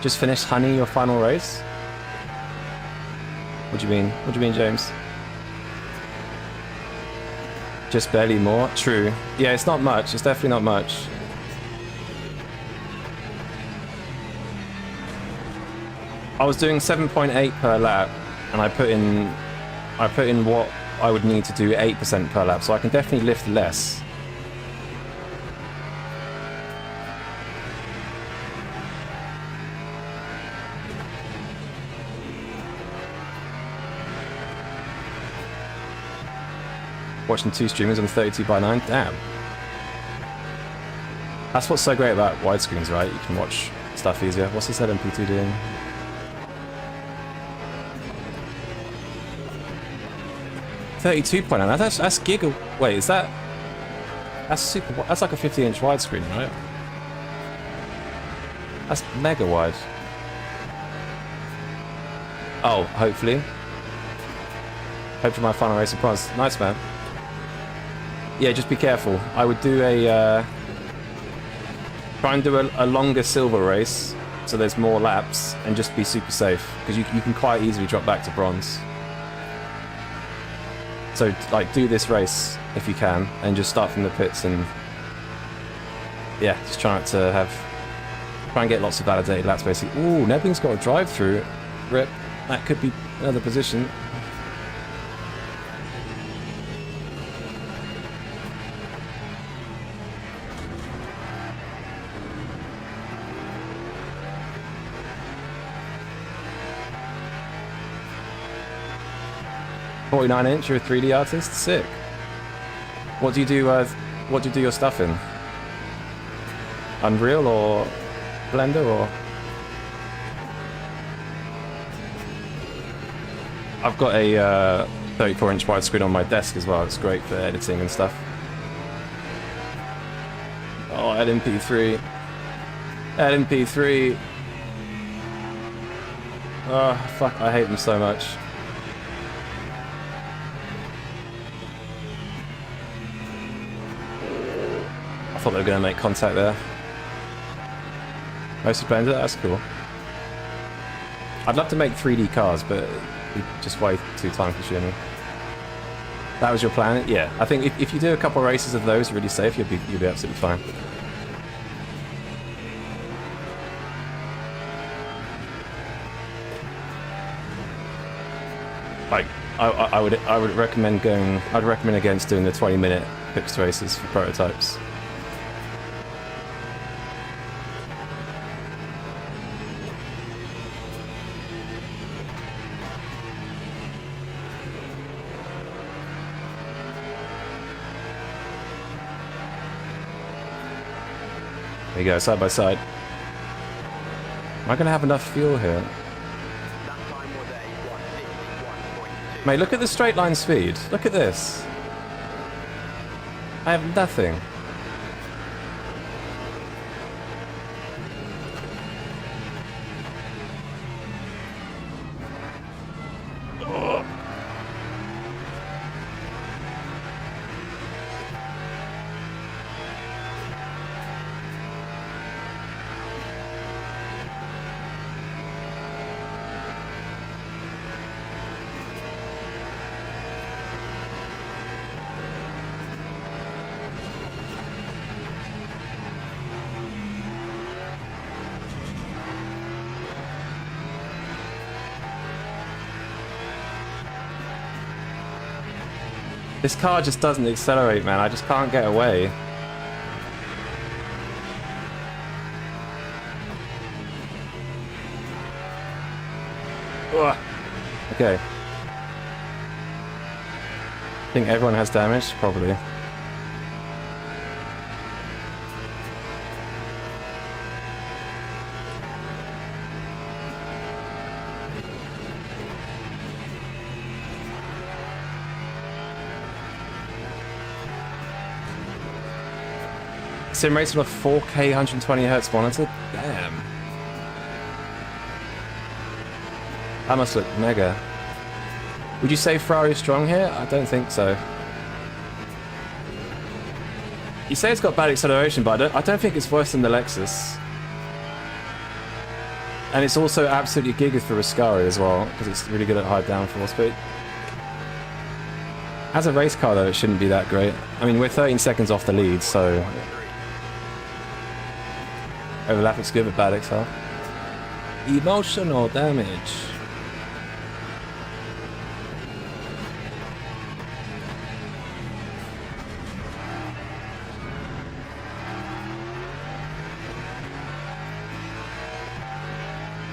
Just finished, honey, your final race? What do you mean? What do you mean, James? Just barely more? True. Yeah, it's not much. It's definitely not much. I was doing 7.8 per lap, and I put in what I would need to do 8% per lap, so I can definitely lift less. Watching 2 streamers on 32:9, damn. That's what's so great about widescreens, right? You can watch stuff easier. What's this LMP2 doing? $32.9. That's giga. Wait, is that? That's super. That's like a 50-inch widescreen, right? That's mega wide. Oh, hopefully. Hopefully my final race of bronze. Nice, man. Yeah, just be careful. I would do a try and do a longer silver race, so there's more laps, and just be super safe because you can quite easily drop back to bronze. So, like, do this race if you can, and just start from the pits, and yeah, just try and get lots of validated laps, basically. Ooh, Nebling's got a drive-through. Rip. That could be another position. .49-inch, you're a 3D artist? Sick. What do you do your stuff in? Unreal or Blender or? I've got a 34-inch widescreen on my desk as well. It's great for editing and stuff. Oh, LMP3. LMP3. Oh, fuck, I hate them so much. I thought they were going to make contact there. Mostly Blender, that's cool. I'd love to make 3D cars, but it'd be just way too time consuming. That was your plan? Yeah, I think if you do a couple races of those really safe, you'll be absolutely fine. Like, I would recommend going. I'd recommend against doing the 20-minute fixed races for prototypes. There you go, side by side. Am I going to have enough fuel here? Mate, look at the straight line speed. Look at this. I have nothing. This car just doesn't accelerate, man. I just can't get away. Ugh. Okay. I think everyone has damage, probably. Sim racing with a 4K 120Hz monitor? Damn. That must look mega. Would you say Ferrari is strong here? I don't think so. You say it's got bad acceleration, but I don't think it's worse than the Lexus. And it's also absolutely giga for Ascari as well, because it's really good at high downforce. But as a race car, though, it shouldn't be that great. I mean, we're 13 seconds off the lead, so overlapping's good with bad XR. Emotional damage.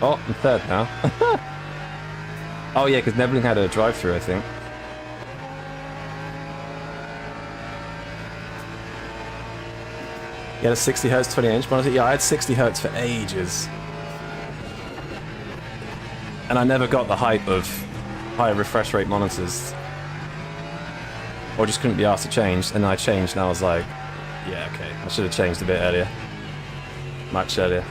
Oh, I'm third now. Oh yeah, because Nebling had a drive-through, I think. You had a 60 Hz 20-inch monitor? Yeah, I had 60 Hz for ages. And I never got the hype of higher refresh rate monitors. Or just couldn't be asked to change, and then I changed and I was like, yeah, okay, I should have changed a bit earlier. Much earlier.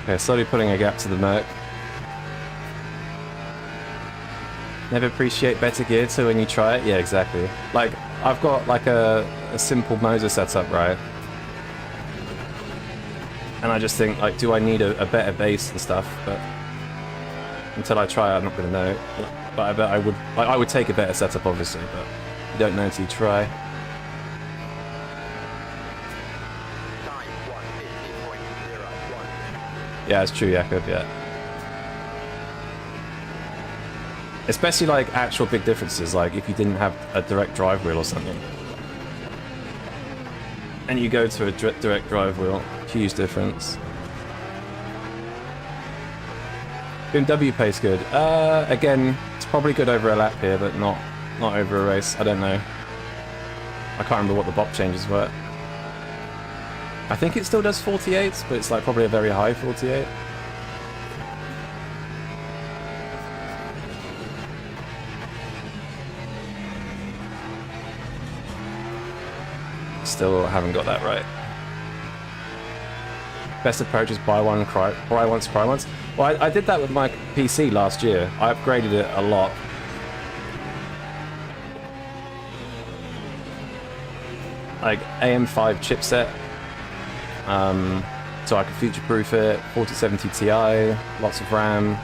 Okay, slowly putting a gap to the Merc. Never appreciate better gear till when you try it? Yeah, exactly. Like, I've got like a simple motor setup, right? And I just think, like, do I need a better base and stuff? But until I try it, I'm not going to know. But I bet I would take a better setup, obviously, but you don't know until you try. Yeah, it's true, Jakob, yeah. Especially like actual big differences, like if you didn't have a direct drive wheel or something. And you go to a direct drive wheel, huge difference. BMW pace good. Again, it's probably good over a lap here, but not over a race. I don't know. I can't remember what the bop changes were. I think it still does 48s, but it's like probably a very high 48. Still haven't got that right. Best approach is buy once, cry once. Well, I did that with my PC last year. I upgraded it a lot. Like AM5 chipset. So I could future-proof it, 4070 Ti, lots of RAM.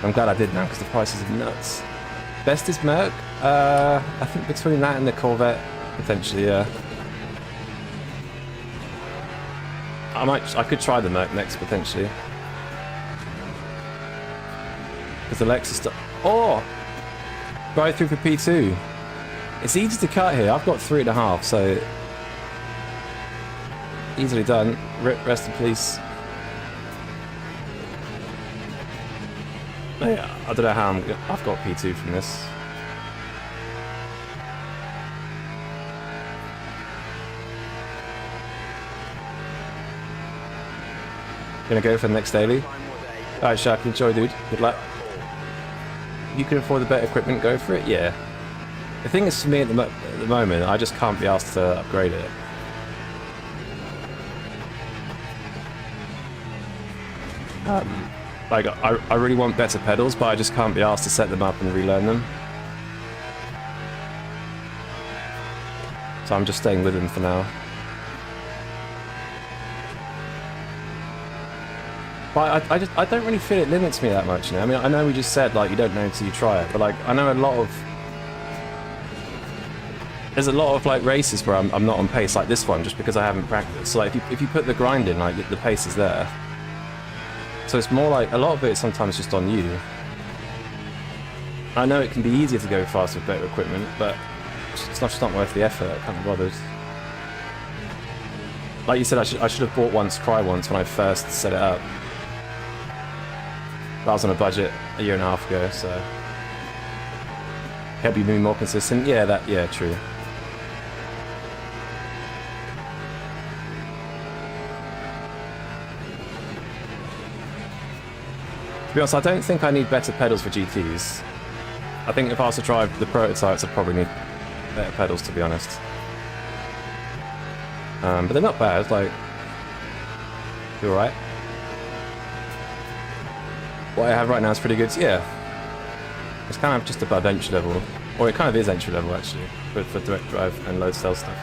I'm glad I did now because the prices are nuts. Best is Merc? I think between that and the Corvette, potentially, yeah. I could try the Merc next, potentially. Because the Lexus... Oh! Drive through for P2. It's easy to cut here. I've got 3.5, so... Easily done. Rest in peace. Oh, yeah, I don't know how I've got P2 from this. Gonna go for the next daily. Alright, Shaq, enjoy, dude. Good luck. You can afford the better equipment, go for it? Yeah. The thing is, for me at the moment, I just can't be asked to upgrade it. Like, I really want better pedals, but I just can't be asked to set them up and relearn them. So I'm just staying with them for now. But I don't really feel it limits me that much, you know? I mean, I know we just said, like, you don't know until you try it, but, like, I know a lot of... There's a lot of, like, races where I'm not on pace, like this one, just because I haven't practiced. So, like, if you put the grind in, like, the pace is there. So it's more like, a lot of it is sometimes just on you. I know it can be easier to go fast with better equipment, but it's just not worth the effort. I can't be bothered. Like you said, I should have bought once, try once when I first set it up. But I was on a budget a year and a half ago, so... Help you be more consistent? Yeah, true. To be honest, I don't think I need better pedals for GTs. I think if I was to drive the prototypes, I'd probably need better pedals, to be honest. But they're not bad, like... You're alright. What I have right now is pretty good, yeah. It's kind of just above entry level. Or it kind of is entry level, actually, for direct drive and load cell stuff.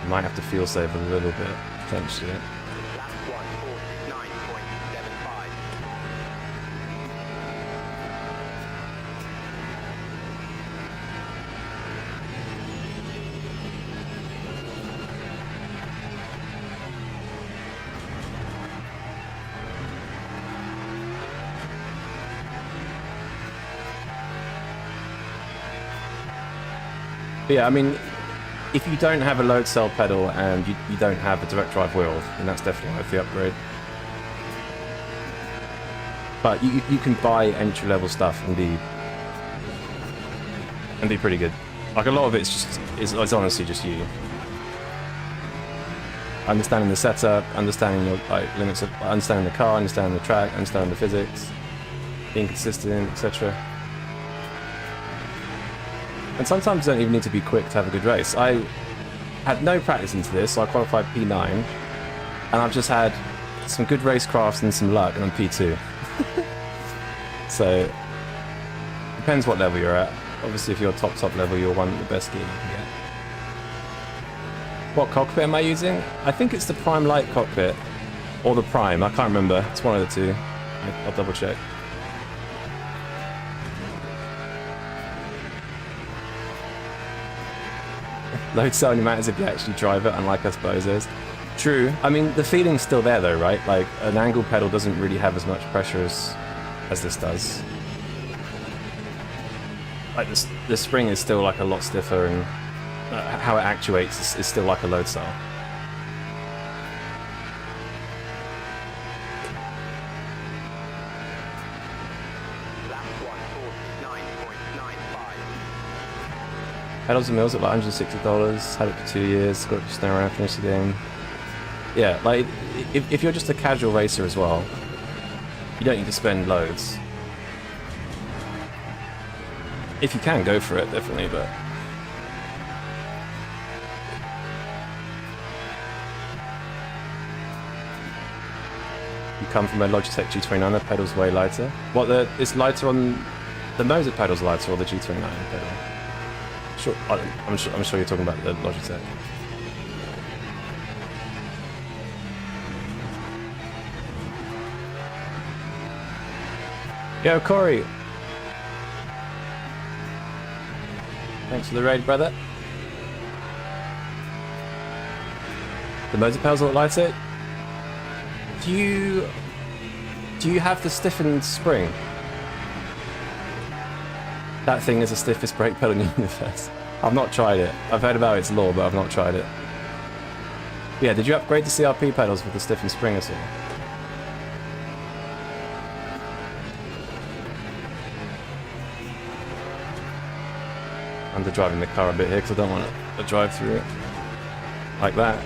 Might have to fuel save a little bit, potentially. Lap 1:49.75. But yeah, I mean, if you don't have a load cell pedal and you don't have a direct drive wheel, then that's definitely worth the upgrade. But you can buy entry level stuff and be pretty good. Like, a lot of it's honestly just you. Understanding the setup, understanding your limits of understanding the car, understanding the track, understanding the physics, being consistent, etc. And sometimes you don't even need to be quick to have a good race. I had no practice into this, so I qualified P9, and I've just had some good racecrafts and some luck, and I'm P2. So, depends what level you're at. Obviously, if you're top level, you're one of the best gear you can get. What cockpit am I using? I think it's the Prime Light cockpit, or the Prime, I can't remember. It's one of the two. I'll double check. Load cell only matters if you actually drive it, unlike us bozos. True. I mean, the feeling's still there though, right? Like, an angle pedal doesn't really have as much pressure as this does. Like, the spring is still like a lot stiffer, and how it actuates is still like a load cell. Lap 1:49.95. Pedals and mills at like $160, had it for 2 years, got it for snare around, finished the game. Yeah, like, if you're just a casual racer as well, you don't need to spend loads. If you can, go for it, definitely, but... You come from a Logitech G29, the pedal's way lighter. What, it's lighter on... The Moser pedal's lighter, or the G29 pedal? Sure, I'm sure you're talking about the Logitech. Yo, Corey! Thanks for the raid, brother. The motor pedals look lighter. Do you have the stiffened spring? That thing is the stiffest brake pedal in the universe. I've not tried it. I've heard about its lore, but I've not tried it. Yeah, did you upgrade the CRP pedals with the stiffened spring at all? I'm driving the car a bit here because I don't want to drive through it like that.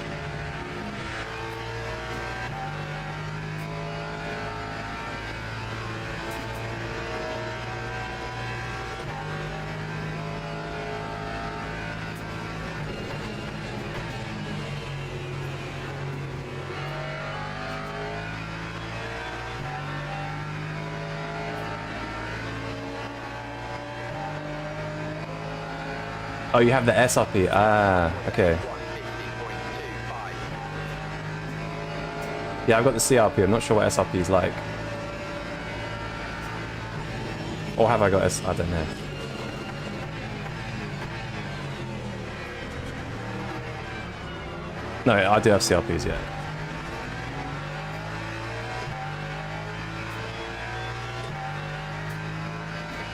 Oh, you have the SRP. Ah, okay. Yeah, I've got the CRP. I'm not sure what SRP is like. Or have I got I don't know. No, I do have CRPs, yeah.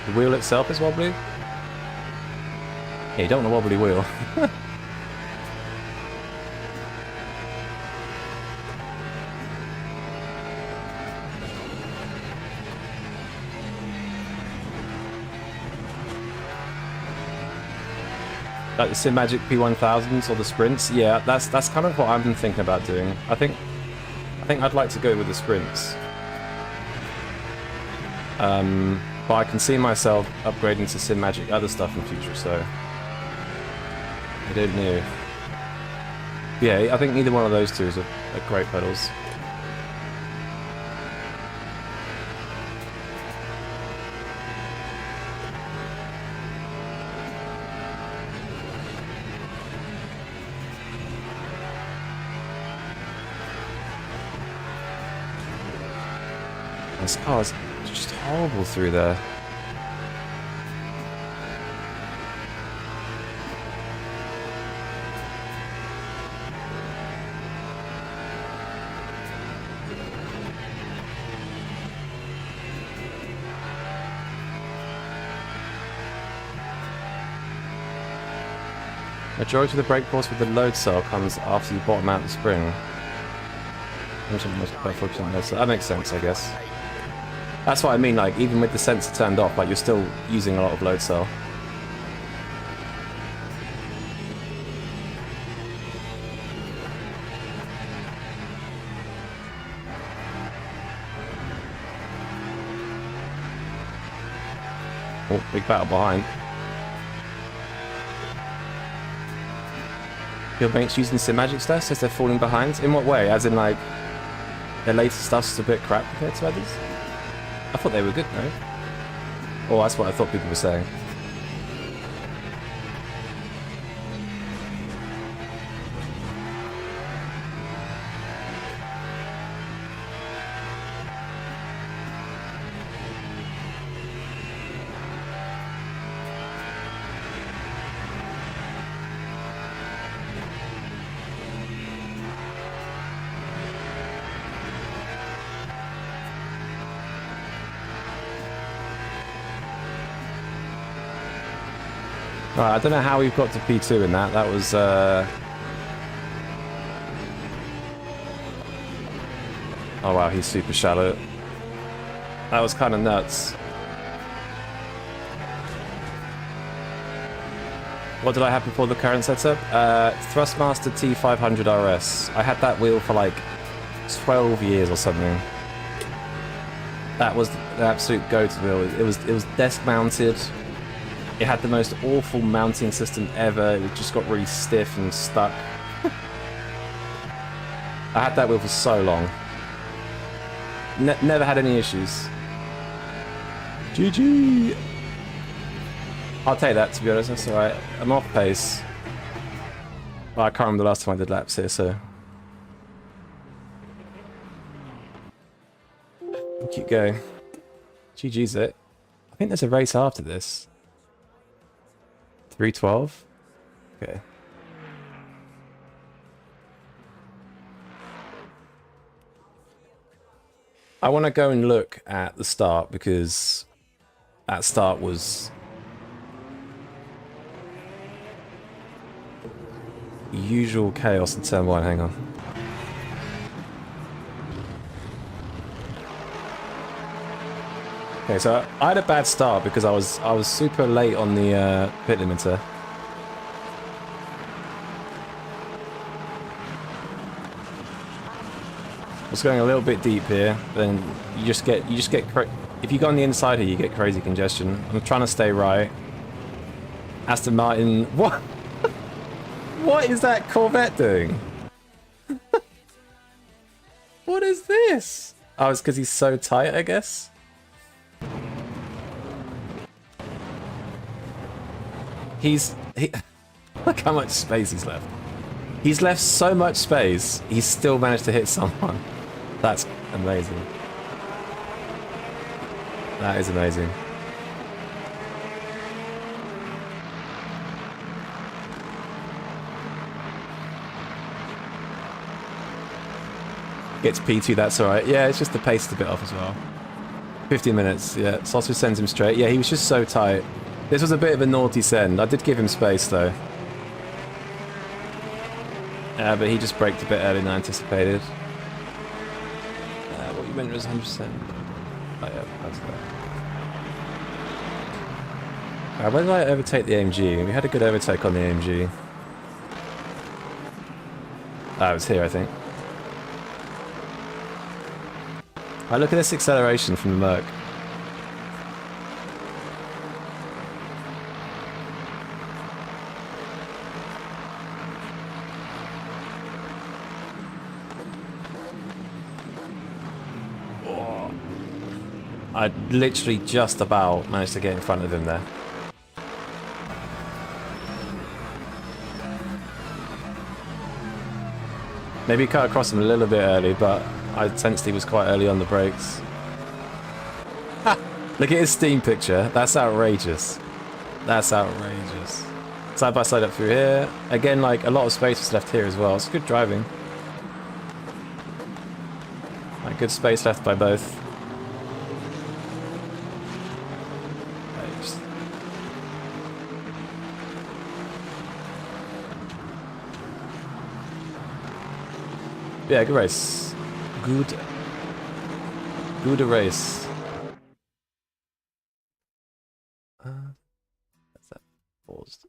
The wheel itself is wobbly? Yeah, you don't want a wobbly wheel. Like the Sim Magic P1000s or the sprints, yeah, that's kind of what I've been thinking about doing. I think I'd like to go with the sprints. But I can see myself upgrading to Sim Magic other stuff in future, so I don't know. Yeah, I think either one of those two are great pedals. This car's just horrible through there. Majority of the brake force with the load cell comes after you bottom out the spring. That makes sense, I guess. That's what I mean, like, even with the sensor turned off, like, you're still using a lot of load cell. Oh, big battle behind. Your mates using Sim Magic stuff says they're falling behind. In what way? As in, like, their latest stuff's a bit crap compared to others? I thought they were good, no? Oh, that's what I thought people were saying. Right, I don't know how we've got to P2 in that. That was, oh wow, he's super shallow. That was kind of nuts. What did I have before the current setup? Thrustmaster T500 RS. I had that wheel for like 12 years or something. That was the absolute go-to wheel. It was desk mounted. It had the most awful mounting system ever. It just got really stiff and stuck. I had that wheel for so long. Never had any issues. GG! I'll take that, to be honest. That's alright. I'm off pace. Well, I can't remember the last time I did laps here, so... We'll keep going. GG's it. I think there's a race after this. 312? Okay. I want to go and look at the start because that start was usual chaos in turn 1. Hang on. Okay, so I had a bad start because I was super late on the pit limiter. I was going a little bit deep here, then you just get if you go on the inside here, you get crazy congestion. I'm trying to stay right. Aston Martin, what? What is that Corvette doing? What is this? Oh, it's because he's so tight, I guess. Look how much space he's left. He's left so much space, he's still managed to hit someone. That's amazing. That is amazing. Gets P2, that's alright. Yeah, it's just the pace is a bit off as well. 15 minutes, yeah. Sausage sends him straight. Yeah, he was just so tight. This was a bit of a naughty send. I did give him space though. But he just braked a bit earlier than I anticipated. What you meant was 100%. Oh yeah, that's that. When did I overtake the AMG? We had a good overtake on the AMG. It was here, I think. Right, look at this acceleration from the Merc. I literally just about managed to get in front of him there. Maybe cut across him a little bit early, but I sensed he was quite early on the brakes. Ha! Look at his Steam picture. That's outrageous. That's outrageous. Side by side up through here. Again, like, a lot of space was left here as well. It's good driving. Like, good space left by both. Yeah, good race. Good race. That's that paused.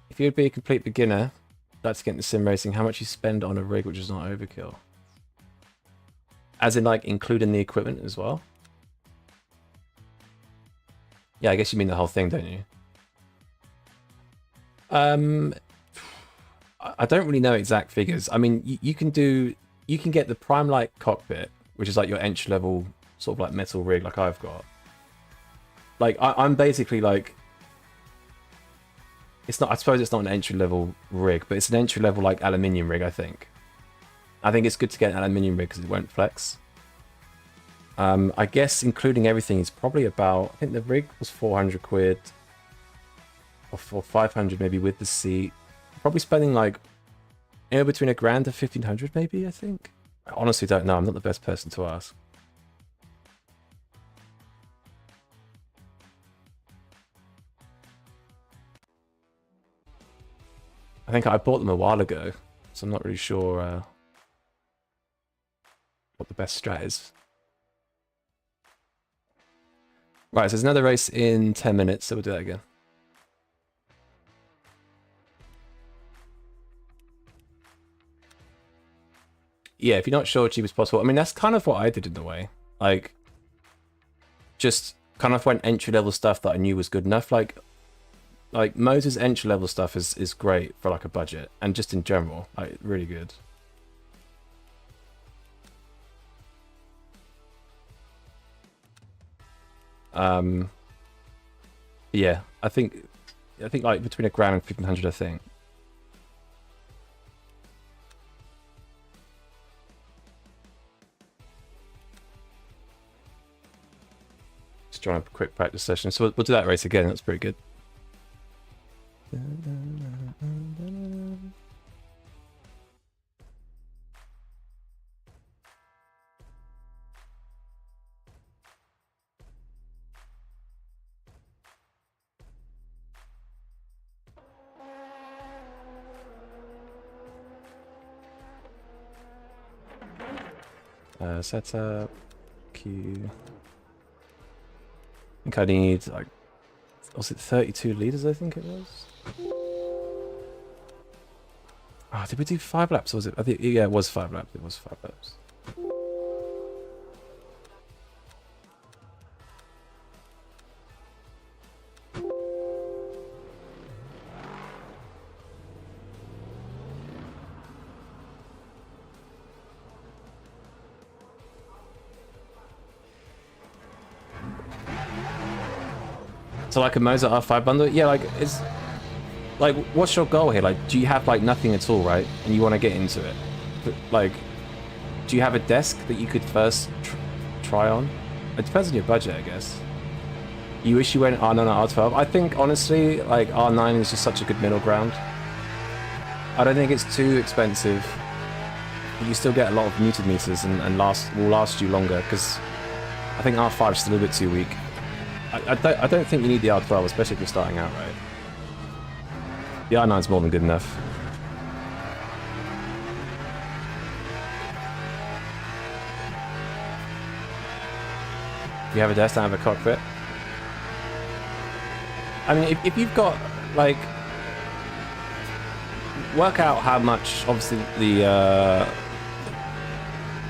If you'd be a complete beginner, like to get into sim racing, how much you spend on a rig which is not overkill? As in, like, including the equipment as well? Yeah, I guess you mean the whole thing, don't you? I don't really know exact figures. I mean, you can get the Prime Light cockpit, which is like your entry level sort of like metal rig, like I've got. Like I'm basically like, it's not. I suppose it's not an entry level rig, but it's an entry level like aluminium rig. I think it's good to get an aluminium rig because it won't flex. I guess including everything is probably about. I think the rig was 400 quid, or 500 maybe with the seat. Probably spending like anywhere between $1,000 to 1,500 maybe, I think. I honestly don't know. I'm not the best person to ask. I think I bought them a while ago, so I'm not really sure what the best strat is. Right, so there's another race in 10 minutes, so we'll do that again. Yeah, if you're not sure, cheap as possible. I mean, that's kind of what I did in a way. Like, just kind of went entry-level stuff that I knew was good enough. Like Moses' entry-level stuff is great for, like, a budget. And just in general, like, really good. Yeah, I think like between $1,000 and 1,500, I think. Just join up a quick practice session. So we'll do that race again. That's pretty good. Setup, queue. I think I need, like, was it 32 liters? I think it was. Oh, did we do 5 laps? Or was it? I think, yeah, it was 5 laps. It was 5 laps. So like a Mozart R5 bundle? Yeah, like it's like what's your goal here? Like do you have like nothing at all, right? And you want to get into it? But, like do you have a desk that you could first try on? It depends on your budget, I guess. You wish you went R9 or R12? I think honestly like R9 is just such a good middle ground. I don't think it's too expensive. You still get a lot of muted meters and will last you longer because I think R5 is still a little bit too weak. I don't think you need the R12, especially if you're starting out, right? The R9's more than good enough. You have a desk, I have a cockpit. I mean, if you've got, like... Work out how much, obviously, the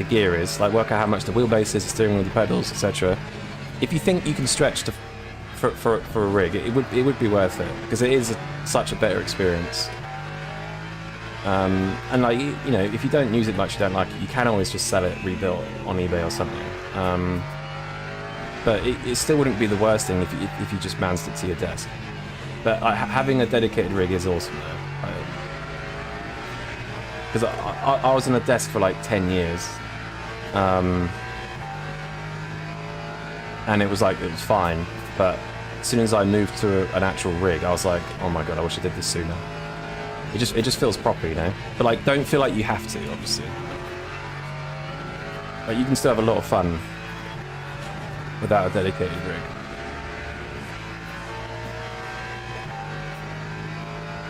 gear is. Like, work out how much the wheelbase is, the steering wheel, the pedals, etc. If you think you can stretch for a rig, it would be worth it because it is such a better experience. And like you know, if you don't use it much, you don't like it, you can always just sell it rebuilt on eBay or something. But it still wouldn't be the worst thing if you just mounted it to your desk. But having a dedicated rig is awesome though. Because I was on a desk for like 10 years. And it was fine, but as soon as I moved to an actual rig, I was like, oh my god, I wish I did this sooner. It just feels proper, you know? But like, don't feel like you have to, obviously. But you can still have a lot of fun without a dedicated rig.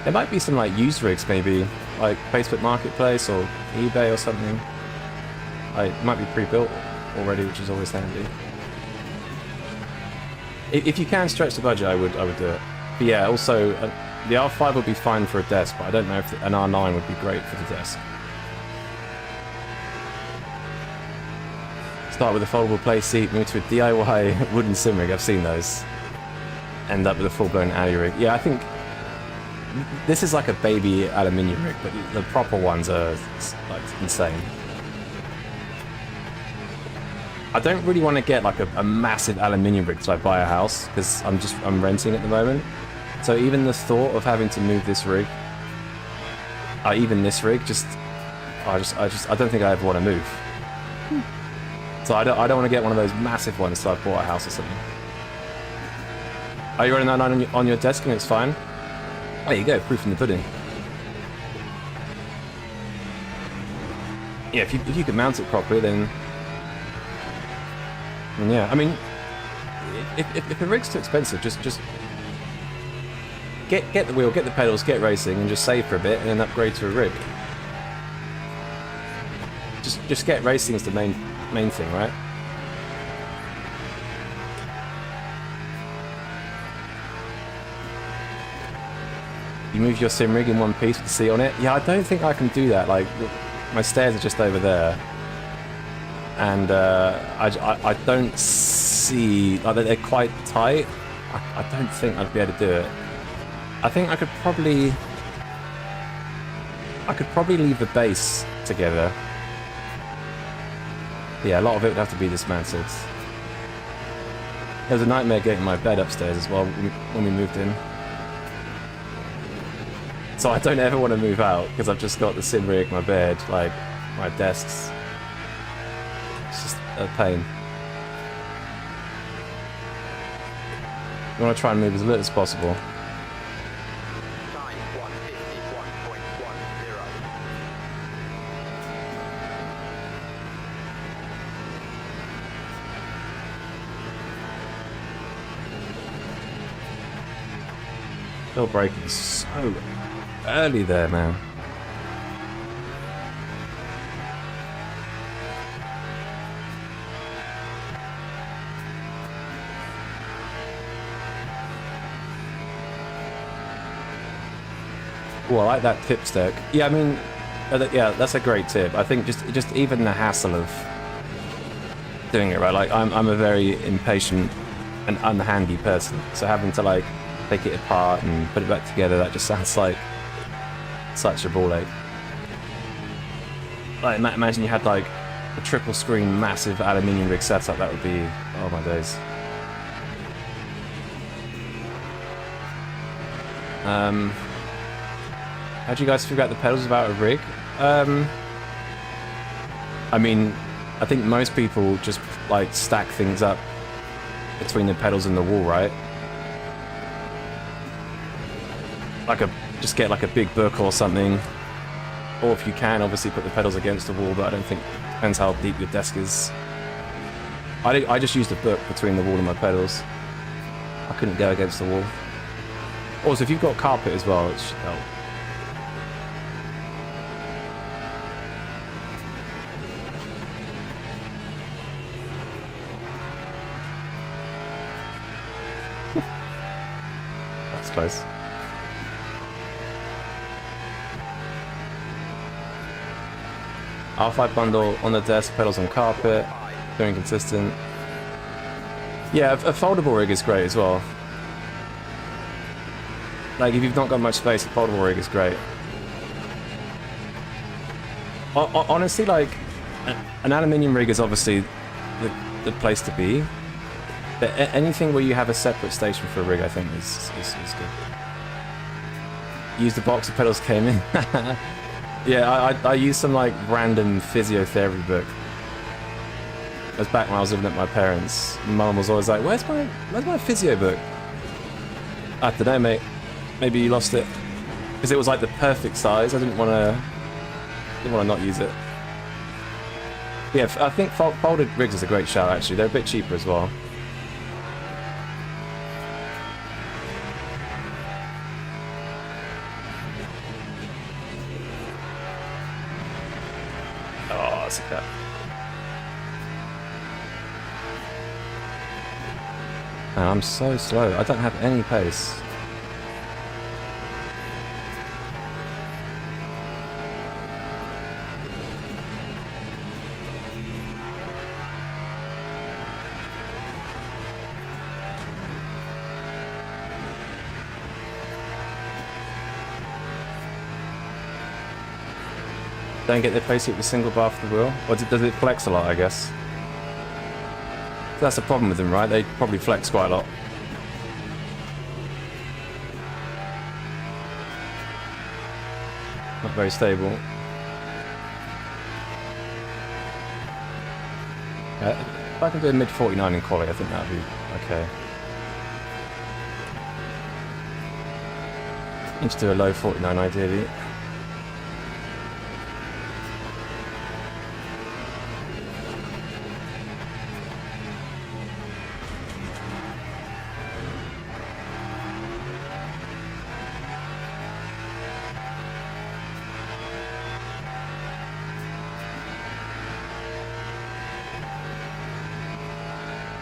There might be some like used rigs maybe, like Facebook Marketplace or eBay or something. It might be pre-built already, which is always handy. If you can stretch the budget, I would do it. But yeah, also the R5 would be fine for a desk, but I don't know if an R9 would be great for the desk. Start with a foldable play seat, move to a DIY wooden sim rig. I've seen those. End up with a full-blown alley rig. Yeah, I think this is like a baby aluminium rig, but the proper ones are like insane. I don't really want to get like a massive aluminium rig to like buy a house because I'm renting at the moment. So even the thought of having to move this rig, even this rig, I don't think I ever want to move. So I don't want to get one of those massive ones so I've bought a house or something. Are you running that on your desk and it's fine? There you go, proof in the pudding. Yeah, if you can mount it properly, then yeah. I mean, if the rig's too expensive, just get the wheel, get the pedals, get racing, and just save for a bit, and then upgrade to a rig. Just get racing as the main thing, right? You move your sim rig in one piece with the seat on it. Yeah, I don't think I can do that. Like, my stairs are just over there. And I don't see, like, they're quite tight. I don't think I'd be able to do it. I think I could probably leave the base together. Yeah, a lot of it would have to be dismantled. It was a nightmare getting my bed upstairs as well when we moved in. So I don't ever want to move out because I've just got the sim rig, my bed, like my desks. It's just a pain. You want to try and move as little as possible. Time 151.10. Still braking so early there, man. Oh, I like that tip stack. Yeah, I mean, yeah, that's a great tip. I think just even the hassle of doing it right. Like, I'm a very impatient and unhandy person, so having to like take it apart and put it back together, that just sounds like such a ball ache. Like, imagine you had like a triple screen massive aluminium rig setup. That would be, oh my days. How do you guys figure out the pedals without a rig? I mean, I think most people just like stack things up between the pedals and the wall, right? Just get like a big book or something. Or if you can, obviously put the pedals against the wall, but I don't think, depends how deep your desk is. I just used a book between the wall and my pedals. I couldn't go against the wall. Also, if you've got carpet as well, it should help. That's close. R5 bundle on the desk, pedals on carpet, very consistent. Yeah, a foldable rig is great as well. Like, if you've not got much space, a foldable rig is great. Honestly, like, an aluminium rig is obviously the place to be. But anything where you have a separate station for a rig, I think, is good. Use the box of pedals came in. Yeah, I used some, like, random physiotherapy book. It was back when I was living at my parents'. Mum was always like, where's my physio book? I don't know, mate. Maybe you lost it. Because it was, like, the perfect size. I didn't want to not use it. Yeah, I think folded rigs is a great shout, actually. They're a bit cheaper as well. Oh, that's a cat. Man, I'm so slow. I don't have any pace. Don't get the pace with the single bar for the wheel? Or does it flex a lot, I guess? That's the problem with them, right? They probably flex quite a lot. Not very stable. If I can do a mid 49 in quali, I think that would be okay. Need to do a low 49 ideally.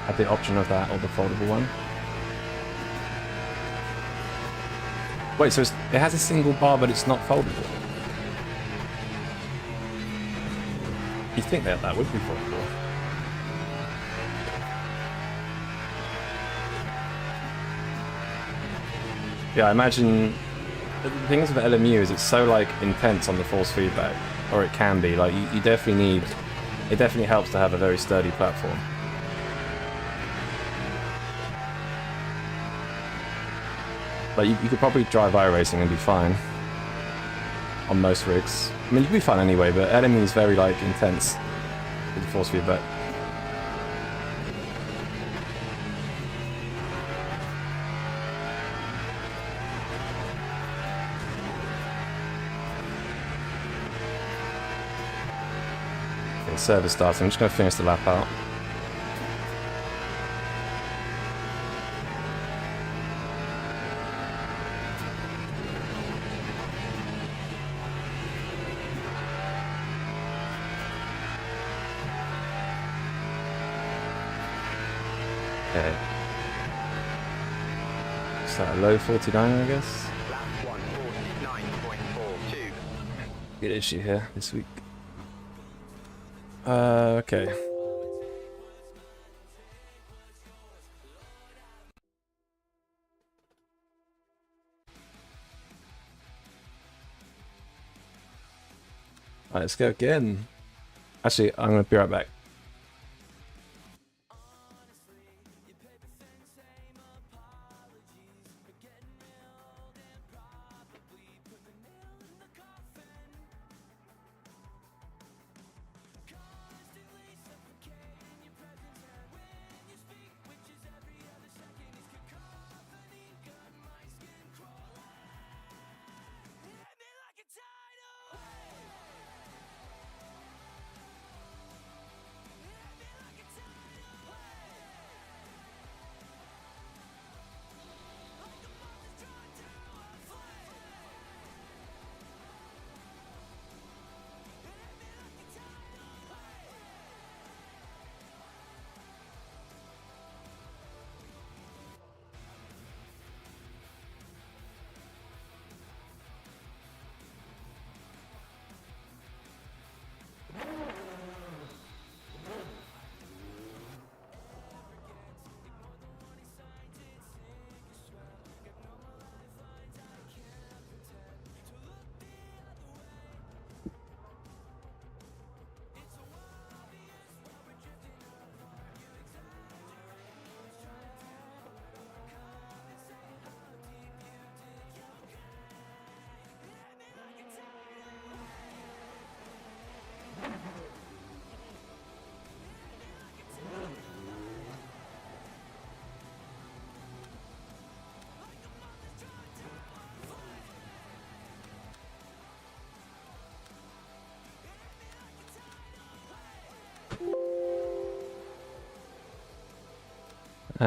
Have the option of that or the foldable one. Wait, so it has a single bar, but it's not foldable? You'd think that would be foldable. Yeah, I imagine the things with LMU is it's so like intense on the force feedback, or it can be. Like you definitely need. It definitely helps to have a very sturdy platform. Like you could probably drive iRacing and be fine on most rigs. I mean, you could be fine anyway, but LMU is very like intense with the force feedback. Okay, service starting. I'm just going to finish the lap out. Okay. Is that a low 49, I guess? Lap 149.42. Good issue here this week. Okay. Alright, let's go again. Actually, I'm gonna be right back.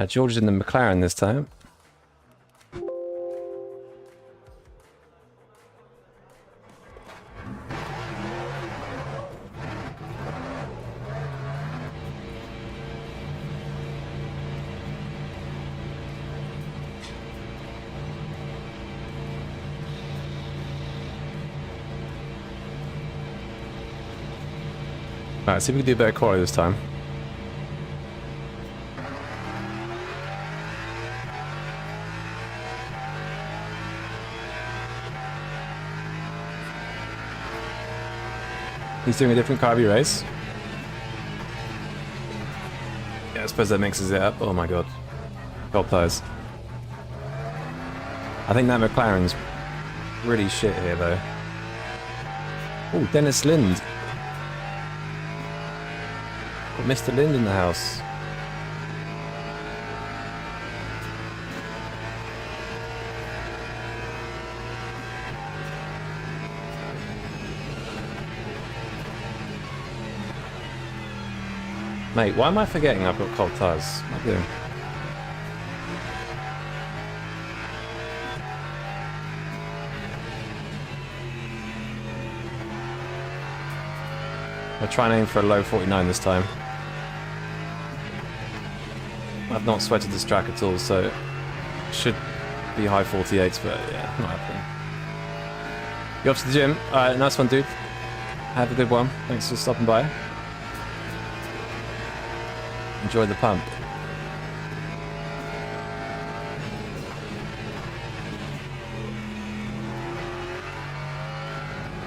George is in the McLaren this time. Alright, see if we can do better quality this time. He's doing a different car every race. Yeah, I suppose that mixes it up. Oh my god. God tires. I think that McLaren's really shit here though. Oh, Dennis Lind. Got Mr. Lind in the house. Mate, why am I forgetting I've got cold tyres? What am I doing? I'll try and aim for a low 49 this time. I've not sweated this track at all, so it should be high 48s, but yeah, not happening. You off to the gym? Alright, nice one, dude. Have a good one. Thanks for stopping by. Enjoy the pump.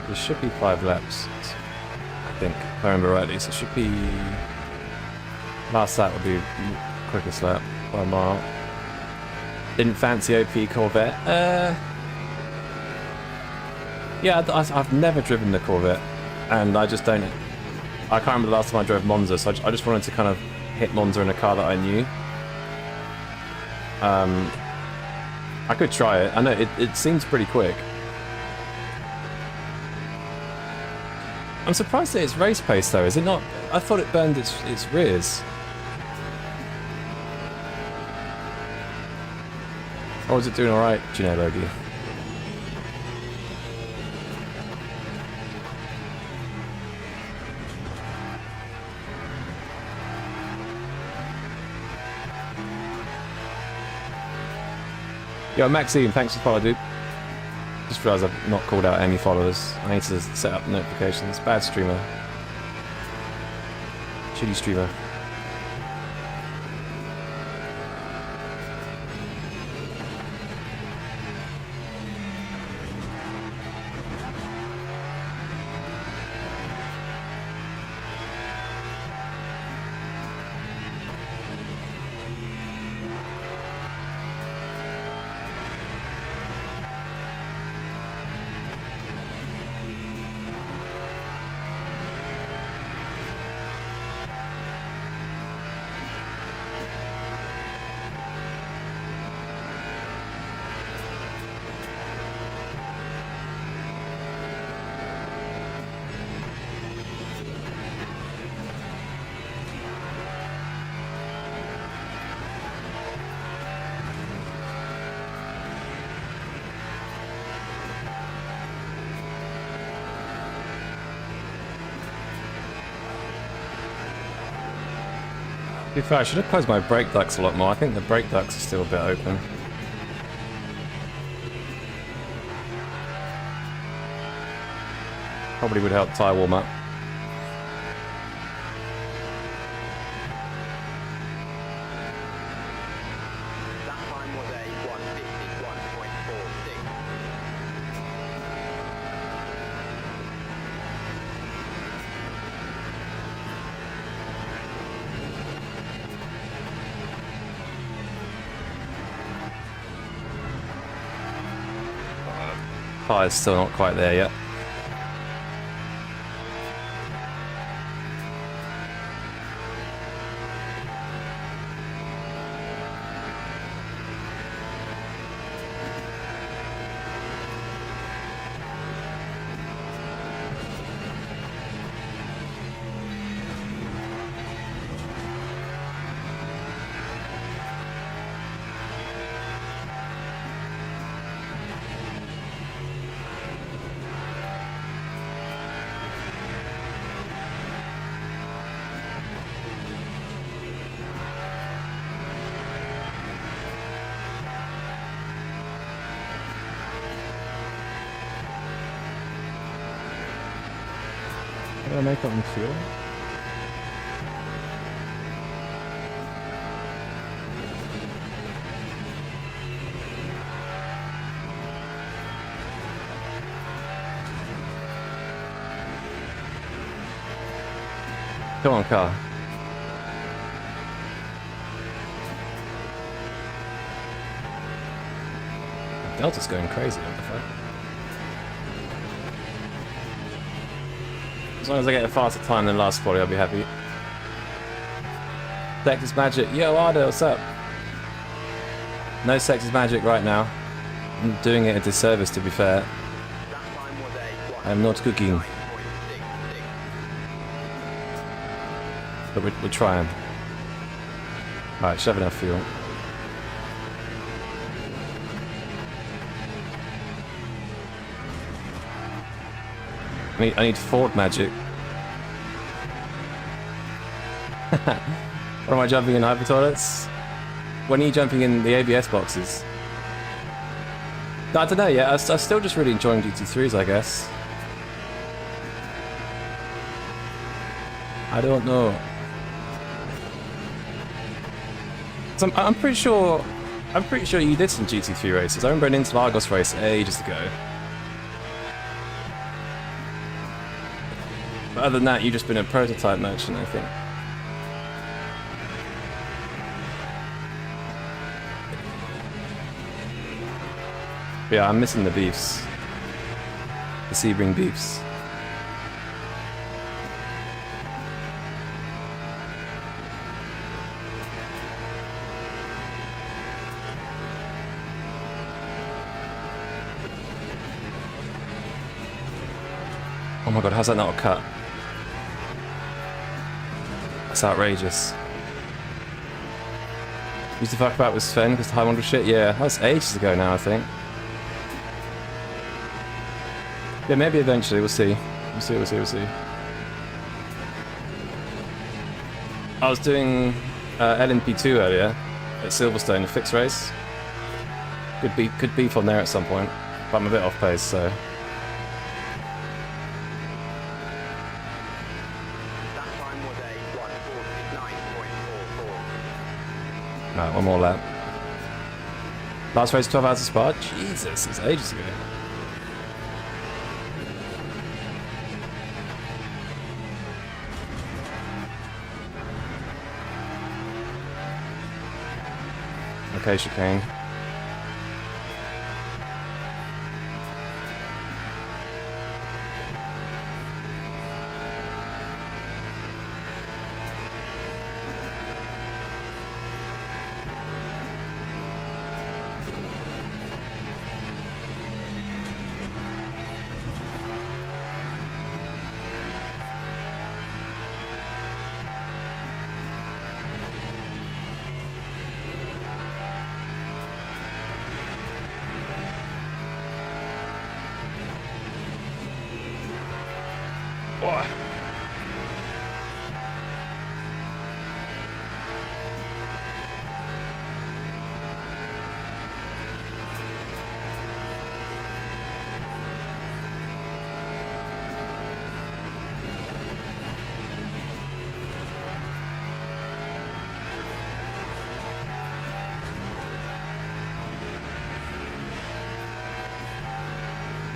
There should be 5 laps, I think, if I remember rightly. So it should be... Last lap would be quickest lap by a mile. Didn't fancy OP Corvette. Yeah, I've never driven the Corvette, and I just don't... I can't remember the last time I drove Monza, so I just wanted to kind of hit Monza in a car that I knew. I could try it. I know it seems pretty quick. I'm surprised that it's race pace though, is it not? I thought it burned its rears. Or is it doing alright, do you know, Logie? Yo, Maxine, thanks for following, dude. Just realised I've not called out any followers. I need to set up notifications. Bad streamer. Shitty streamer. To be fair, I should have closed my brake ducts a lot more. I think the brake ducts are still a bit open. Probably would help tyre warm up. That time was a 151.46. Tyre's still not quite there yet. Did I make up in fuel? Come on, car. Delta's going crazy, what the fuck? As long as I get a faster time than last quality, I'll be happy. Sexist Magic. Yo, Ardo, what's up? No Sexist Magic right now. I'm doing it a disservice, to be fair. That time was a I'm not cooking. 1:09.66. But we're trying. Alright, should have enough fuel. I need Ford magic. What am I jumping in hyper toilets? When are you jumping in the ABS boxes? I don't know yet. I'm still just really enjoying GT3s, I guess. I don't know. So I'm pretty sure you did some GT3 races. I remember an Interlagos race ages ago. But other than that, you've just been a prototype merchant, I think. But yeah, I'm missing the beefs. The Sebring beefs. Oh my god, how's that not a cut? That's outrageous. Used to fuck about with Sven because time wonder shit. Yeah, that was ages ago now, I think. Yeah, maybe eventually. We'll see. We'll see. I was doing LMP2 earlier at Silverstone, a fixed race. Could beef on there at some point, but I'm a bit off pace, so. No, one more lap. Last race, 12 hours of Spa? Jesus, it's ages ago. Okay, chicane.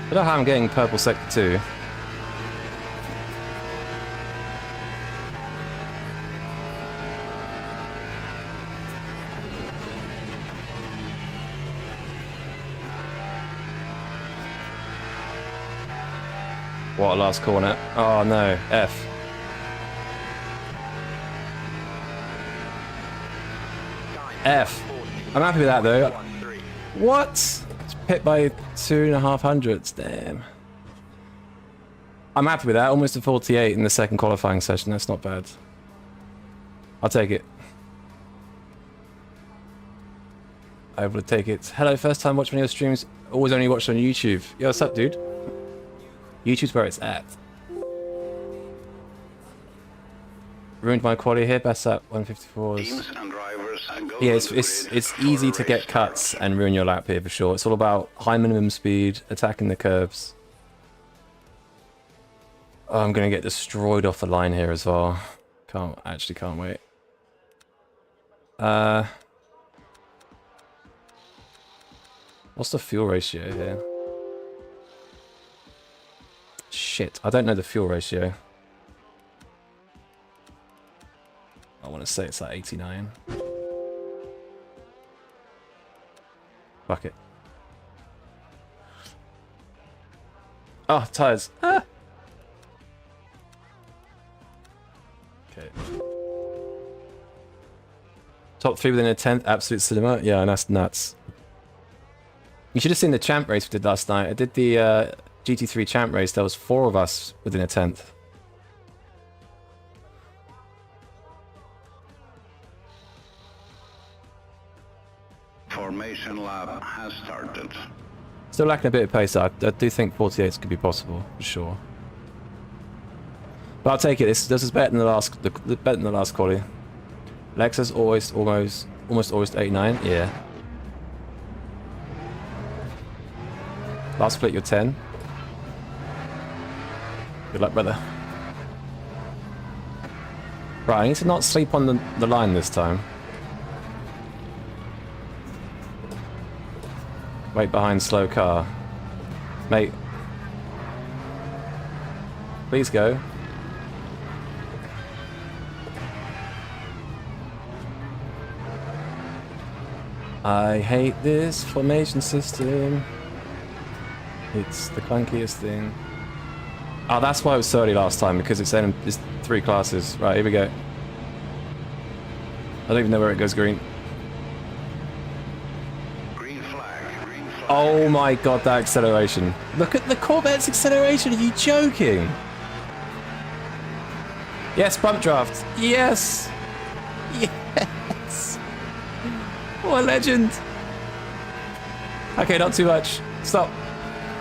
I don't know how I'm getting purple sector 2. What a last corner. Oh no, F. F. I'm happy with that though. What? It's pit by 2.5 hundredths, damn. I'm happy with that, almost a 48 in the second qualifying session, that's not bad. I'll take it. I will take it. Hello, first time watching one of your streams, always only watched on YouTube. Yo, what's up, dude? YouTube's where it's at. Ruined my quality here, best at 154s. Teams and drivers go Yeah, to the grid it's for easy a to get race cuts start. and ruin your lap here for sure. It's all about high minimum speed, attacking the curves. Oh, I'm gonna get destroyed off the line here as well. Can't wait. What's the fuel ratio here? Shit, I don't know the fuel ratio. I want to say it's like 89. Fuck it. Oh, tires. Ah! Okay. Top 3 within a 10th, absolute cinema. Yeah, and that's nuts. You should have seen the champ race we did last night. I did the GT3 champ race. There was 4 of us within a 10th. Formation lap has started. Still lacking a bit of pace. I do think 48s could be possible for sure. But I'll take it. This is better than the last. Better than the last quali. Lexus almost always 89. Yeah. Last split, you're 10. Good luck, brother. Right, I need to not sleep on the line this time. Wait behind slow car. Mate. Please go. I hate this formation system. It's the clunkiest thing. Oh, that's why it was so early last time, because it's 3 classes. Right, here we go. I don't even know where it goes green. Green flag, green flag. Oh my god, that acceleration. Look at the Corvette's acceleration, are you joking? Yes, bump draft. Yes! Yes! What a legend! Okay, not too much. Stop.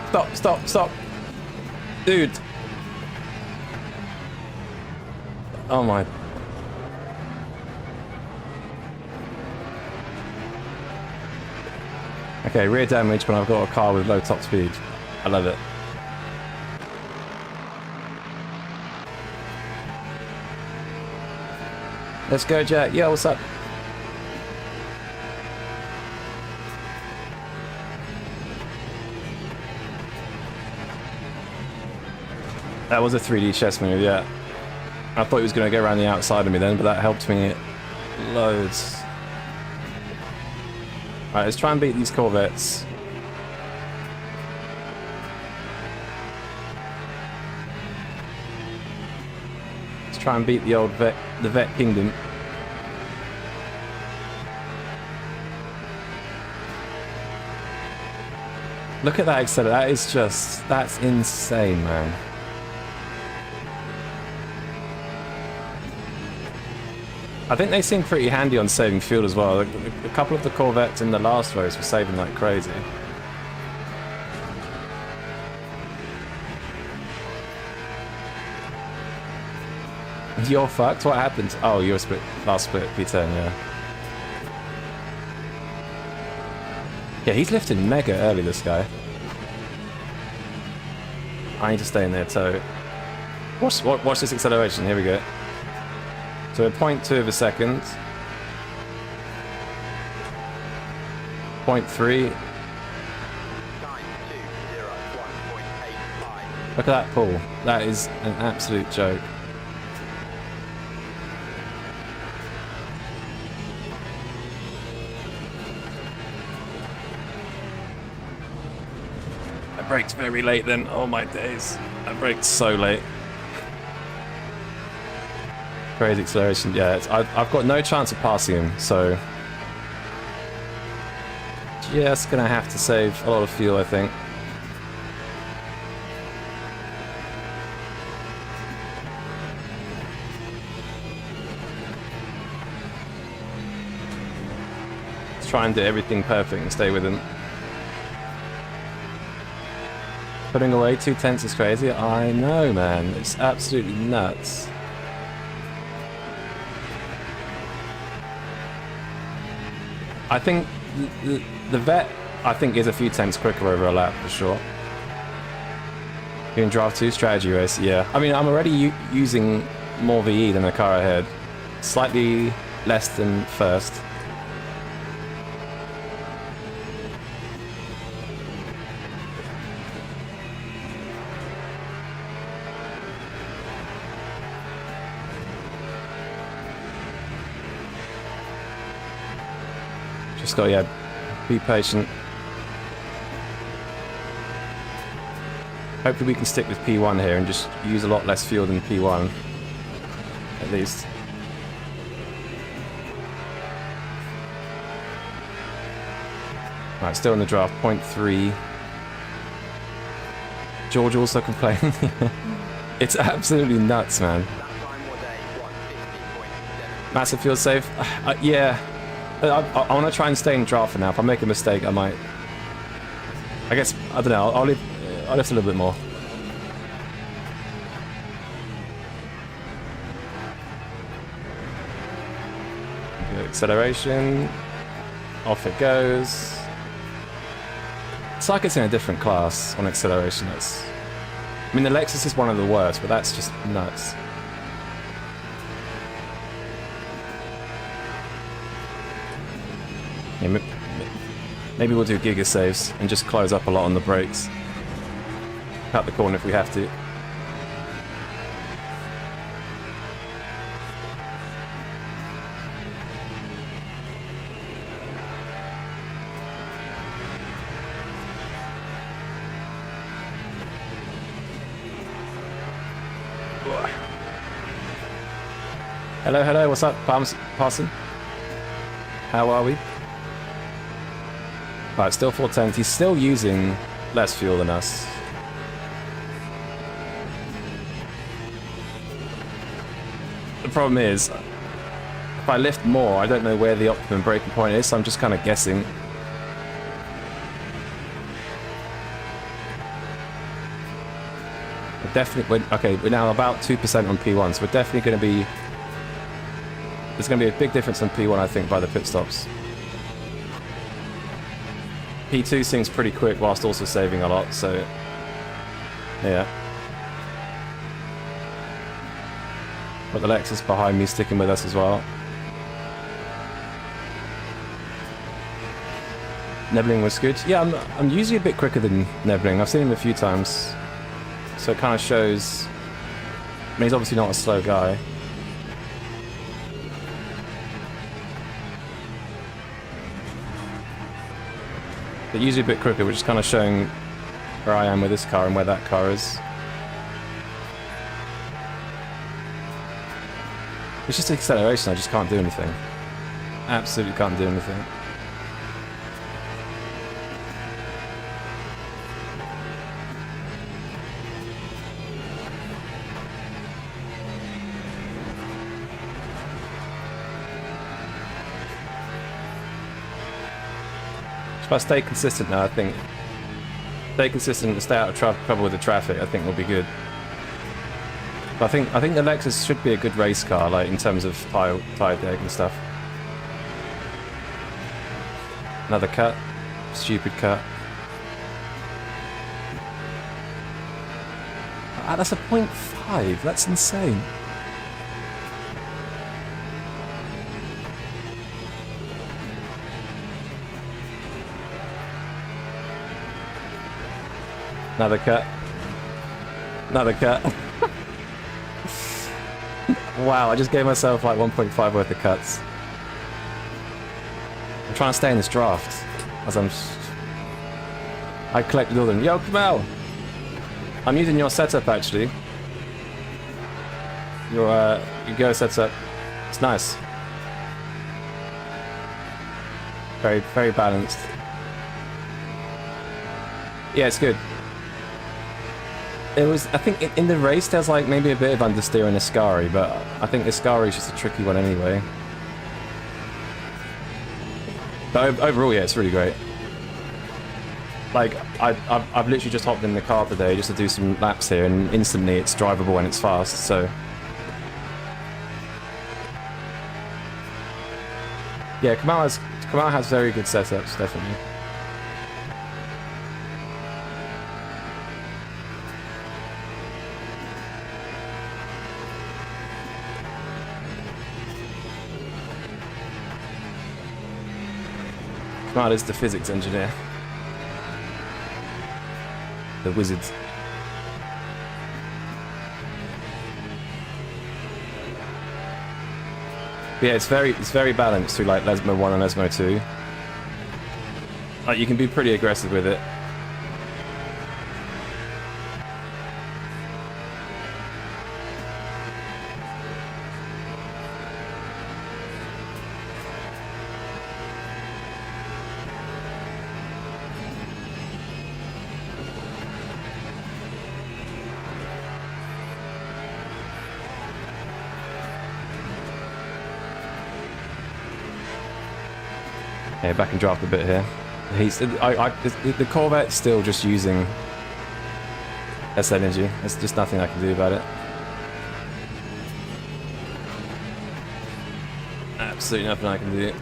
Stop, stop, stop. Dude. Oh my. Okay, rear damage when I've got a car with low top speed. I love it. Let's go, Jack. Yeah, what's up? That was a 3D chess move, yeah. I thought he was going to go around the outside of me then, but that helped me loads. Alright, let's try and beat these Corvettes. Let's try and beat the old the Vet Kingdom. Look at that accelerator, that is just, that's insane, man. I think they seem pretty handy on saving fuel as well. A couple of the Corvettes in the last race were saving like crazy. You're fucked? What happened? Oh, you're split. Last split, P10, yeah. Yeah, he's lifting mega early, this guy. I need to stay in there, too. Watch this acceleration. Here we go. So a 0.2 of a second. 0.3. Look at that pull. That is an absolute joke. I braked very late then. Oh my days. I braked so late. Crazy acceleration, yeah. I've got no chance of passing him, so just gonna have to save a lot of fuel, I think. Let's try and do everything perfect and stay with him. Putting away 2 tenths is crazy. I know, man. It's absolutely nuts. I think the Vet, I think, is a few tenths quicker over a lap for sure. You can draft 2 strategy race, yeah. I mean, I'm already using more VE than the car ahead. Slightly less than first. Just got, yeah, be patient. Hopefully we can stick with P1 here and just use a lot less fuel than P1. At least. Right, still in the draft, 0.3. George also complained. It's absolutely nuts, man. That time was a 150.7. Massive fuel save? Yeah. I want to try and stay in draft for now. If I make a mistake, I might... I guess, I don't know, I'll lift a little bit more. Good acceleration. Off it goes. It's like it's in a different class on acceleration. That's... I mean, the Lexus is one of the worst, but that's just nuts. Yeah, maybe we'll do giga saves and just close up a lot on the brakes. Cut the corner if we have to. Hello, hello, what's up, Parson? How are we? Right, still 410. He's still using less fuel than us. The problem is, if I lift more, I don't know where the optimum braking point is, so I'm just kind of guessing. We're definitely, okay, we're now about 2% on P1, so we're definitely going to be... There's going to be a big difference on P1, I think, by the pit stops. P2 seems pretty quick whilst also saving a lot, so... Yeah. But the Lexus behind me sticking with us as well. Nebling was good. Yeah, I'm usually a bit quicker than Nebling. I've seen him a few times. So it kind of shows... I mean, he's obviously not a slow guy. But usually a bit quicker, which is kind of showing where I am with this car and where that car is. It's just acceleration, I just can't do anything. Absolutely can't do anything. If I stay consistent now, I think... Stay consistent and stay out of trouble with the traffic, I think will be good. But I think the Lexus should be a good race car, like in terms of tire deck and stuff. Another cut. Stupid cut. Ah, that's a 0.5. That's insane. Another cut. Another cut. Wow, I just gave myself like 1.5 worth of cuts. I'm trying to stay in this draft. As I collected all of them. Yo, Kamal! I'm using your setup actually. Your Go setup. It's nice. Very, very balanced. Yeah, it's good. It was, I think in the race there's like maybe a bit of understeer in Ascari, but I think Ascari is just a tricky one anyway. But overall, yeah, it's really great. Like, I've literally just hopped in the car today just to do some laps here, and instantly it's drivable and it's fast, so... Yeah, Kamal has very good setups, definitely. smart as the physics engineer. The wizard. But yeah, it's very balanced through like Lesmo 1 and Lesmo 2. Like you can be pretty aggressive with it. Yeah, back and draft a bit here. The Corvette's still just using S energy. There's just nothing I can do about it. Absolutely nothing I can do.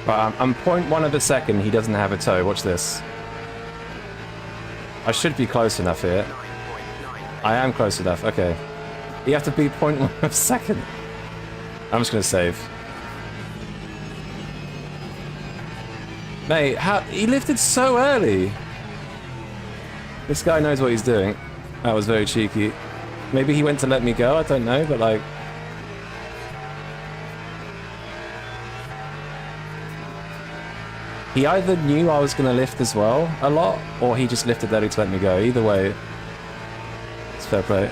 Right, I'm 0.1 of a second. He doesn't have a toe. Watch this. I should be close enough here. I am close enough. Okay. You have to be 0.1 of a second. I'm just gonna save. Mate, how he lifted so early. This guy knows what he's doing. That was very cheeky. Maybe he went to let me go, I don't know, but like... He either knew I was gonna lift as well, a lot, or he just lifted early to let me go. Either way, it's fair play.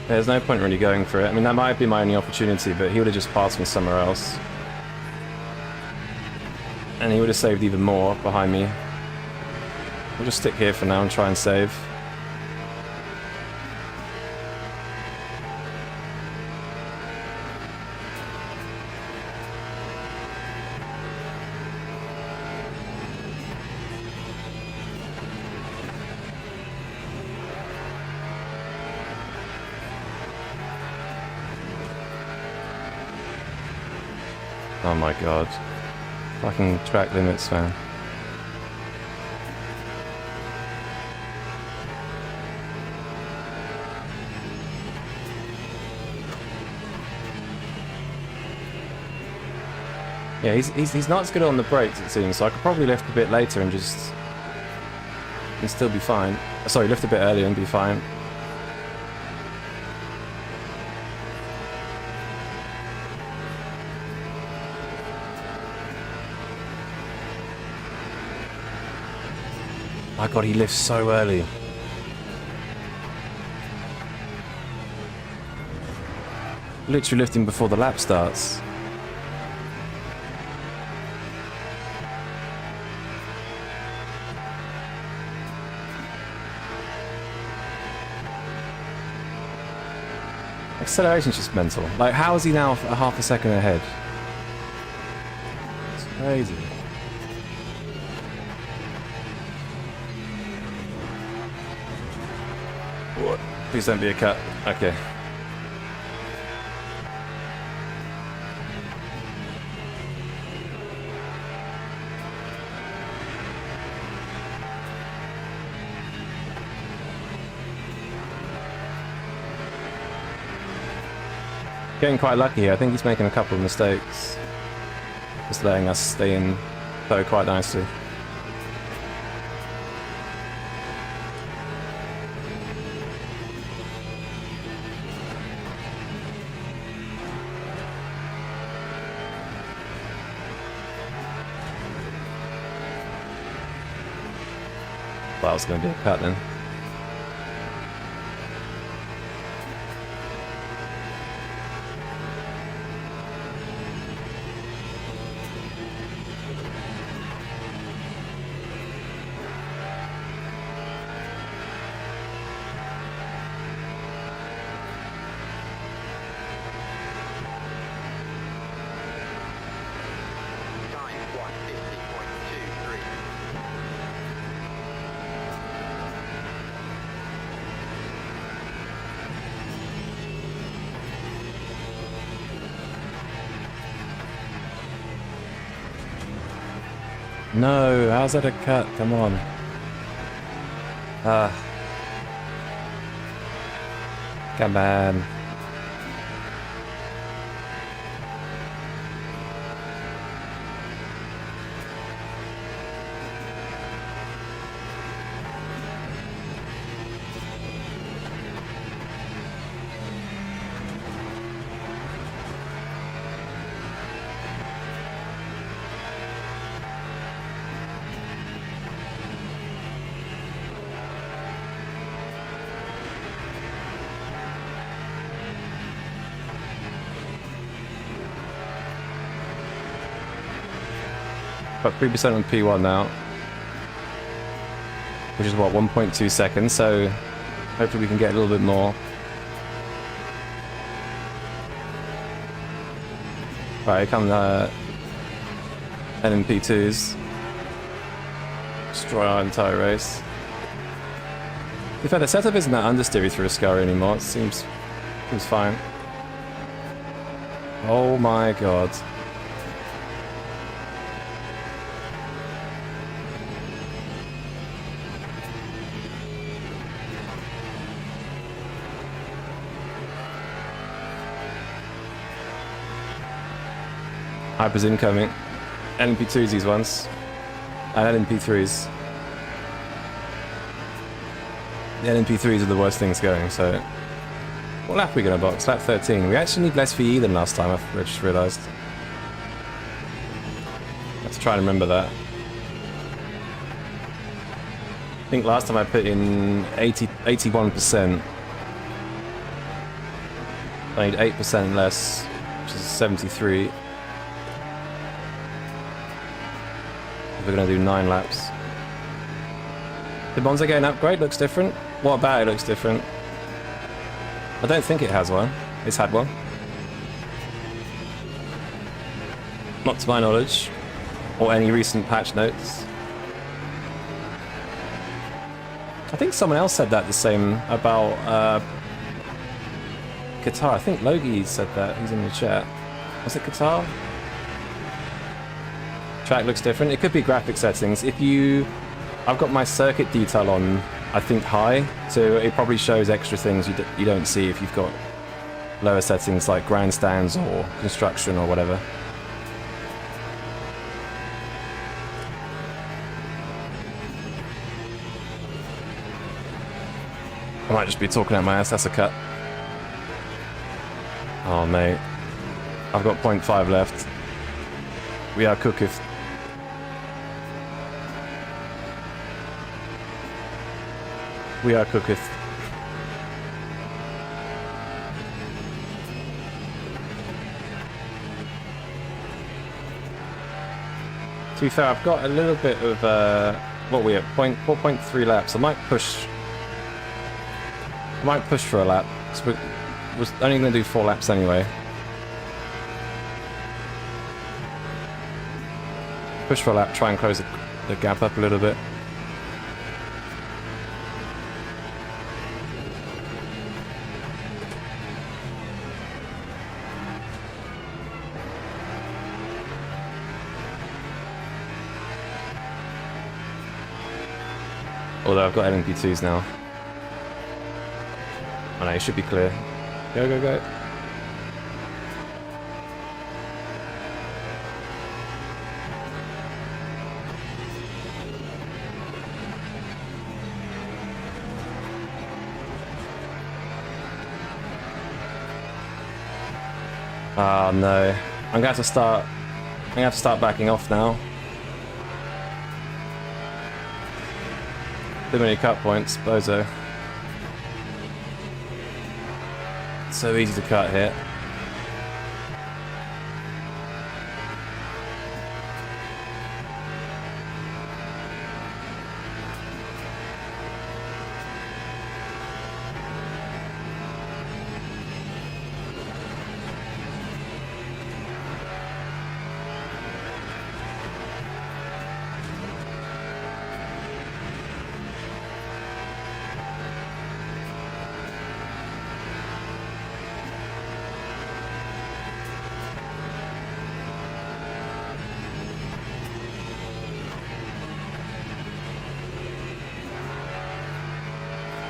There's no point really going for it. I mean, that might be my only opportunity, but he would have just passed me somewhere else. And he would have saved even more behind me. We'll just stick here for now and try and save. Oh my god. Fucking track limits, man. Yeah, he's not as good on the brakes, it seems, so I could probably lift a bit later and just... and still be fine. Sorry, lift a bit earlier and be fine. My god, he lifts so early. Literally lifting before the lap starts. Acceleration's just mental. Like, how is he now a half a second ahead? It's crazy. What? Please don't be a cut. Okay. Getting quite lucky here. I think he's making a couple of mistakes. Just letting us stay in though quite nicely. Well, that was going to be a cut then. No, how's that a cut? Come on. Come on. Got 3% on P1 now, which is what, 1.2 seconds, so hopefully we can get a little bit more. Right, here come the LMP2s. Destroy our entire race. In fact, the setup isn't that understeery through a Scurry anymore, it seems fine. Oh my god. Hypers incoming. LMP2s these ones. And LMP3s. The LMP3s are the worst things going, so... What lap are we going to box? Lap 13. We actually need less VE than last time, I just realised. Let's try and remember that. I think last time I put in 81%. I need 8% less, which is 73. We're going to do 9 laps. Did Monza get an upgrade? Looks different. What about it looks different? I don't think it has one. It's had one. Not to my knowledge. Or any recent patch notes. I think someone else said that the same about Qatar. I think Logie said that. He's in the chat. Was it Qatar? Track looks different. It could be graphic settings. I've got my circuit detail on, I think, high, so it probably shows extra things you don't see if you've got lower settings like grandstands or construction or whatever. I might just be talking out my ass. That's a cut. Oh mate, I've got 0.5 left. We are cooked. We are cooked. To be fair, I've got a little bit of what we at 4.3 laps. I might push for a lap. So we're only going to do 4 laps anyway. Push for a lap, try and close the gap up a little bit. Although I've got LMP2s now. Oh no, it should be clear. Go, go, go. Oh no. I'm gonna have to start backing off now. Too many cut points, bozo. So easy to cut here.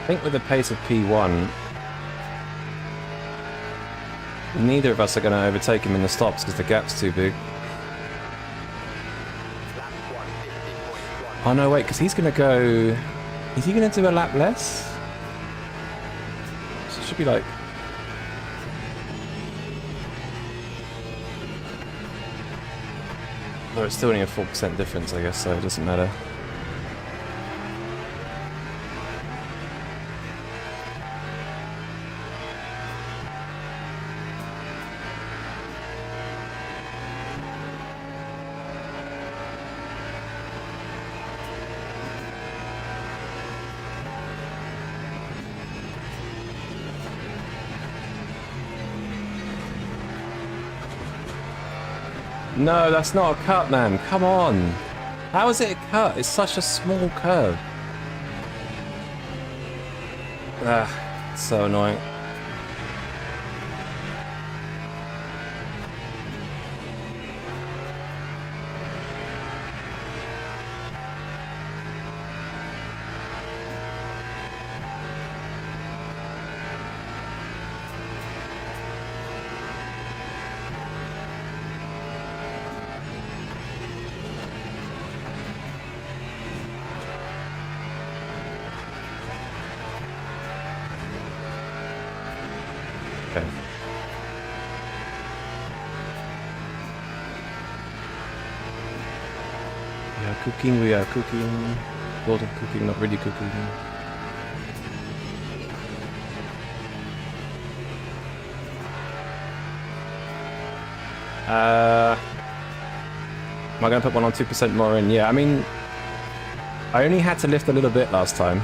think with the pace of P1, neither of us are going to overtake him in the stops because the gap's too big. Lap 150.1. Oh no, wait, because he's going to go... Is he going to do a lap less? So it should be like... Though it's still only a 4% difference, I guess, so it doesn't matter. No, that's not a cut, man. Come on. How is it a cut? It's such a small curve. Ah, it's so annoying. Okay. We are cooking, we are cooking. Sort of cooking, not really cooking. Am I going to put one on 2% more in? Yeah, I mean, I only had to lift a little bit last time.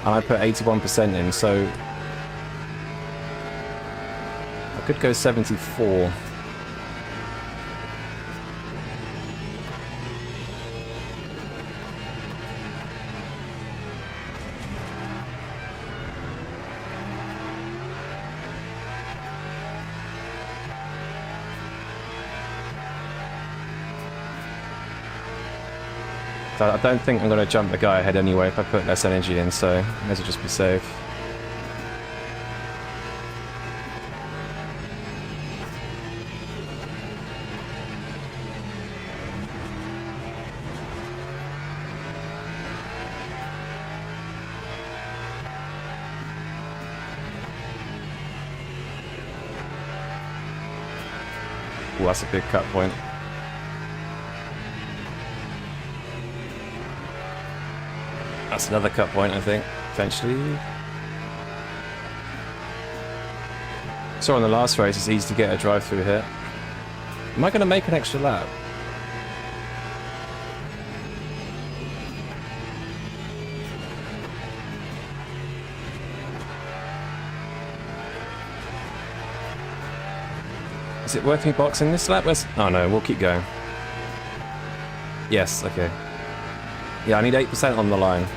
And I put 81% in, so I could go 74. So I don't think I'm going to jump the guy ahead anyway if I put less energy in, so may as well just be safe. Ooh, that's a big cut point. That's another cut point, I think, eventually. Saw in the last race, it's easy to get a drive-through here. Am I going to make an extra lap? Is it worth me boxing this lap? Oh no, we'll keep going. Yes, okay. Yeah, I need 8% on the line.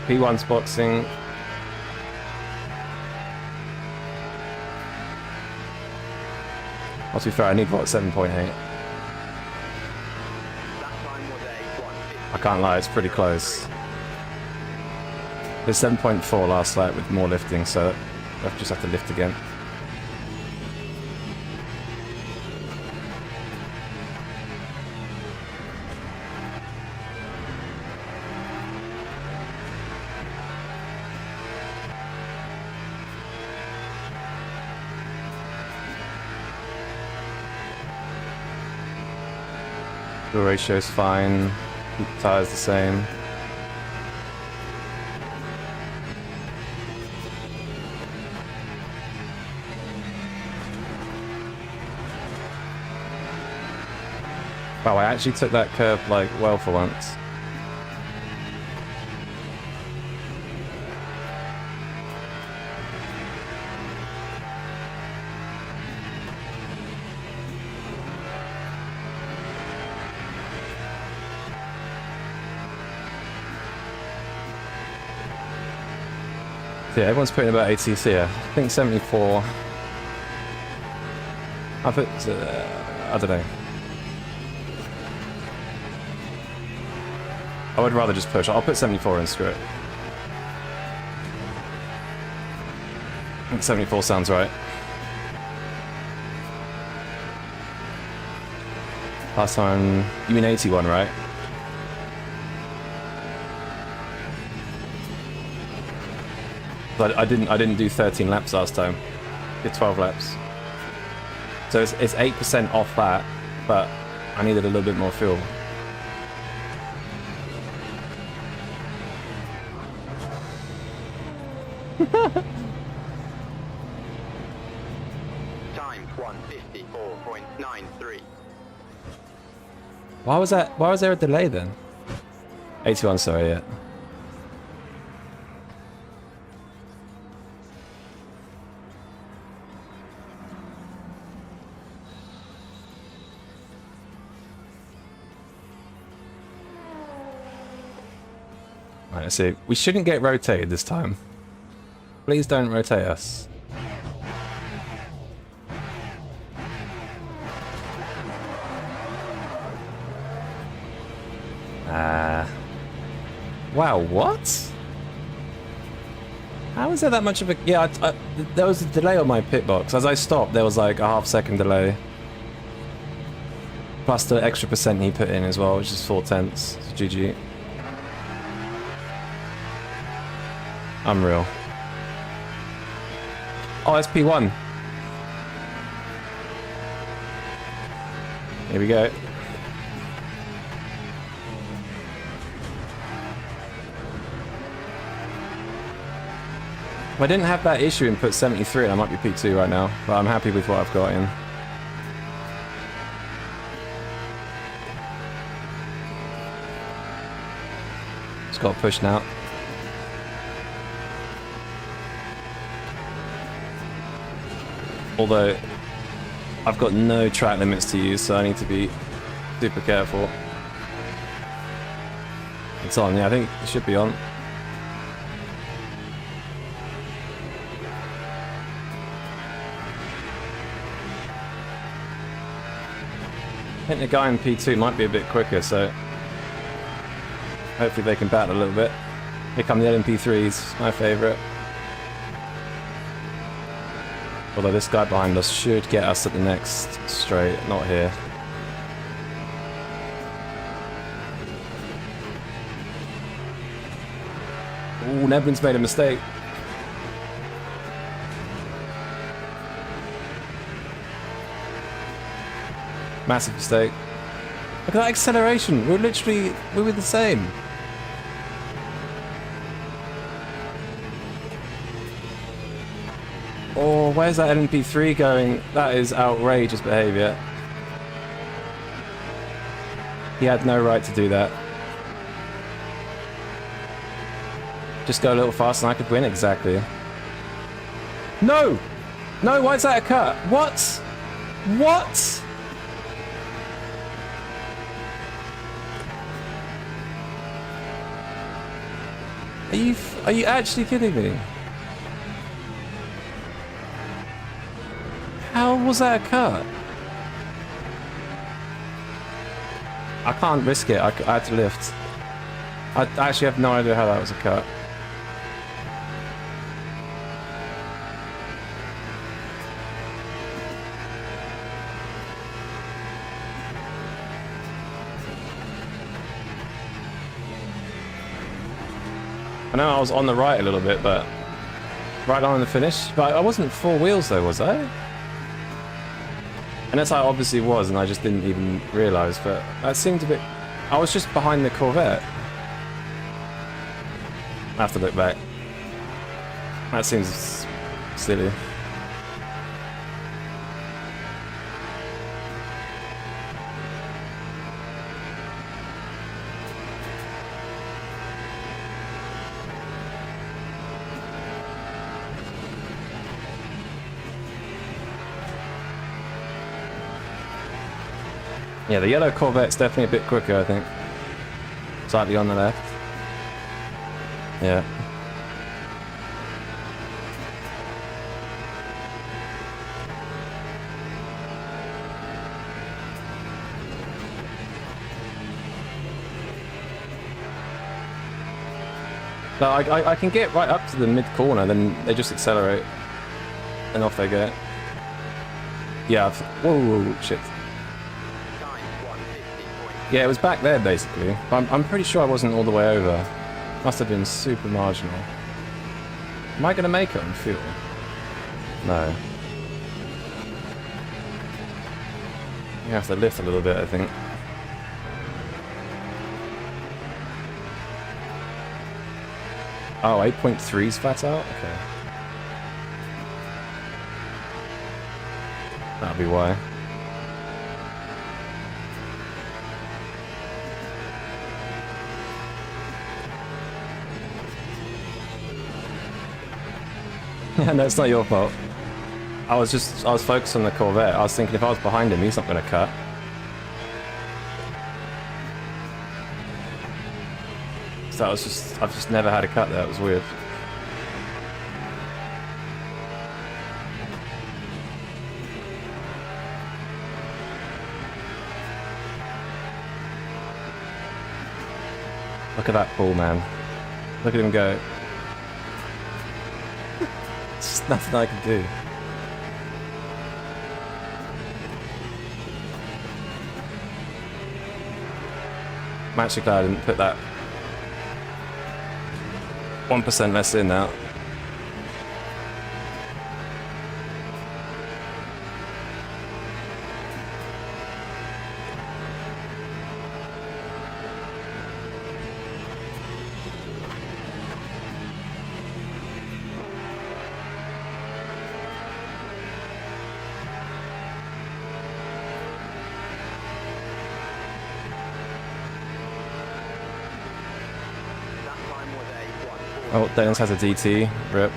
P1's boxing. Well, to be fair, I need what, 7.8? That time was a 150. I can't lie, it's pretty close. There's 7.4 last lap with more lifting, so I just have to lift again. The ratio's fine. Keep the tires the same. Wow, I actually took that curve like well for once. Yeah, everyone's putting about ATC here. I think 74. I put, I don't know. I would rather just push. I'll put 74 in, screw it. I think 74 sounds right. Last time, you mean 81, right? But I didn't do 13 laps last time. Did 12 laps. So it's 8% off that, but I needed a little bit more fuel. Time 154.93. Why was that? Why was there a delay then? 81, sorry, yeah. Right, let's see. We shouldn't get rotated this time. Please don't rotate us. Wow, what? How is there that much of a... Yeah, there was a delay on my pit box. As I stopped, there was like a half-second delay. Plus the extra percent he put in as well, which is 4/10. GG. Unreal. Oh, SP1. Here we go. If I didn't have that issue and put 73 in, I might be P2 right now. But I'm happy with what I've got in. Just got pushed now. Although, I've got no track limits to use, so I need to be super careful. It's on, yeah, I think it should be on. I think the guy in P2 might be a bit quicker, so hopefully they can battle a little bit. Here come the LMP3s, my favourite. Although this guy behind us should get us at the next straight, not here. Ooh, Neblin's made a mistake. Massive mistake. Look at that acceleration. We were the same. Oh, where's that LMP3 going? That is outrageous behaviour. He had no right to do that. Just go a little faster and I could win, exactly. No! No, why is that a cut? What? What? Are you actually kidding me? How was that a cut? I can't risk it. I had to lift. I actually have no idea how that was a cut. I know I was on the right a little bit, but right on the finish. But I wasn't four wheels though, was I? Unless I obviously was, and I just didn't even realise. But that seemed a bit. I was just behind the Corvette. I have to look back. That seems silly. Yeah, the yellow Corvette's definitely a bit quicker, I think. Slightly on the left. Yeah. No, I can get right up to the mid-corner, then they just accelerate. And off they go. Yeah, whoa, shit. Time 150.3. Yeah, it was back there, basically. I'm pretty sure I wasn't all the way over. Must have been super marginal. Am I going to make it on fuel? No. You have to lift a little bit, I think. Oh, 8.3's flat out? Okay. That'll be why. Yeah, no, it's not your fault. I was focused on the Corvette. I was thinking if I was behind him, he's not going to cut. So I've just never had a cut there. It was weird. Look at that pull, man. Look at him go. It's just nothing I can do. I'm actually glad I didn't put that 1% less in now. That time was a 140. Oh, Dennis has a DT. Rip.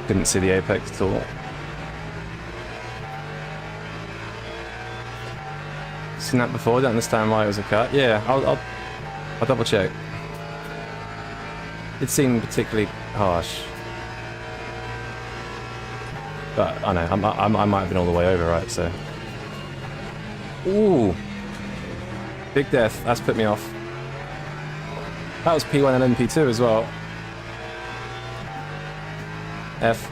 Couldn't see the apex at all. Seen that before? Don't understand why it was a cut. Yeah, I'll double check. It seemed particularly harsh. But I know I might have been all the way over, right? So. Ooh. Big death. That's put me off. That was P1 and LMP2 as well. F.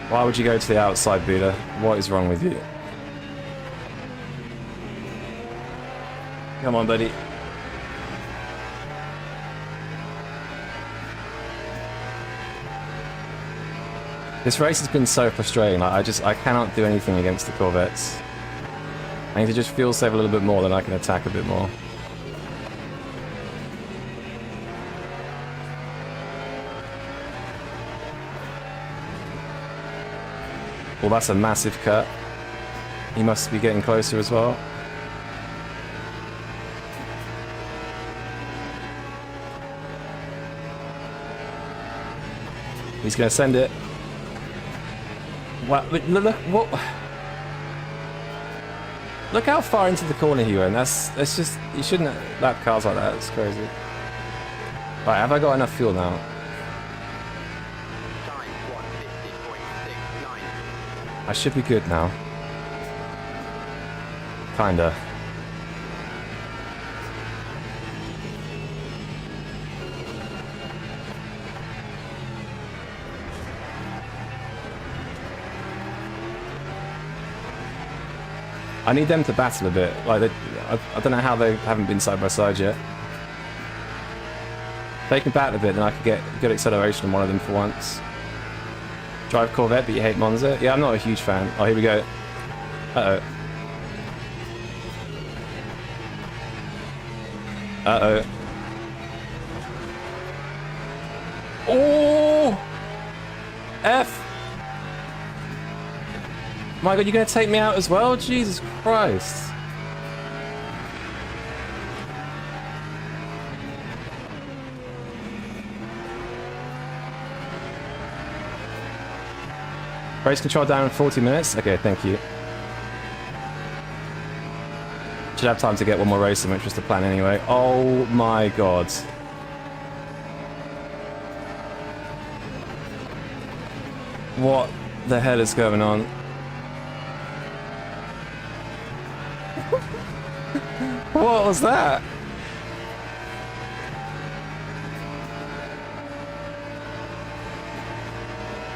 Why would you go to the outside, Buddha? What is wrong with you? Come on, buddy. This race has been so frustrating. Like, I cannot do anything against the Corvettes. I need to just fuel save a little bit more, then I can attack a bit more. Well, that's a massive cut. He must be getting closer as well. He's going to send it. What? Look, what? Look how far into the corner he went. That's just, you shouldn't lap cars like that. It's crazy. Right, have I got enough fuel now? Time 150.69. I should be good now. Kinda. I need them to battle a bit. Like, I don't know how they haven't been side by side yet. If they can battle a bit, then I could get good acceleration on one of them for once. Drive Corvette, but you hate Monza? Yeah, I'm not a huge fan. Oh, here we go. Uh-oh. Uh-oh. Oh! F! My god, you're gonna take me out as well? Jesus Christ. Race control down in 40 minutes? Okay, thank you. Should have time to get one more race in, which was the plan anyway. Oh my god. What the hell is going on? What was that?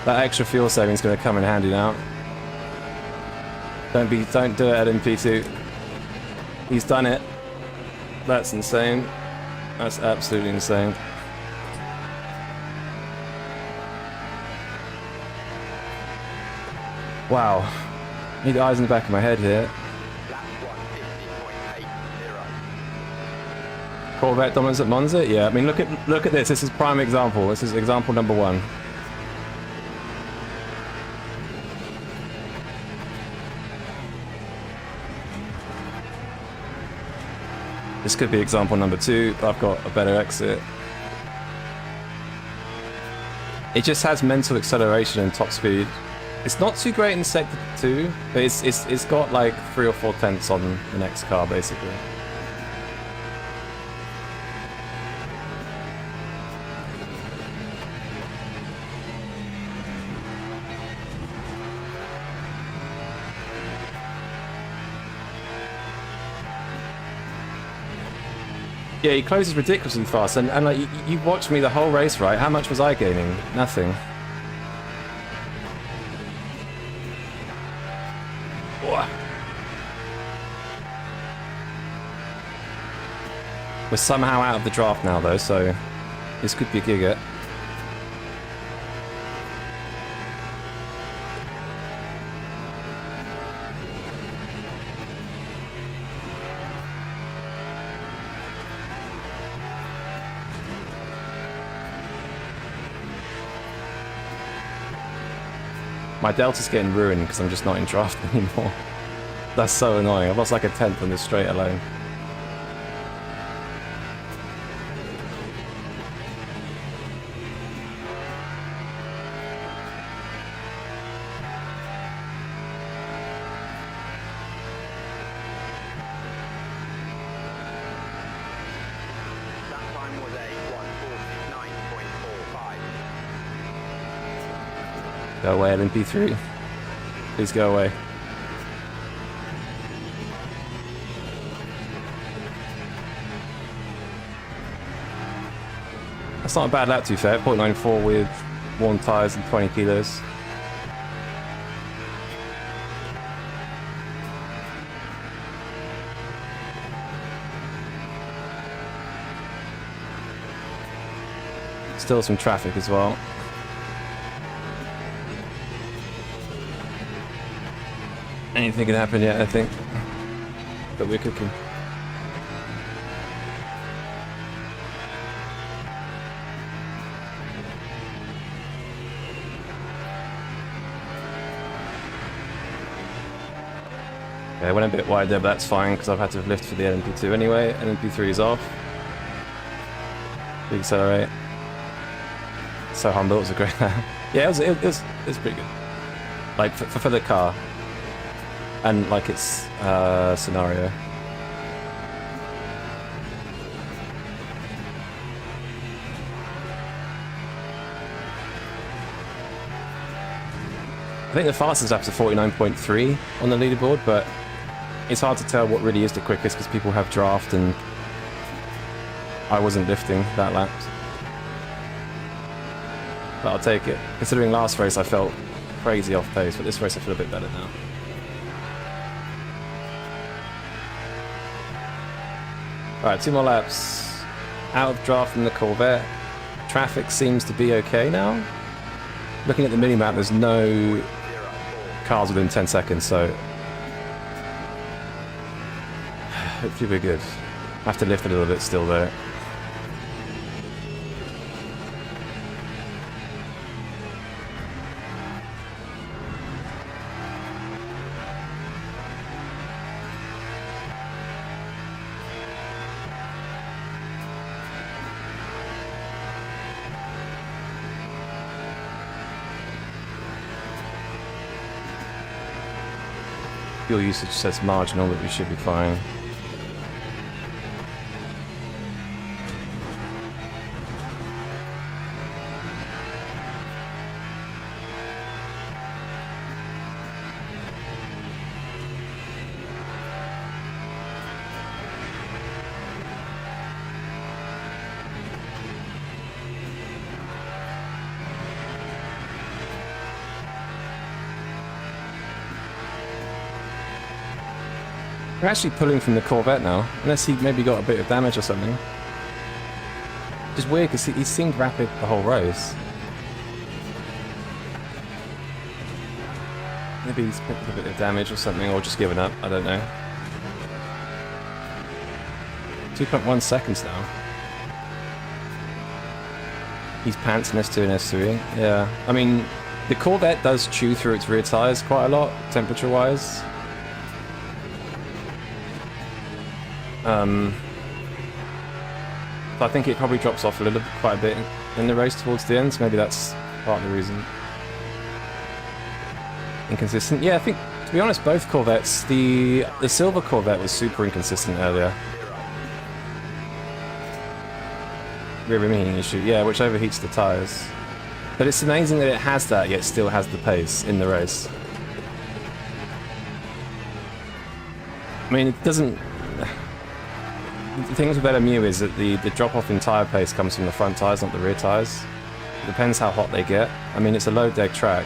That extra fuel saving is going to come in handy now. Don't do it, LMP2. He's done it. That's insane. That's absolutely insane. Wow. I need eyes in the back of my head here. Lap 150.80. Corvette dominance at Monza? Yeah, I mean look at this. This is prime example. This is example number 1. This could be example number 2, but I've got a better exit. It just has mental acceleration and top speed. It's not too great in sector 2, but it's got like 3 or 4 tenths on the next car basically. Yeah, he closes ridiculously fast, and like you watched me the whole race, right? How much was I gaining? Nothing. We're somehow out of the draft now, though, so this could be a giga. My delta's getting ruined because I'm just not in draft anymore. That's so annoying. I've lost like a tenth on this straight alone. That time was a 149.45. Go away, LMP3. Please go away. That's not a bad lap, to be fair. 0.94 with worn tyres and 20 kilos. Still some traffic as well. Anything can happen yet, I think. But we're cooking. Okay, I went a bit wide there, but that's fine because I've had to lift for the LMP2 anyway. LMP3 is off. Big accelerate. So humble, it was a great lap. Yeah, it was pretty good. Like for the car. And like its scenario. I think the fastest lap's a 49.3 on the leaderboard, but it's hard to tell what really is the quickest because people have draft and I wasn't lifting that lap. But I'll take it. Considering last race I felt crazy off pace, but this race I feel a bit better now. Alright, 2 more laps. Out of draft in the Corvette. Traffic seems to be okay now. Looking at the mini-map, there's no cars within 10 seconds, so hopefully we're good. I have to lift a little bit still though. Fuel usage says marginal, but we should be fine. We're actually pulling from the Corvette now, unless he maybe got a bit of damage or something. Just weird, because he seemed rapid the whole race. Maybe he's picked up a bit of damage or something, or just given up, I don't know. 2.1 seconds now. He's pants in S2 and S3, yeah. I mean, the Corvette does chew through its rear tyres quite a lot, temperature-wise. So I think it probably drops off quite a bit in the race towards the end, so maybe that's part of the reason. Inconsistent. Yeah, I think, to be honest, both Corvettes, the silver Corvette was super inconsistent earlier. Rear rim heating issue, yeah, which overheats the tyres. But it's amazing that it has that, yet still has the pace in the race. I mean, it doesn't... The thing with LMU is that the drop-off in tyre pace comes from the front tyres, not the rear tyres. It depends how hot they get. I mean, it's a low-deck track.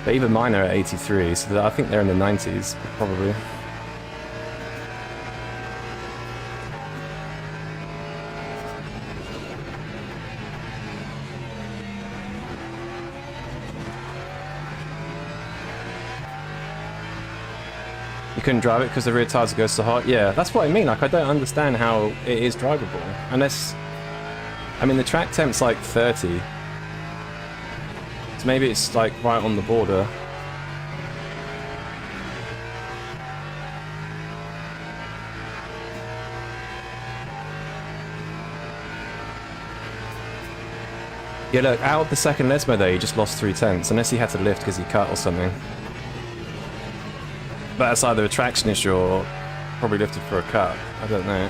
But even mine are at 83, so I think they're in the 90s, probably. You couldn't drive it because the rear tyres go so hot? Yeah, that's what I mean. Like, I don't understand how it is drivable. Unless... I mean, the track temp's like 30. So maybe it's like right on the border. Yeah, look, out of the second Lesmo there, he just lost 3/10, unless he had to lift because he cut or something. But that's either a traction issue or probably lifted for a cut. I don't know.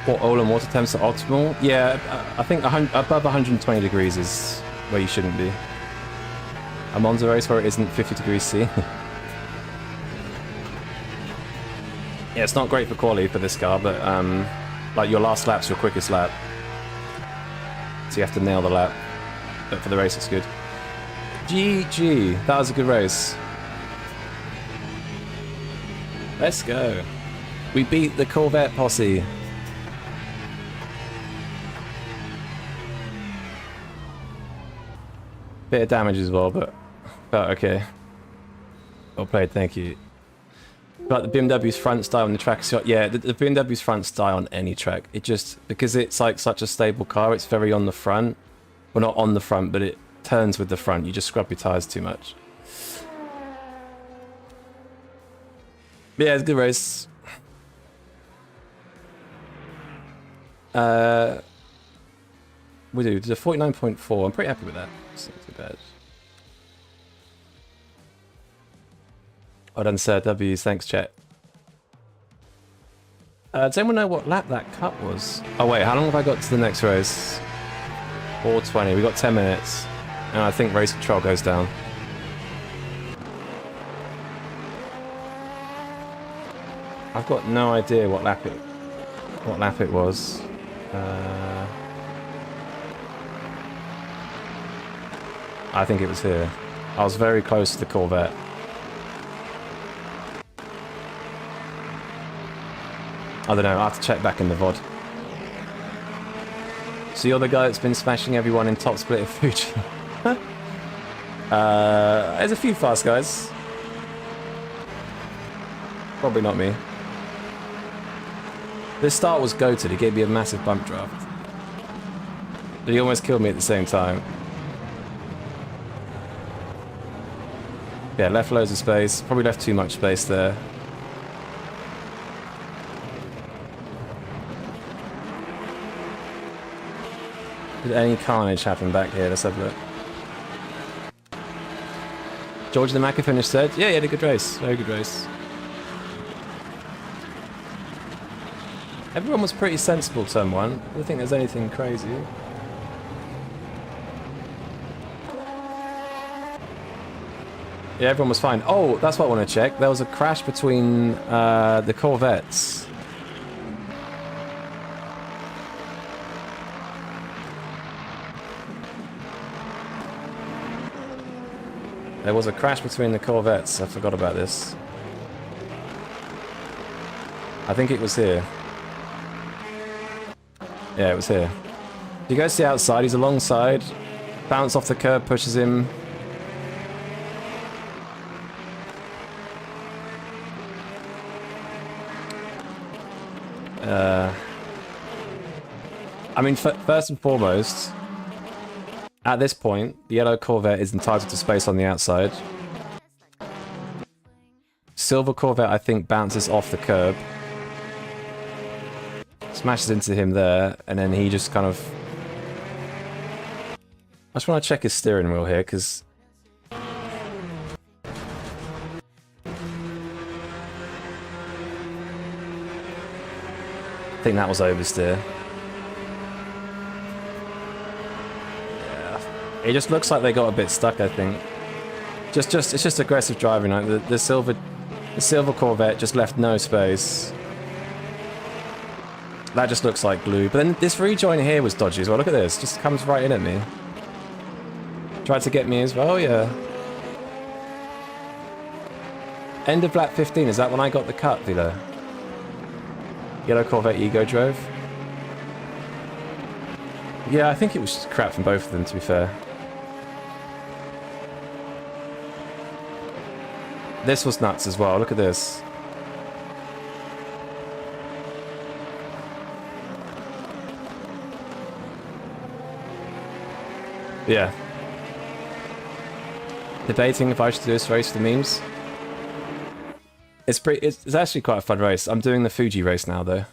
What oil and water temps are optimal? Yeah, I think above 120 degrees is where you shouldn't be. A Monza race where it isn't 50 degrees C. Yeah, it's not great for quali for this car, but like your last lap's your quickest lap. So you have to nail the lap. But for the race, it's good. GG, that was a good race. Let's go. We beat the Corvette posse. Bit of damage as well, but okay. Well played, thank you. But the BMW's fronts die on the track. So yeah, the BMW's fronts die on any track. It just, because it's like such a stable car, it's very on the front. Well, not on the front, but it turns with the front. You just scrub your tyres too much. But yeah, it's a good race. We did a 49.4. I'm pretty happy with that. It's not too bad. Well done, sir. W's. Thanks, chat. Does anyone know what lap that cut was? Oh, wait. How long have I got to the next race? 4:20. We got 10 minutes. And I think race control goes down. I've got no idea what lap it was. I think it was here. I was very close to the Corvette. I don't know, I have to check back in the VOD. So you're the guy that's been smashing everyone in top split of Fuji. There's a few fast guys. Probably not me. This start was goated, he gave me a massive bump draft. But he almost killed me at the same time. Yeah, left loads of space. Probably left too much space there. Did any carnage happen back here? Let's have a look. George the Maca finished third. Yeah, he had a good race. Very good race. Everyone was pretty sensible turn one. I don't think there's anything crazy. Yeah, everyone was fine. Oh, that's what I want to check. There was a crash between the Corvettes. There was a crash between the Corvettes. I forgot about this. I think it was here. Yeah, it was here. He goes to the outside, he's alongside. Bounce off the curb, pushes him. I mean, first and foremost, at this point, the yellow Corvette is entitled to space on the outside. Silver Corvette, I think, bounces off the curb. Smashes into him there, and then he just kind of... I just want to check his steering wheel here, because... I think that was oversteer. Yeah. It just looks like they got a bit stuck, I think. It's just aggressive driving. Like the silver Corvette just left no space. That just looks like glue. But then this rejoin here was dodgy as well. Look at this. Just comes right in at me. Tried to get me as well, yeah. End of lap 15. Is that when I got the cut, Vila? Yellow Corvette Ego drove. Yeah, I think it was just crap from both of them, to be fair. This was nuts as well. Look at this. Yeah. Debating if I should do this race for the memes. It's actually quite a fun race. I'm doing the Fuji race now, though.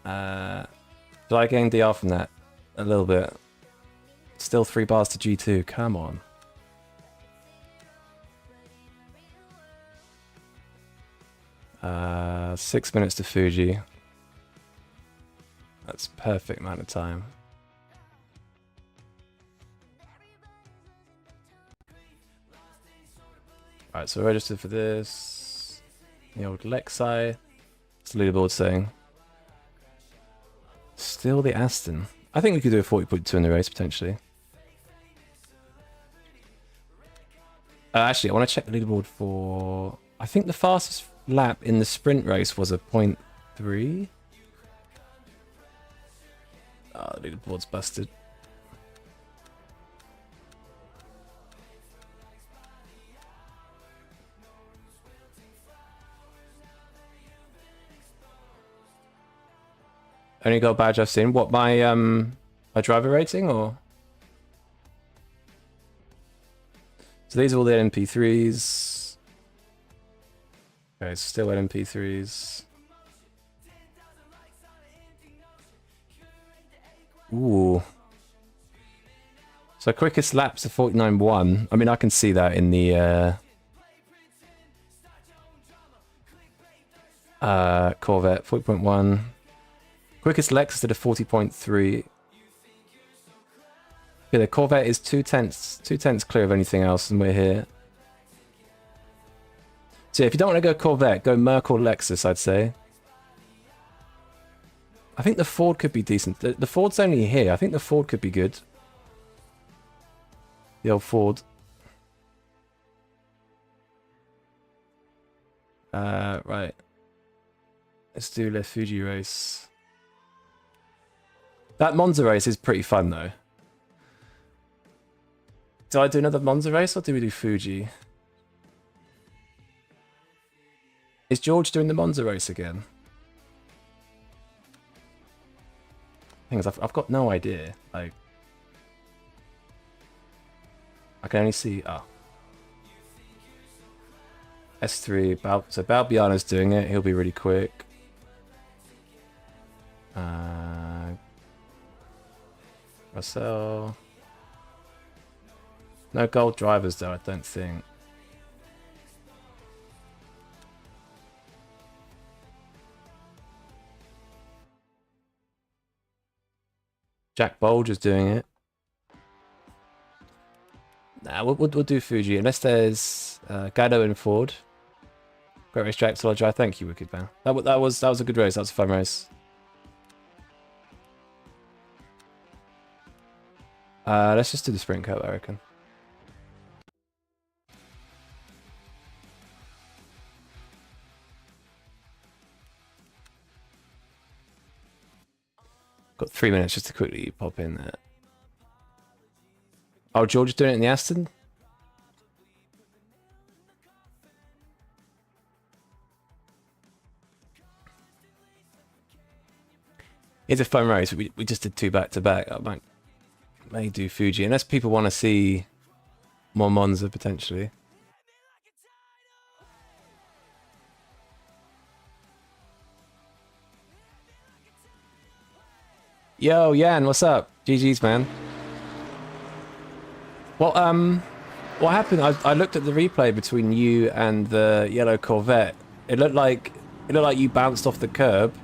Did I gain DR from that? A little bit. Still 3 bars to G2. Come on. Uh, 6 minutes to Fuji. That's perfect amount of time. Alright, so registered for this. The old Lexi. What's the leaderboard saying? Still the Aston. I think we could do a 40.2 in the race, potentially. Actually, I want to check the leaderboard for... I think the fastest lap in the sprint race was a 0.3. Oh, the leaderboard's busted. Only got a badge I've seen. What, my driver rating, or? So these are all the LMP3s. Okay, still LMP3s. Ooh. So quickest laps are 49.1. I mean, I can see that in the Corvette, 40.1. Quickest Lexus did a 40.3. Yeah, the Corvette is 2/10 clear of anything else, and we're here. So yeah, if you don't want to go Corvette, go Merc or Lexus, I'd say. I think the Ford could be decent. The Ford's only here. I think the Ford could be good. The old Ford. Right. Let's do Le Fuji race. That Monza race is pretty fun, though. Do I do another Monza race, or do we do Fuji? Is George doing the Monza race again? Thing is, I've got no idea. Like, I can only see... Oh. S3, so Balbiano's doing it. He'll be really quick. Russell. No gold drivers though, I don't think. Jack Bolger's doing it. Nah, we'll do Fuji unless there's Gado and Ford. Great race, Jack. Solid drive. Thank you, Wicked Man. That was a good race. That was a fun race. Let's just do the sprint cup, I reckon. Got 3 minutes just to quickly pop in there. Oh, George is doing it in the Aston? It's a fun race. We just did 2 back-to-back. I may do Fuji, unless people want to see more Monza, potentially. Yo, Yan, what's up? GG's, man. Well, what happened? I looked at the replay between you and the yellow Corvette. It looked like you bounced off the curb,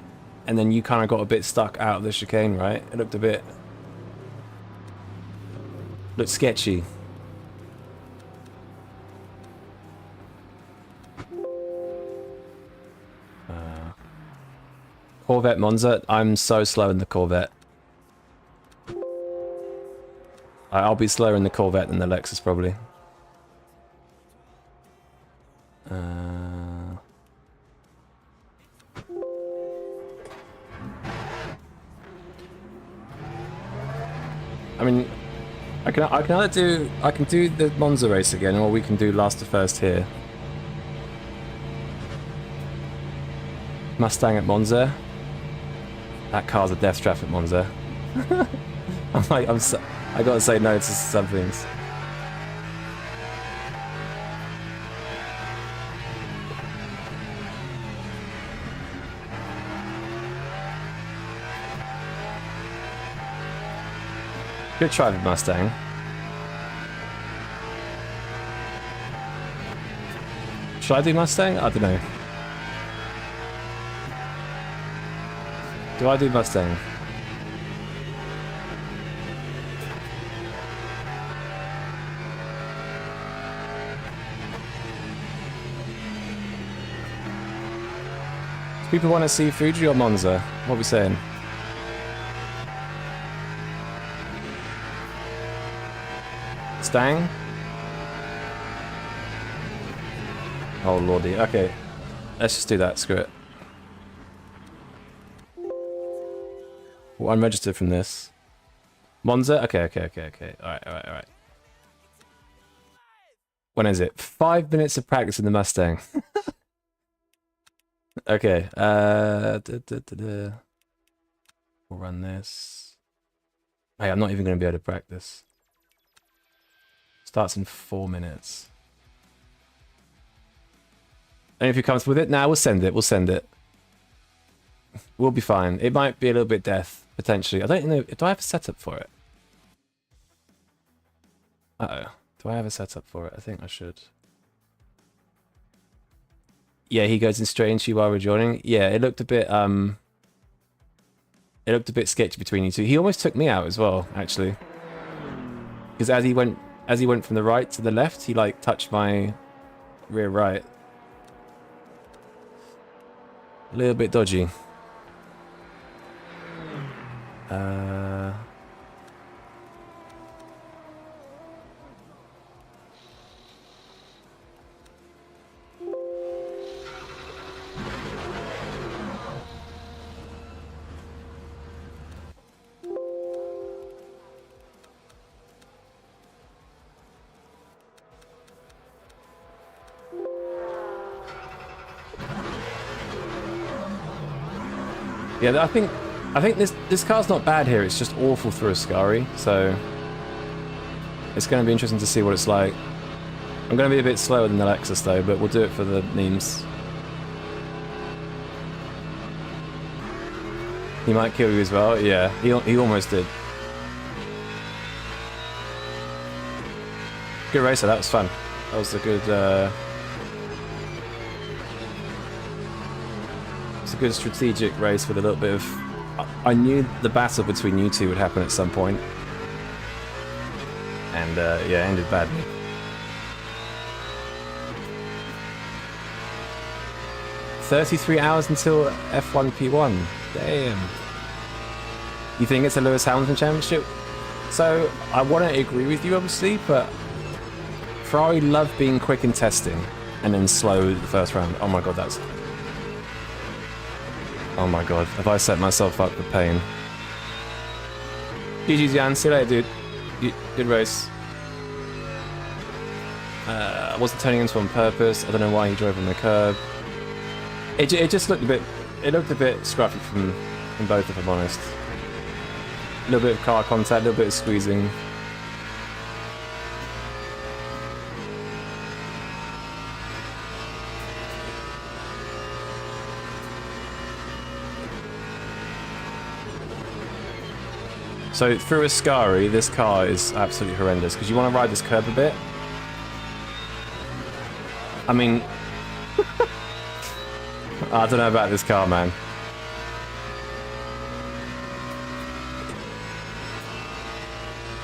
and then you kind of got a bit stuck out of the chicane, right? It looked sketchy. Corvette Monza. I'm so slow in the Corvette. I'll be slower in the Corvette than the Lexus, probably. I mean, I can do the Monza race again, or we can do last to first here. Mustang at Monza. That car's a death trap at Monza. I gotta say no to some things. Good try with Mustang. Should I do Mustang? I don't know. Do I do Mustang? Do people want to see Fuji or Monza? What are we saying? Stang? Oh lordy, okay. Let's just do that, screw it. Well, I'm registered from this. Monza? Okay. Alright. When is it? 5 minutes of practice in the Mustang. Okay, we'll run this. Hey, I'm not even going to be able to practice. Starts in 4 minutes. And if he comes with it, now we'll send it. We'll be fine. It might be a little bit death, potentially. I don't know. Do I have a setup for it? Uh-oh. Do I have a setup for it? I think I should. Yeah, he goes in straight into you while we're joining. Yeah, it looked a bit sketchy between you two. He almost took me out as well, actually. Because as he went from the right to the left, he like touched my rear right. A little bit dodgy. Yeah, I think this car's not bad here. It's just awful through Ascari, so it's going to be interesting to see what it's like. I'm going to be a bit slower than the Lexus though, but we'll do it for the memes. He might kill you as well. Yeah, he almost did. Good racer. That was fun. That was a good. It's a good strategic race with a little bit of... I knew the battle between you two would happen at some point. And yeah, it ended badly. $33 hours until F1 P1. Damn. You think it's a Lewis Hamilton championship? So, I want to agree with you, obviously, but Ferrari love being quick in testing and then slow the first round. Oh my god, that's... Oh my god, have I set myself up for pain? GG's, Jan. See you later, dude. Good race. I wasn't turning into on purpose. I don't know why he drove on the curb. It just looked a bit... It looked a bit scruffy from both, if I'm honest. A little bit of car contact, a little bit of squeezing. So through Ascari, this car is absolutely horrendous because you want to ride this curb a bit. I mean, I don't know about this car, man.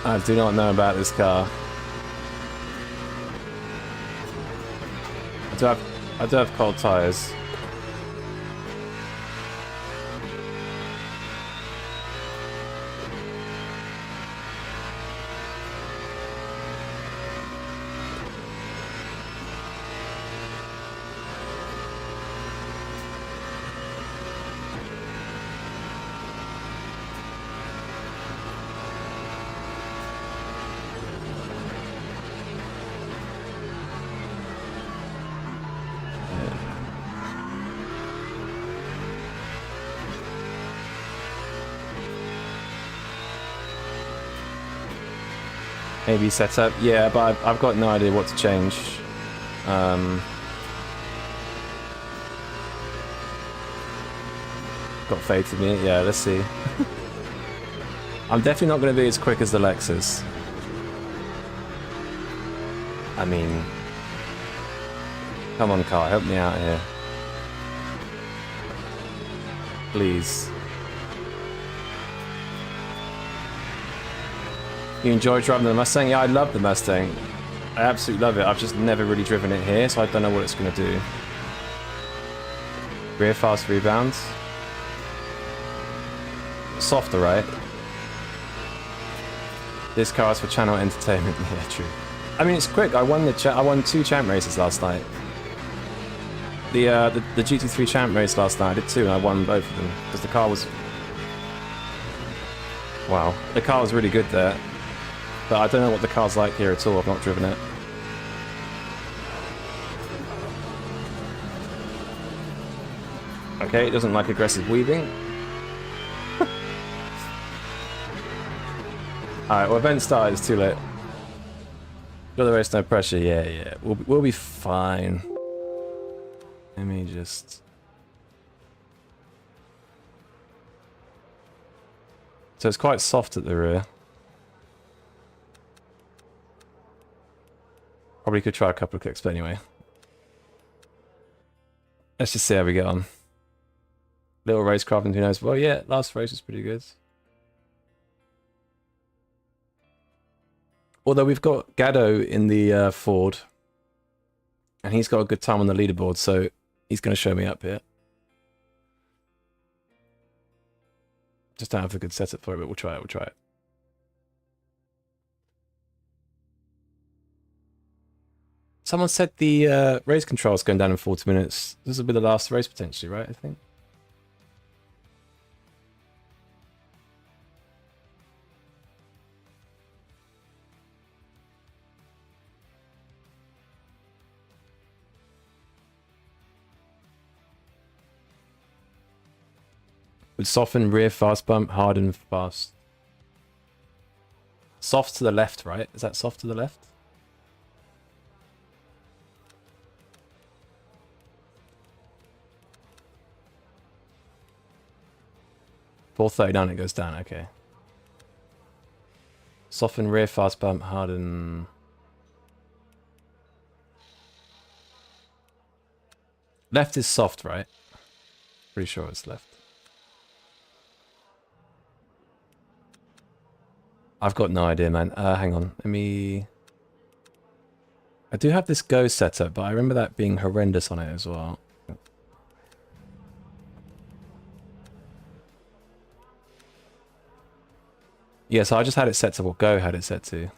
I do not know about this car. I do have cold tires. Maybe setup, yeah, but I've got no idea what to change. Got faith in me, yeah, let's see. I'm definitely not going to be as quick as the Lexus. I mean, come on car, help me out here. Please. You enjoy driving the Mustang? Yeah, I love the Mustang. I absolutely love it. I've just never really driven it here, so I don't know what it's going to do. Rear fast rebounds. Softer, right? This car is for channel entertainment. Yeah, true. I mean, it's quick. I won 2 champ races last night. The GT3 champ race last night, I did 2, and I won both of them because the car was... Wow, the car was really good there. But I don't know what the car's like here at all. I've not driven it. Okay, it doesn't like aggressive weaving. Alright, well, event started. It's too late. Got the race, no pressure. Yeah. We'll be fine. Let me just... So it's quite soft at the rear. Probably could try a couple of kicks, but anyway. Let's just see how we get on. Little racecraft, and who knows? Well, yeah, last race was pretty good. Although we've got Gaddo in the Ford. And he's got a good time on the leaderboard, so he's going to show me up here. Just don't have a good setup for it, but we'll try it. Someone said the race control's going down in 40 minutes. This will be the last race potentially, right? I think. Would soften rear fast bump, harden fast. Soft to the left, right? Is that soft to the left? $430 down, it goes down, okay. Soften rear fast bump, harden. Left is soft, right? Pretty sure it's left. I've got no idea, man. Hang on, let me... I do have this Go setup, but I remember that being horrendous on it as well. Yeah, so I just had it set to what Go had it set to.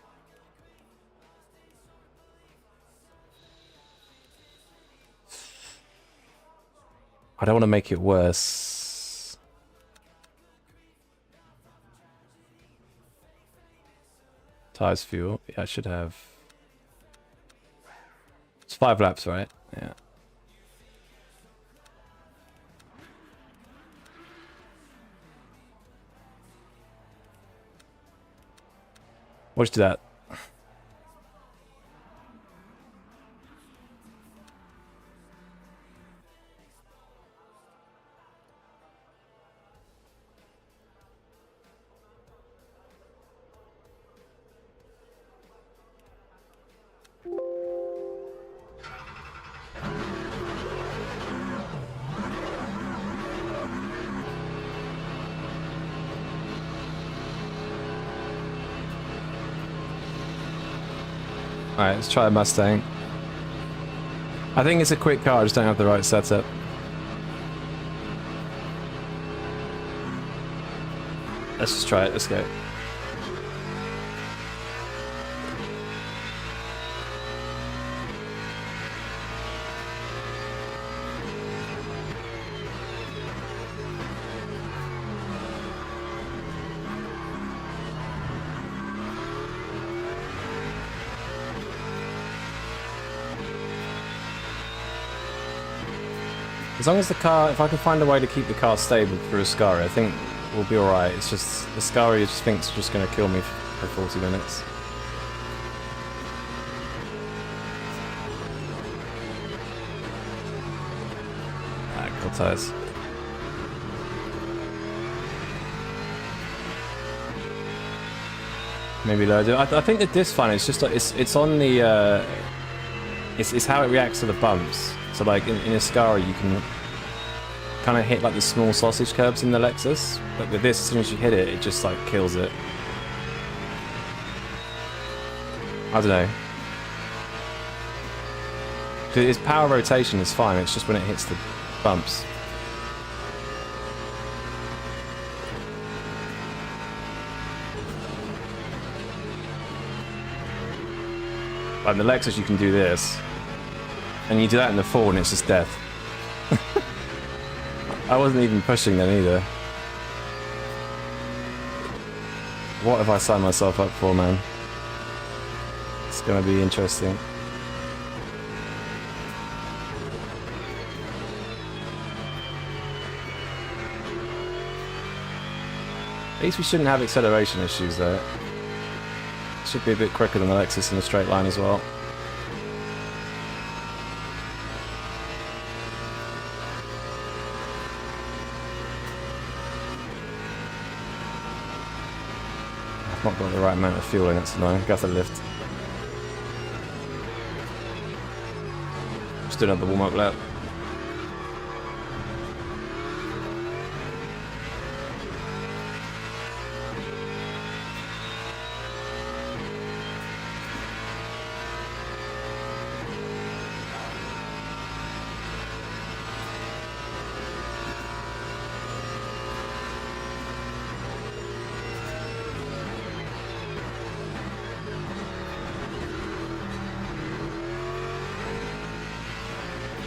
I don't want to make it worse. Tires, fuel. Yeah, I should have. It's 5 laps, right? Yeah. Watch that. Alright, let's try a Mustang. I think it's a quick car, I just don't have the right setup. Let's just try it, let's go. As long as the car, if I can find a way to keep the car stable through Ascari, I think we'll be alright. It's just, Ascari just thinks it's just going to kill me for 40 minutes. Ah, cool tires. Maybe load it. I think the disc fine, it's just like, it's on the, it's how it reacts to the bumps. So like in Ascari you can kind of hit like the small sausage curbs in the Lexus, but with this, as soon as you hit it, it just like kills it. I don't know. Its power rotation is fine, it's just when it hits the bumps. Like in the Lexus you can do this. And you do that in the fall and it's just death. I wasn't even pushing then either. What have I signed myself up for, man? It's gonna be interesting. At least we shouldn't have acceleration issues though. It should be a bit quicker than the Lexus in a straight line as well. Not got the right amount of fuel in it, it's annoying. Got the lift. Just doing another warm-up lap.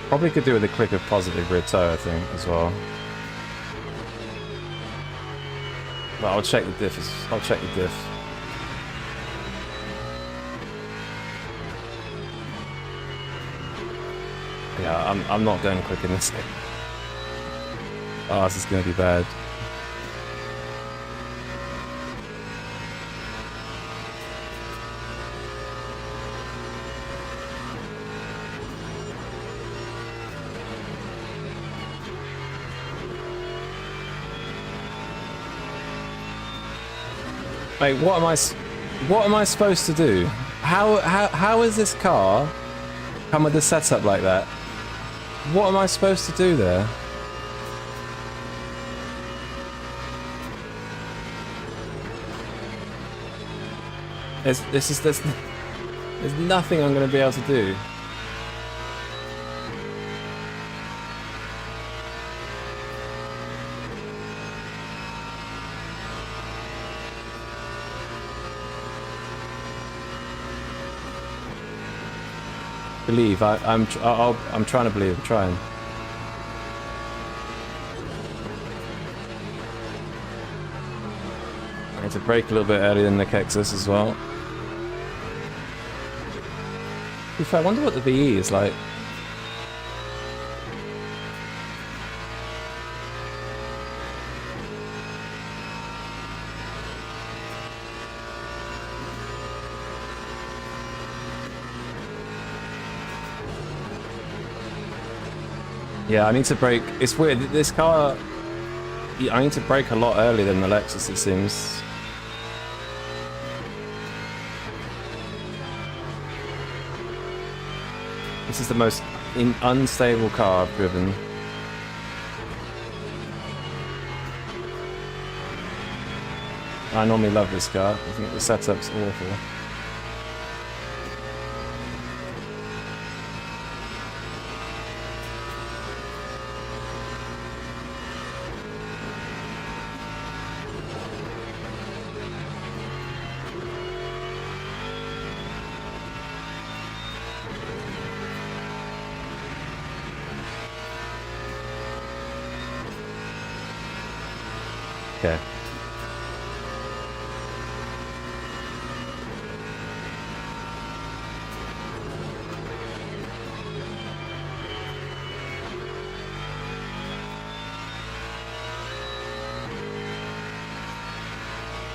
Probably could do with a click of positive rear toe, I think, as well. But I'll check the diff. I'll check the diff. Yeah, I'm not going quick in this thing. Oh, this is going to be bad. Mate, what am I supposed to do? How is this car come with a setup like that? What am I supposed to do there? There's nothing I'm going to be able to do. Believe. I'm trying to believe. I'm trying. I need to brake a little bit earlier than the Lexus as well. be fair, I wonder what the VE is like. Yeah, I need to brake. It's weird. This car, I need to brake a lot earlier than the Lexus, it seems. This is the most unstable car I've driven. I normally love this car. I think the setup's awful. Okay.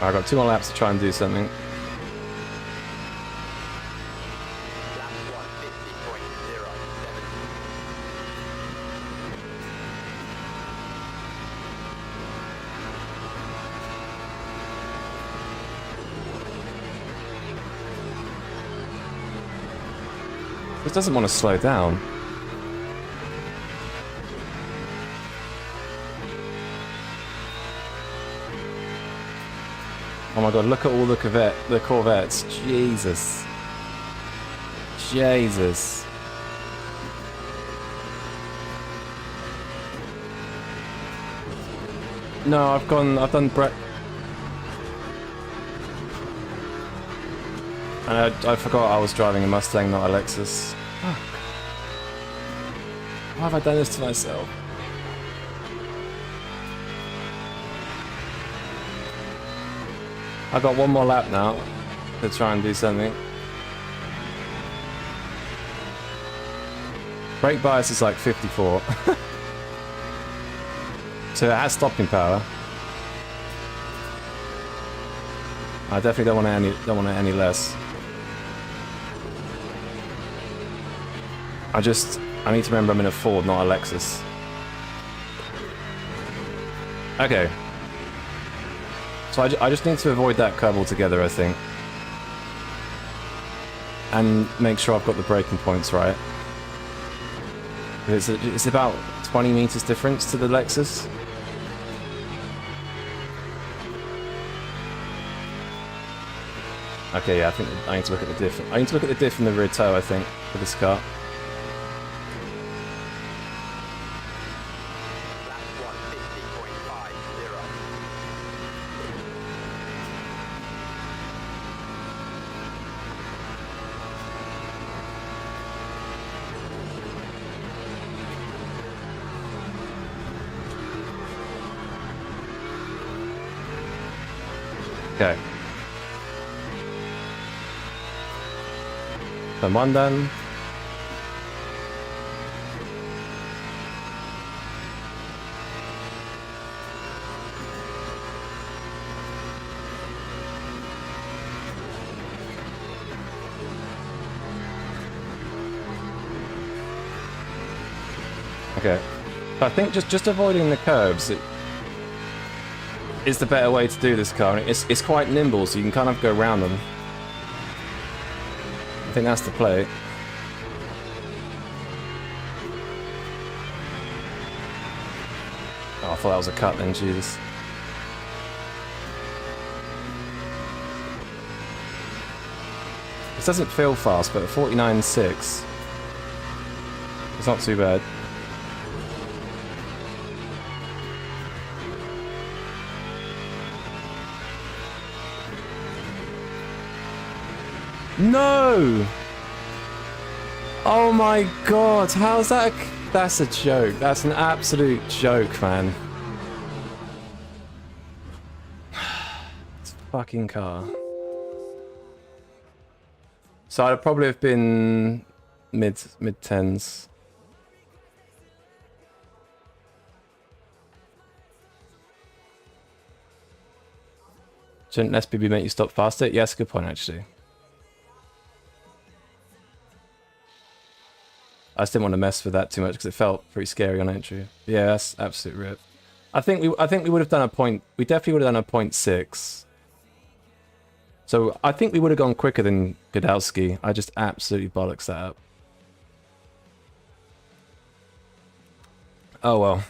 I've got 2 more laps to try and do something. Lap 150.07. It doesn't want to slow down. Oh my god, look at all the Corvettes. Jesus. Jesus. No, I've done Brett. And I forgot I was driving a Mustang, not a Lexus. Fuck. Why have I done this to myself? I've got 1 more lap now to try and do something. Brake bias is like 54. So it has stopping power. I definitely don't want it any less. I need to remember I'm in a Ford, not a Lexus. Okay. So I just need to avoid that curve altogether, I think. And make sure I've got the braking points right. It's about 20 meters difference to the Lexus. Okay, yeah, I think I need to look at the diff. I need to look at the diff and the rear toe, I think, for this car. Okay. Turn 1 done. Okay. So I think just avoiding the curves is the better way to do this car. It's quite nimble, so you can kind of go around them. I think that's the play. Oh, I thought that was a cut then, Jesus. This doesn't feel fast, but 49.6. It's not too bad. No! Oh my god, how's that? That's a joke. That's an absolute joke, man. It's a fucking car. So I'd probably have been mid tens. Shouldn't SPB make you stop faster? Yeah, that's a good point, actually. I just didn't want to mess with that too much because it felt pretty scary on entry. Yeah, that's absolute rip. I think we would have done a point. We definitely would have done a 0.6. So I think we would have gone quicker than Godowski. I just absolutely bollocks that up. Oh well.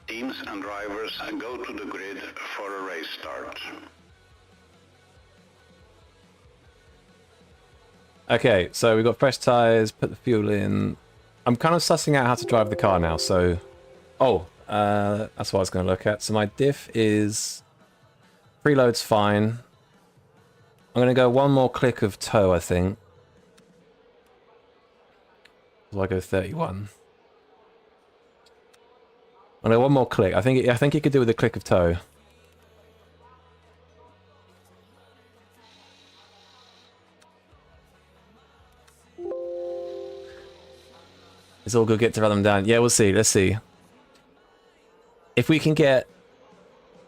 Teams and drivers go to the grid for a race start. Okay, so we've got fresh tires, put the fuel in. I'm kind of sussing out how to drive the car now, so... Oh, that's what I was going to look at. So my diff is... Preload's fine. I'm going to go one more click of toe, I think. So I go 31. I know one more click. I think you could do with a click of toe. It's all good. Get to run them down. Yeah, we'll see. Let's see if we can get.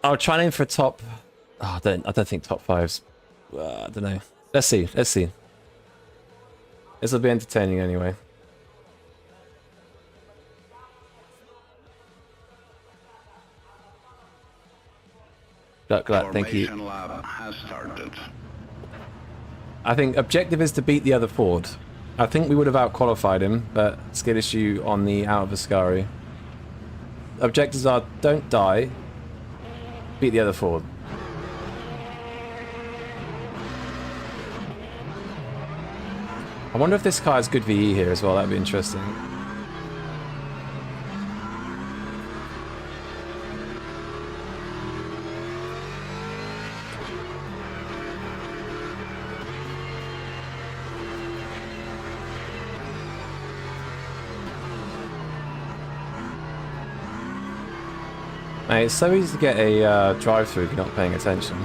I'll try and aim for a top. Oh, I don't think top fives. I don't know. Let's see. Let's see. This will be entertaining anyway. Glad, thank you. Formation lap has started. I think objective is to beat the other Ford. I think we would have out-qualified him, but skill issue on the out of Ascari. Objectives are don't die, beat the other Ford. I wonder if this car has good VE here as well, that'd be interesting. Mate, it's so easy to get a drive-through if you're not paying attention.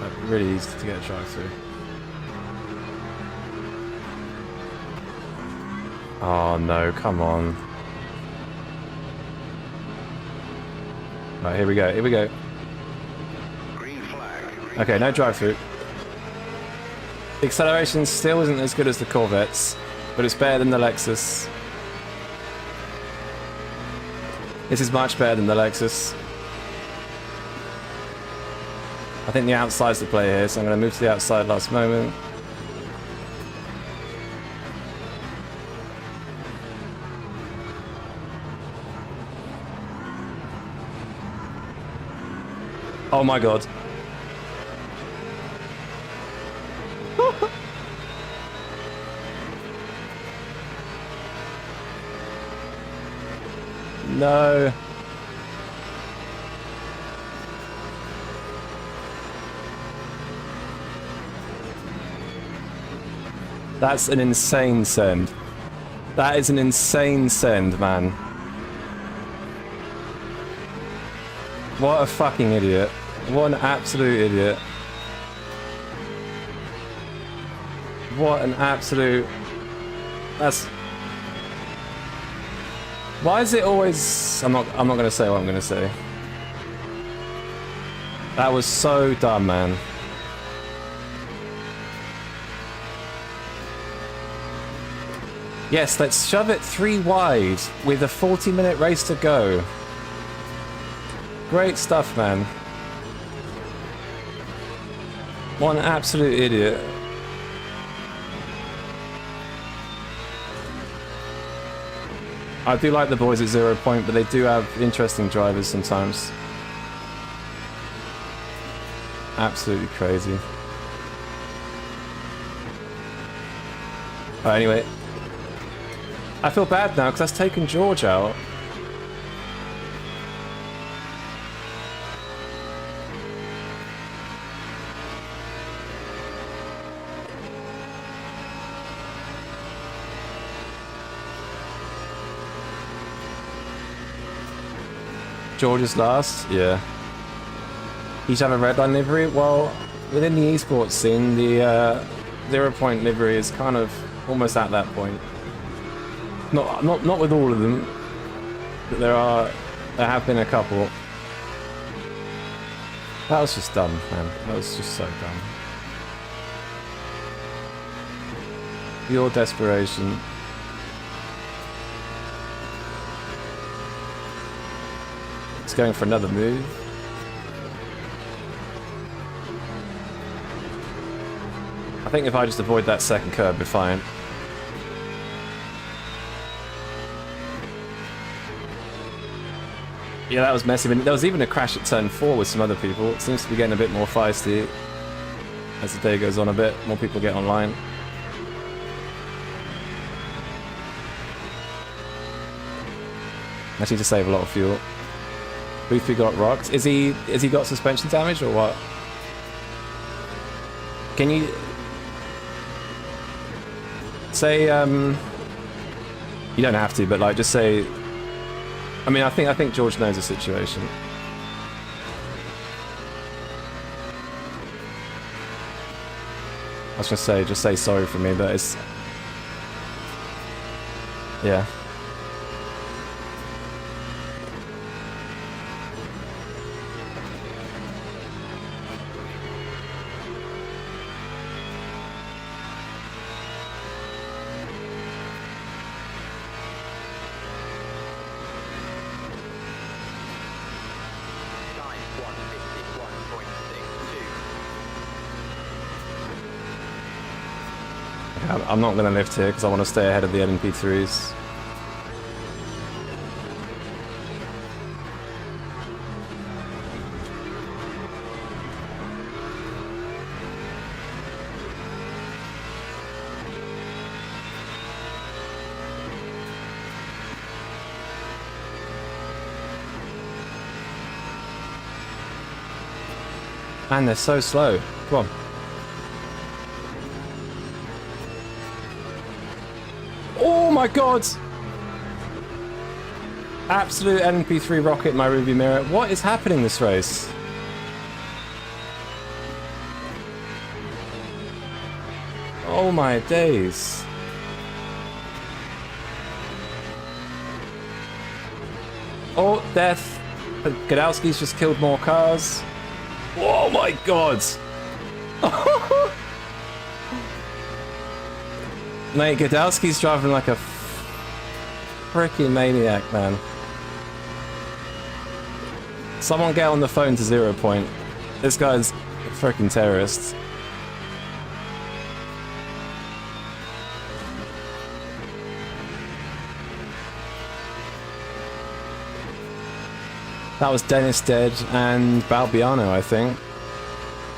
Like, really easy to get a drive-through. Oh no, come on. Right, here we go, here we go. Green flag. Okay, no drive-through. The acceleration still isn't as good as the Corvettes, but it's better than the Lexus. This is much better than the Lexus. I think the outside's the play here, so I'm going to move to the outside last moment. Oh my god. No. That's an insane send. That is an insane send, man. What a fucking idiot. What an absolute idiot. What an absolute... That's... Why is it always... I'm not going to say what I'm going to say. That was so dumb, man. Yes, let's shove it 3 wide with a 40-minute race to go. Great stuff, man. What an absolute idiot. I do like the boys at 0 point, but they do have interesting drivers sometimes. Absolutely crazy. Oh, anyway. I feel bad now because that's taken George out. George is last? Yeah. He's have a red line livery? Well, within the esports scene, the 0 point livery is kind of almost at that point. Not with all of them, but there have been a couple. That was just dumb, man. That was just so dumb. Pure desperation. It's going for another move. I think if I just avoid that second curb, we're fine. Yeah, that was messy. There was even a crash at turn 4 with some other people. It seems to be getting a bit more feisty as the day goes on a bit. More people get online. I need to save a lot of fuel. Boothby got rocked. Is he got suspension damage or what? Can you say you don't have to, but like just say, I mean, I think George knows the situation. I was gonna say, just say sorry for me, but it's, yeah. Time 151.62. I'm not going to lift here because I want to stay ahead of the LMP3s. Man, they're so slow. Come on. Oh my god! Absolute LMP3 rocket in my rearview mirror. What is happening this race? Oh my days. Oh, death. Gadowski's just killed more cars. Oh my god! Mate, Gadowski's driving like a freaking maniac, man. Someone get on the phone to 0 point. This guy's a freaking terrorist. That was Dennis Dead and Balbiano, I think.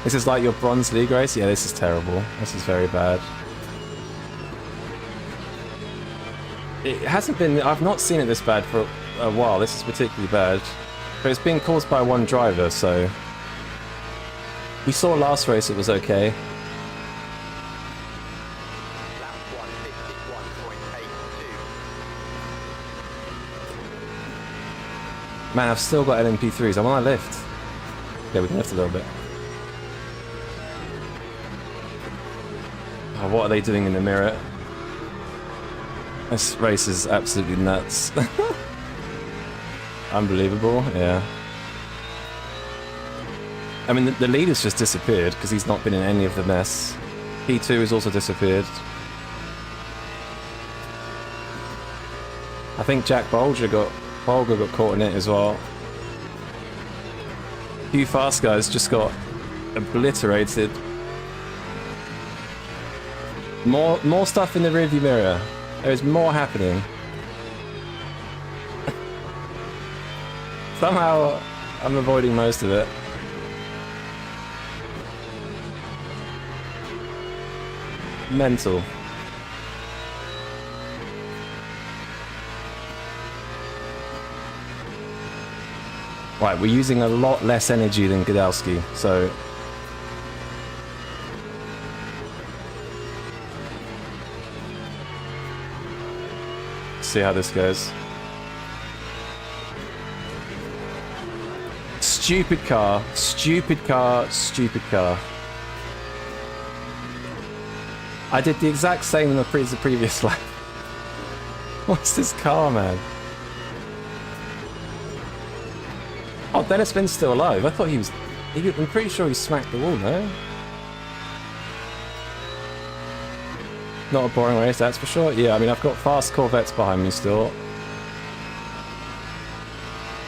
This is like your Bronze League race? Yeah, this is terrible. This is very bad. It hasn't been... I've not seen it this bad for a while. This is particularly bad. But it's being caused by one driver, so... We saw last race it was okay. Lap 151.82. Man, I've still got LMP3s. I want to lift. Yeah, we can lift a little bit. Oh, what are they doing in the mirror? This race is absolutely nuts. Unbelievable, yeah. I mean, the leader's just disappeared because he's not been in any of the mess. P2 has also disappeared. I think Jack Bolger got caught in it as well. A few fast guys just got obliterated. More stuff in the rearview mirror. There's more happening. Somehow I'm avoiding most of it. Mental. Right, we're using a lot less energy than Gadowski, so... See how this goes. Stupid car, stupid car, stupid car. I did the exact same in the previous lap. What's this car, man? Oh, Dennis Finn's still alive. I thought he was... I'm pretty sure he smacked the wall, no? Not a boring race, that's for sure. Yeah, I mean, I've got fast Corvettes behind me still.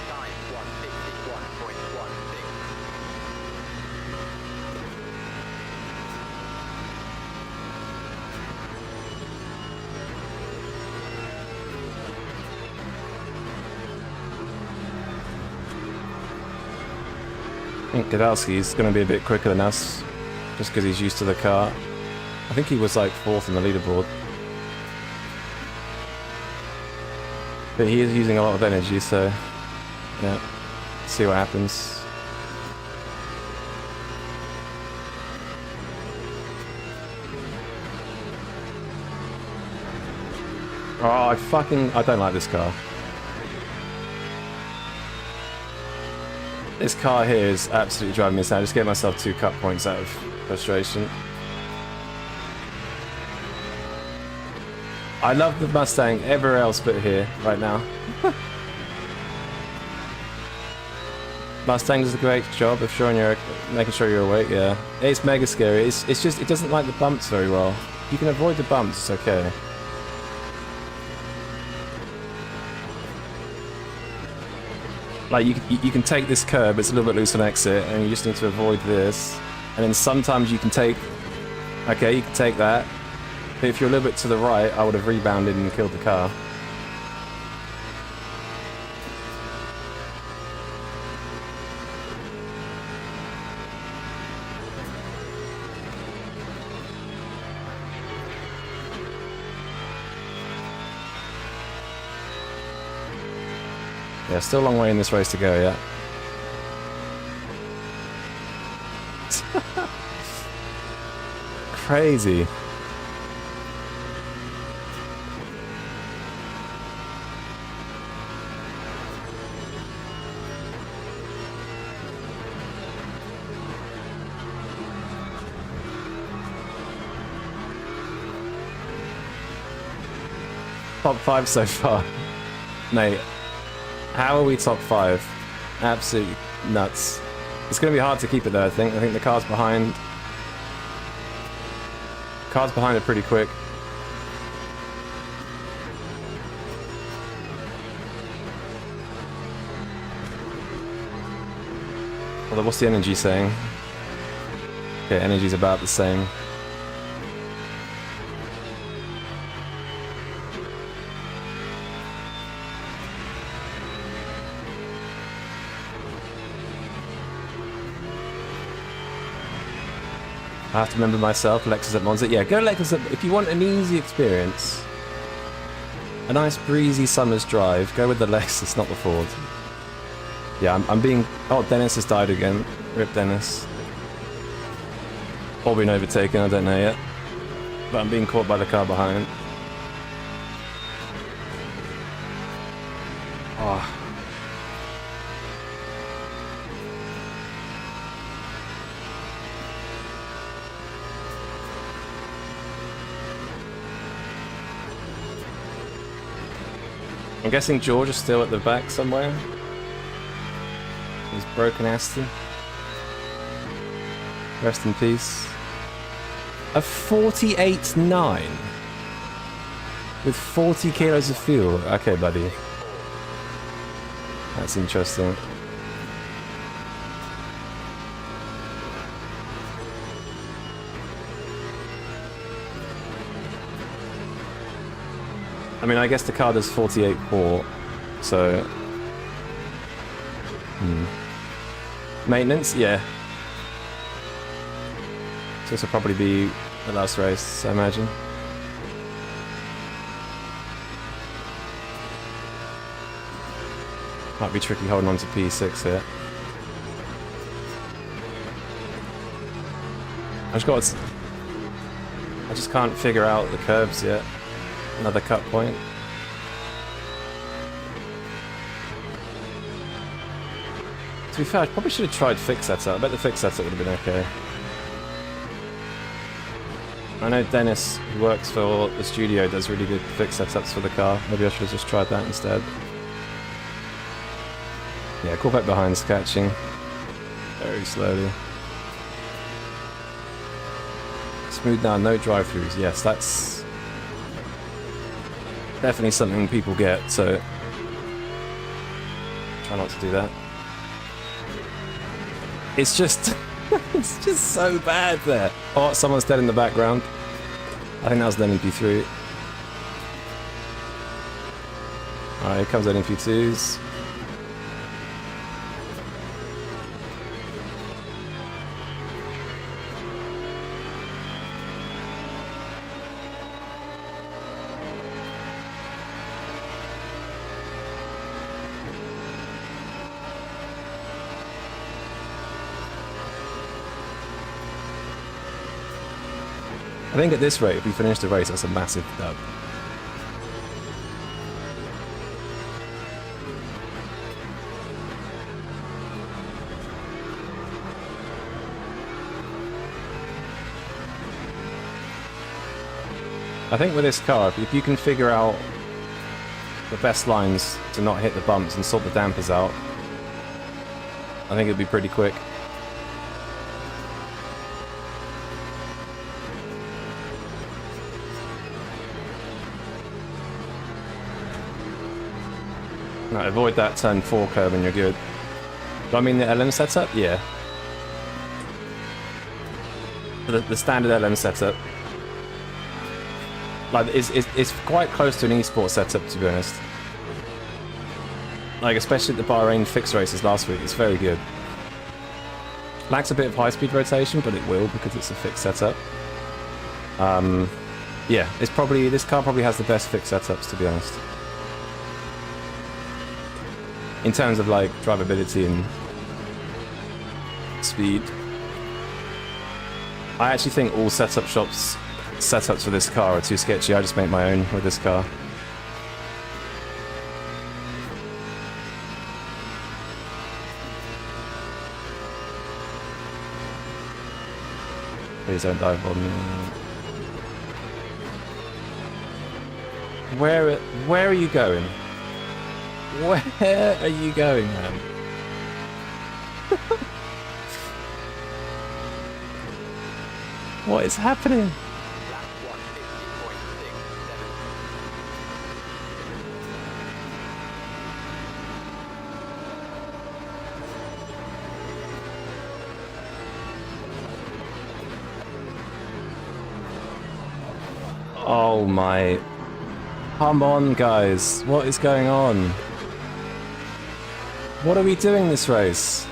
Time 151.16. I think Gadowski's going to be a bit quicker than us, just because he's used to the car. I think he was like 4th in the leaderboard. But he is using a lot of energy, so yeah, see what happens. Oh, I don't like this car. This car here is absolutely driving me insane. I just gave myself 2 cut points out of frustration. I love the Mustang everywhere else but here, right now. Mustang does a great job of making sure you're awake, yeah. It's mega scary. It's just, it doesn't like the bumps very well. You can avoid the bumps, it's okay. Like, you can take this curb, it's a little bit loose on exit, and you just need to avoid this. And then sometimes you can take... Okay, you can take that. But if you're a little bit to the right, I would have rebounded and killed the car. Yeah, still a long way in this race to go, yeah. Crazy. Top 5 so far. Mate, how are we top 5? Absolutely nuts. It's going to be hard to keep it there, I think. I think the cars behind... Cars behind are pretty quick. Although, what's the energy saying? Okay, energy's about the same. I have to remember myself, Lexus at Monza. Yeah, go Lexus at, if you want an easy experience. A nice breezy summer's drive, go with the Lexus, not the Ford. Yeah, I'm being... Oh, Dennis has died again. Rip Dennis. Or been overtaken, I don't know yet. But I'm being caught by the car behind. Oh. I'm guessing George is still at the back somewhere. He's broken Aston. Rest in peace. A 48.9 with 40 kilos of fuel. Okay, buddy. That's interesting. I mean, I guess the car does 48.4, so... Maintenance? Yeah. So this will probably be the last race, I imagine. Might be tricky holding on to P6 here. I just can't figure out the curves yet. Another cut point. To be fair, I probably should have tried fix setup. I bet the fix setup would have been okay. I know Dennis, who works for the studio, does really good fix setups for the car. Maybe I should have just tried that instead. Yeah, Corvette behind's catching. Very slowly. Smooth down, no drive-throughs. Yes, that's definitely something people get, so try not to do that. It's just it's just so bad there. Oh, someone's dead in the background. I think that was the LMP3. Alright, here comes LMP2s. I think at this rate, if we finish the race, that's a massive dub. I think with this car, if you can figure out the best lines to not hit the bumps and sort the dampers out, I think it'd be pretty quick. Right, avoid that turn 4 curve and you're good. Do I mean the LM setup? Yeah. The standard LM setup. Like, it's quite close to an esports setup, to be honest. Like, especially the Bahrain fixed races last week, it's very good. Lacks a bit of high-speed rotation, but it will because it's a fixed setup. Yeah, this car probably has the best fixed setups, to be honest. In terms of like drivability and speed. I actually think all setups for this car are too sketchy. I just make my own with this car. Please don't dive on me. Where are you going? Where are you going, man? What is happening? Lap 150.7. Oh my... Come on, guys. What is going on? What are we doing this race?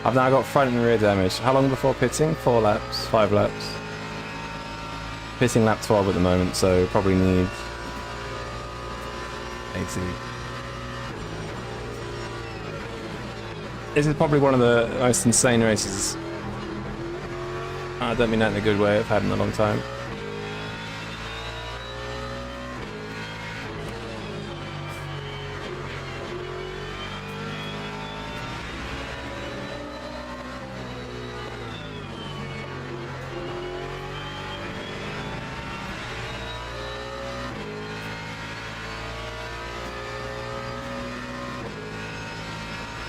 I've now got front and rear damage. How long before pitting? 4 laps, 5 laps. Pitting lap 12 at the moment, so probably need 80. This is probably one of the most insane races. I don't mean that in a good way, I've had in a long time.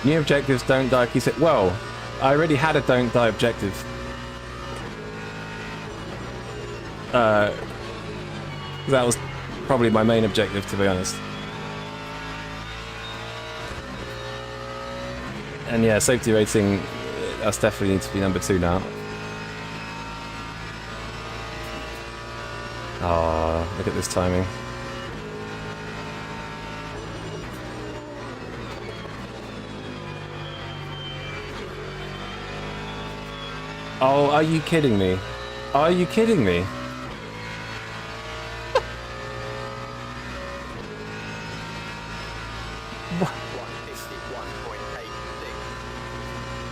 New objectives, don't die. He said, well, I already had a don't die objective. That was probably my main objective, to be honest. And yeah, safety rating, that's definitely needs to be number 2 now. Oh, look at this timing. Oh, are you kidding me? Are you kidding me?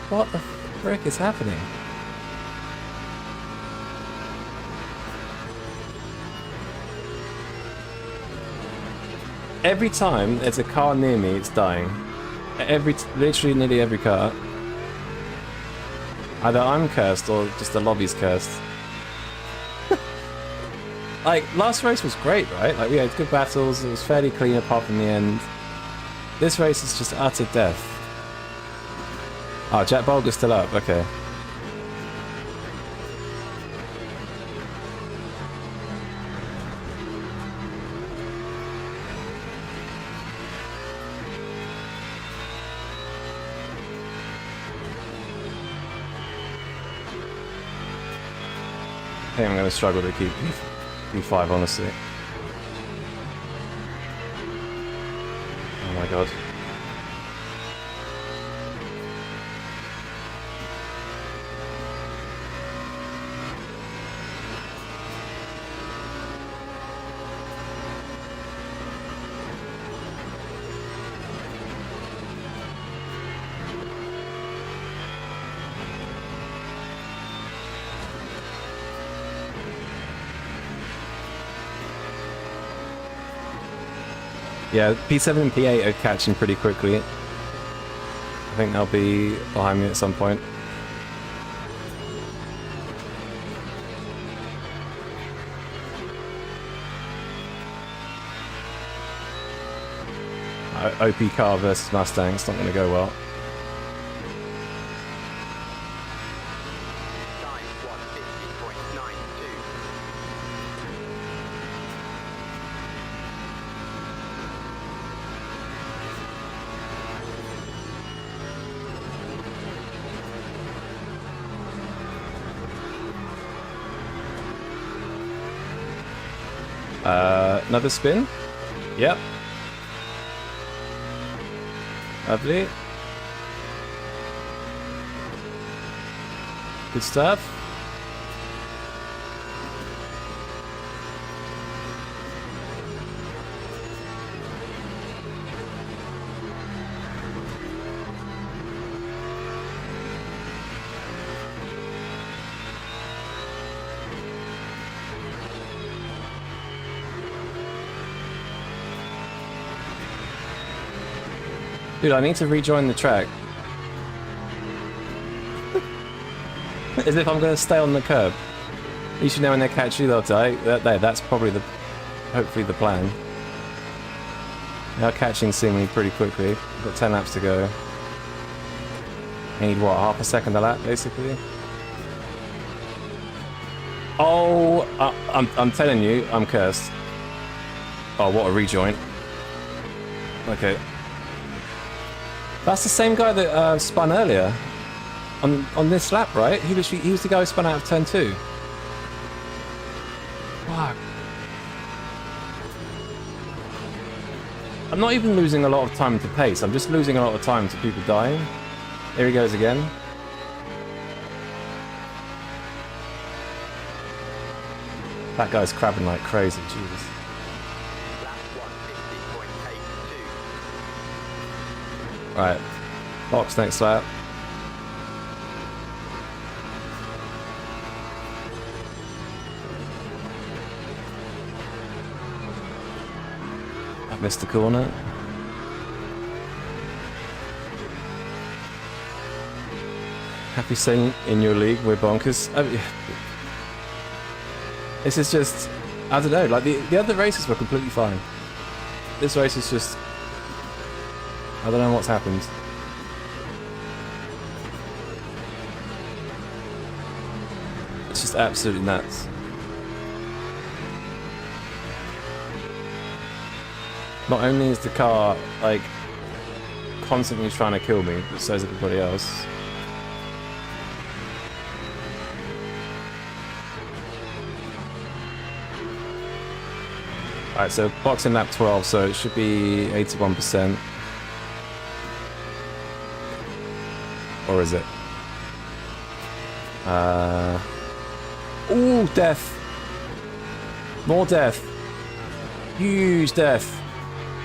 What the frick is happening? Every time there's a car near me, it's dying. Literally nearly every car. Either I'm cursed or just the lobby's cursed. Like, last race was great, right? Like, we had good battles, it was fairly clean apart from the end. This race is just utter death. Oh, Jack Bulger's still up, okay. I think I'm going to struggle to keep P5, honestly. Oh my god. Yeah, P7 and P8 are catching pretty quickly. I think they'll be behind me at some point. OP car versus Mustang, it's not going to go well. Time 150.92. Another spin? Yep. Lovely. Good stuff. Dude, I need to rejoin the track. As if I'm going to stay on the curb. You should know when they catch you, they'll die. That's probably hopefully the plan. They are catching seemingly pretty quickly. We've got 10 laps to go. I need, what, half a second a lap, basically? Oh, I'm telling you, I'm cursed. Oh, what a rejoin. Okay. That's the same guy that spun earlier on this lap, right? He was the guy who spun out of turn 2. Fuck. I'm not even losing a lot of time to pace. I'm just losing a lot of time to people dying. Here he goes again. That guy's crabbing like crazy. Jesus. Lap 150.82. Right, box next lap. I've missed the corner. Happy saying in your league we're bonkers. This is just, I don't know, like the other races were completely fine. This race is just, I don't know what's happened. It's just absolutely nuts. Not only is the car, like, constantly trying to kill me, but so is everybody else. Alright, so boxing lap 12, so it should be 81%. Or is it? Ooh, death! More death! Huge death!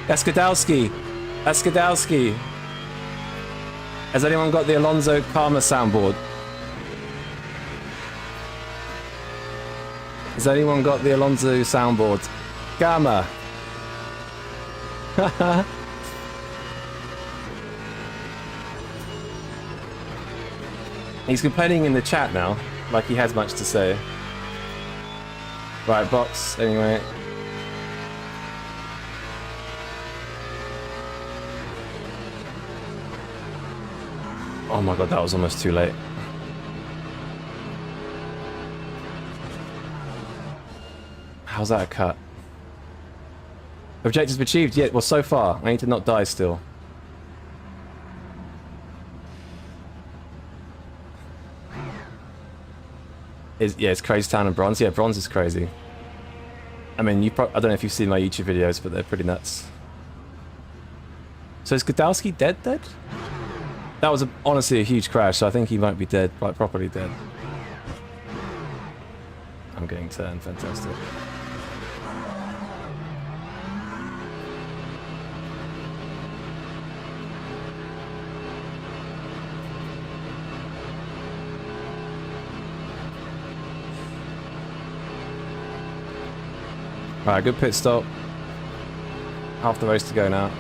That's Gadowski! That's Gadowski! Has anyone got the Alonso Karma soundboard? Has anyone got the Alonso soundboard? Gamma! Haha! He's complaining in the chat now, like he has much to say. Right, box, anyway. Oh my god, that was almost too late. How's that a cut? Objectives achieved, yeah, well so far. I need to not die still. Yeah, it's Crazy Town and Bronze. Yeah, Bronze is crazy. I mean, I don't know if you've seen my YouTube videos, but they're pretty nuts. So is Godowski dead? That was honestly a huge crash, so I think he might be dead, like properly dead. I'm getting turned, fantastic. Alright, good pit stop. Half the race to go now.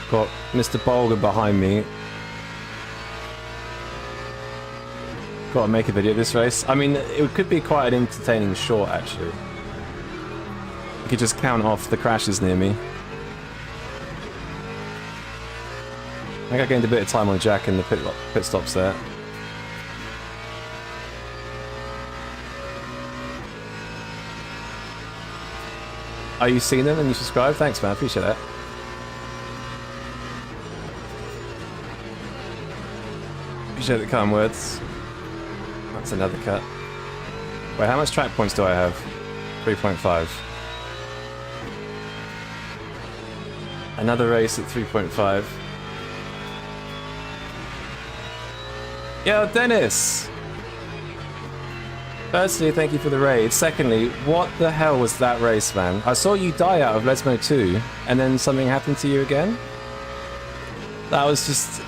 Got Mr. Bolger behind me. Got to make a video of this race. I mean, it could be quite an entertaining short, actually. You could just count off the crashes near me. I think I gained a bit of time on Jack in the pit stops there. Are you seeing them and you subscribe? Thanks, man. Appreciate that. Appreciate the kind words. That's another cut. Wait, how much track points do I have? 3.5. Another race at 3.5. Yo, Dennis! Firstly, thank you for the raid. Secondly, what the hell was that race, man? I saw you die out of Lesmo 2, and then something happened to you again? That was just...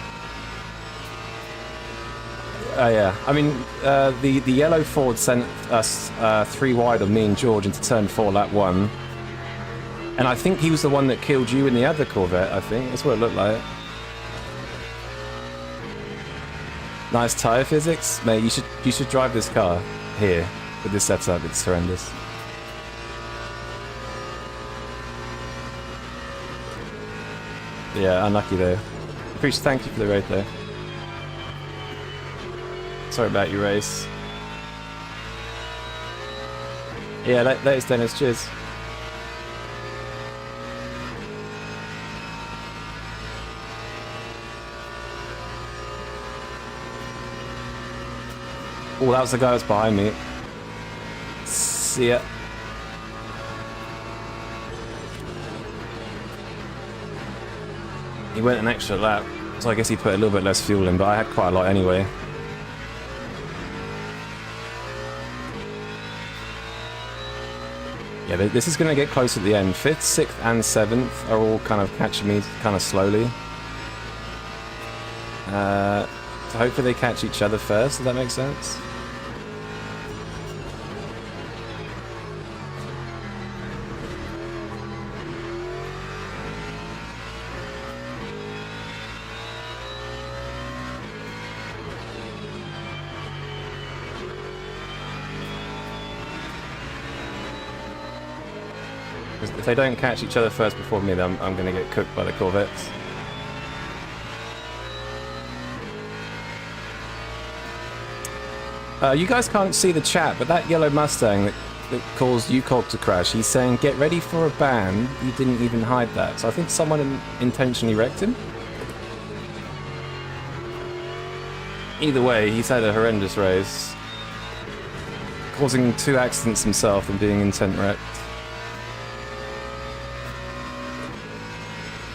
yeah. I mean, the yellow Ford sent us 3 wide of me and George into turn 4, lap 1. And I think he was the one that killed you in the other Corvette, I think. That's what it looked like. Nice tyre physics. Mate, you should drive this car. Here, with this setup, it's horrendous. Yeah, unlucky though. Thank you for the raid though. Sorry about your race. Yeah, latest Dennis, cheers. Oh, that was the guy that's behind me. See ya. He went an extra lap, so I guess he put a little bit less fuel in, but I had quite a lot anyway. Yeah, this is going to get close at the end. 5th, 6th, and 7th are all kind of catching me kind of slowly. So hopefully they catch each other first, does that make sense? If they don't catch each other first before me, then I'm going to get cooked by the Corvettes. You guys can't see the chat, but that yellow Mustang that caused UCOG to crash, he's saying, get ready for a ban. You didn't even hide that. So I think someone intentionally wrecked him. Either way, he's had a horrendous race, causing 2 accidents himself and being intent wrecked.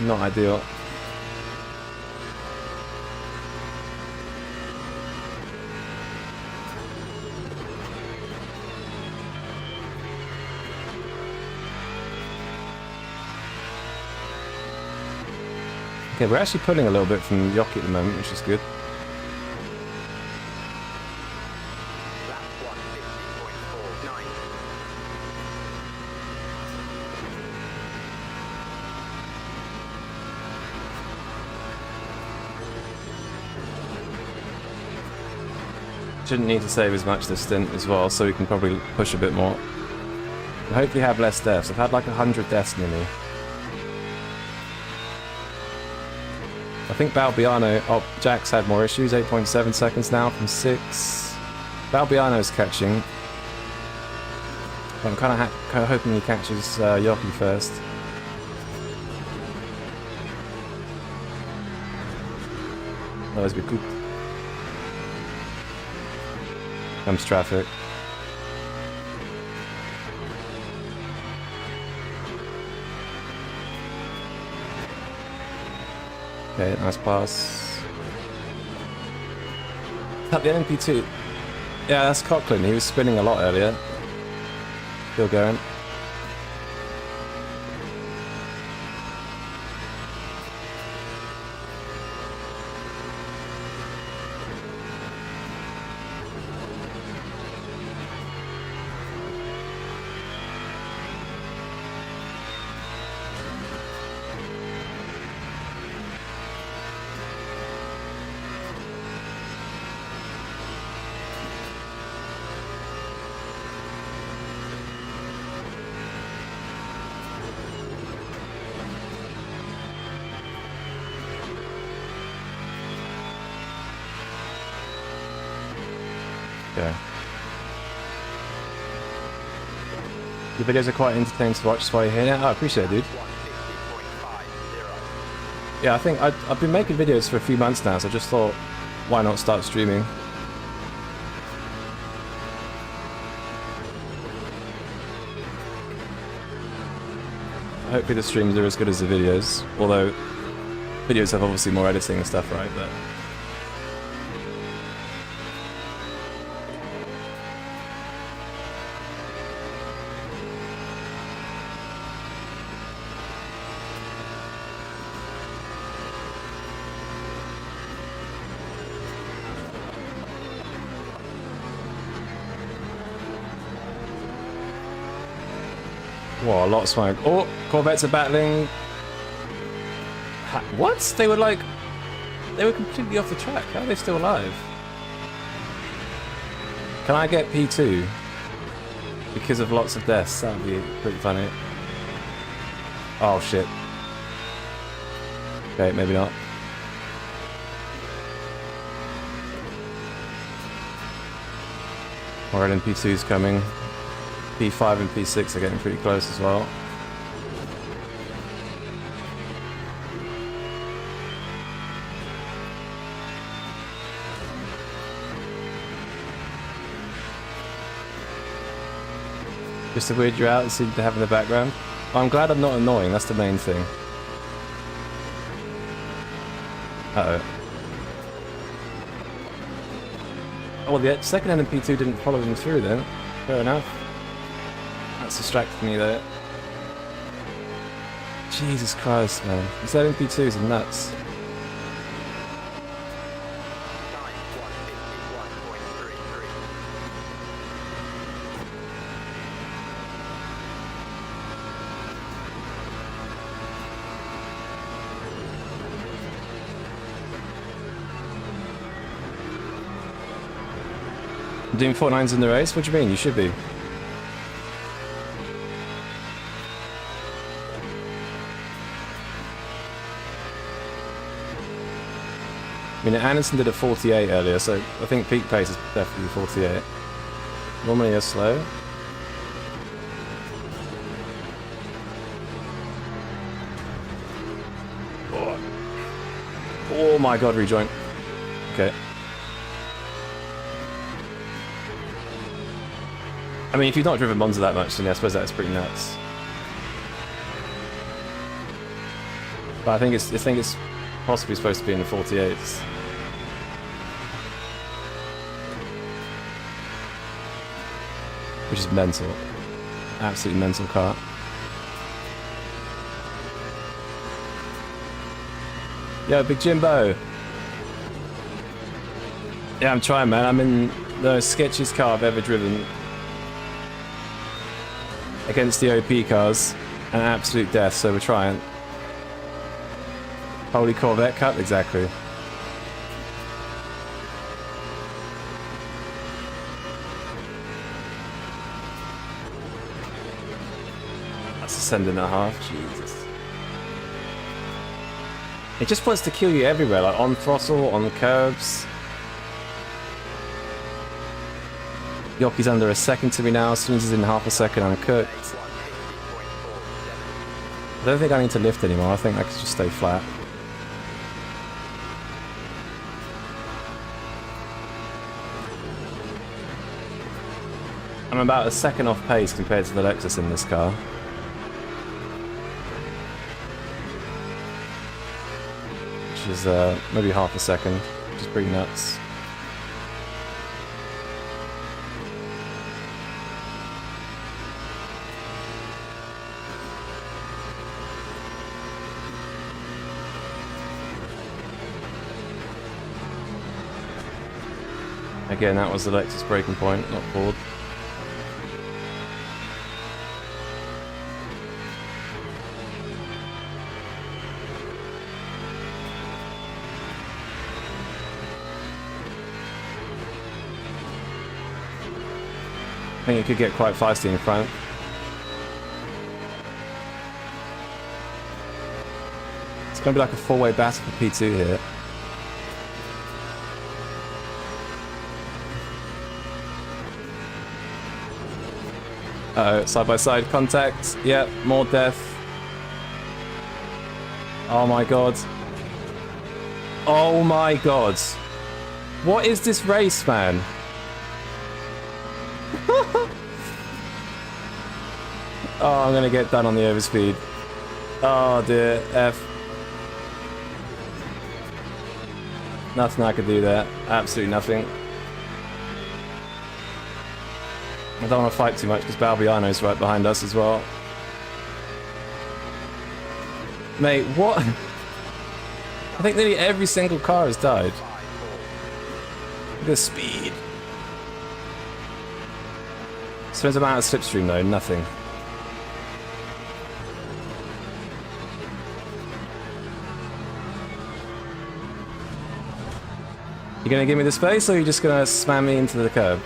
Not ideal. Okay, we're actually pulling a little bit from Yoki at the moment, which is good. Lap 150.49. Shouldn't need to save as much this stint as well, so we can probably push a bit more. We'll hopefully have less deaths. I've had like 100 deaths nearly. I think Balbiano... Oh, Jack's had more issues. 8.7 seconds now from 6. Balbiano's catching. I'm kind of hoping he catches Yoki first. Otherwise we could. Comes traffic. Okay, nice pass. At the LMP2. Yeah, that's Coughlin. He was spinning a lot earlier. Still going. Okay. Your videos are quite entertaining to watch, that's why you're here now. Oh, I appreciate it, dude. 150.50. Yeah, I think I've been making videos for a few months now, so I just thought, why not start streaming? Hopefully the streams are as good as the videos, although videos have obviously more editing and stuff, right? But whoa, a lot of smoke. Oh, Corvettes are battling. What? They were completely off the track. How are they still alive? Can I get P2? Because of lots of deaths. That would be pretty funny. Oh, shit. Okay, maybe not. Alright, and P2's coming. P5 and P6 are getting pretty close as well. Just to weird you out and seem to have in the background. Oh, I'm glad I'm not annoying, that's the main thing. Uh-oh. Oh, well, the second LMP2 didn't follow them through then. Fair enough. That's distracted me there. Jesus Christ, man. These LMP2s are nuts. Time 151.33. Doing 49s in the race? What do you mean? You should be. I mean, Anderson did a 48 earlier, so I think peak pace is definitely 48. Normally you're slow. Oh my god, rejoin. Okay. I mean, if you've not driven Monza that much, then I suppose that's pretty nuts. But I think it's possibly supposed to be in the 48s. Which is mental. Absolutely mental car. Yo, Big Jimbo. Yeah, I'm trying, man. I'm in the sketchiest car I've ever driven. Against the OP cars. An absolute death, so we're trying. Holy Corvette Cup, exactly. 2.5. Jesus. It just wants to kill you everywhere, like on throttle, on the curbs. Yoki's under a second to me now. As soon as he's in half a second, I'm cooked. I don't think I need to lift anymore. I think I can just stay flat. I'm about a second off pace compared to the Lexus in this car. Which is maybe half a second, which is pretty nuts. Again, that was the Lexus braking point, not Ford. I think it could get quite feisty in front. It's going to be like a four-way battle for P2 here. Uh-oh, side-by-side contact. Yep, more death. Oh my god. Oh my god. What is this race, man? Oh, I'm gonna get done on the overspeed. Oh dear, F. Nothing I could do there. Absolutely nothing. I don't want to fight too much because Balbiano's right behind us as well. Mate, what? I think nearly every single car has died. Look at the speed. Spends a amount of slipstream though, nothing. You gonna give me the space or are you just gonna slam me into the curb?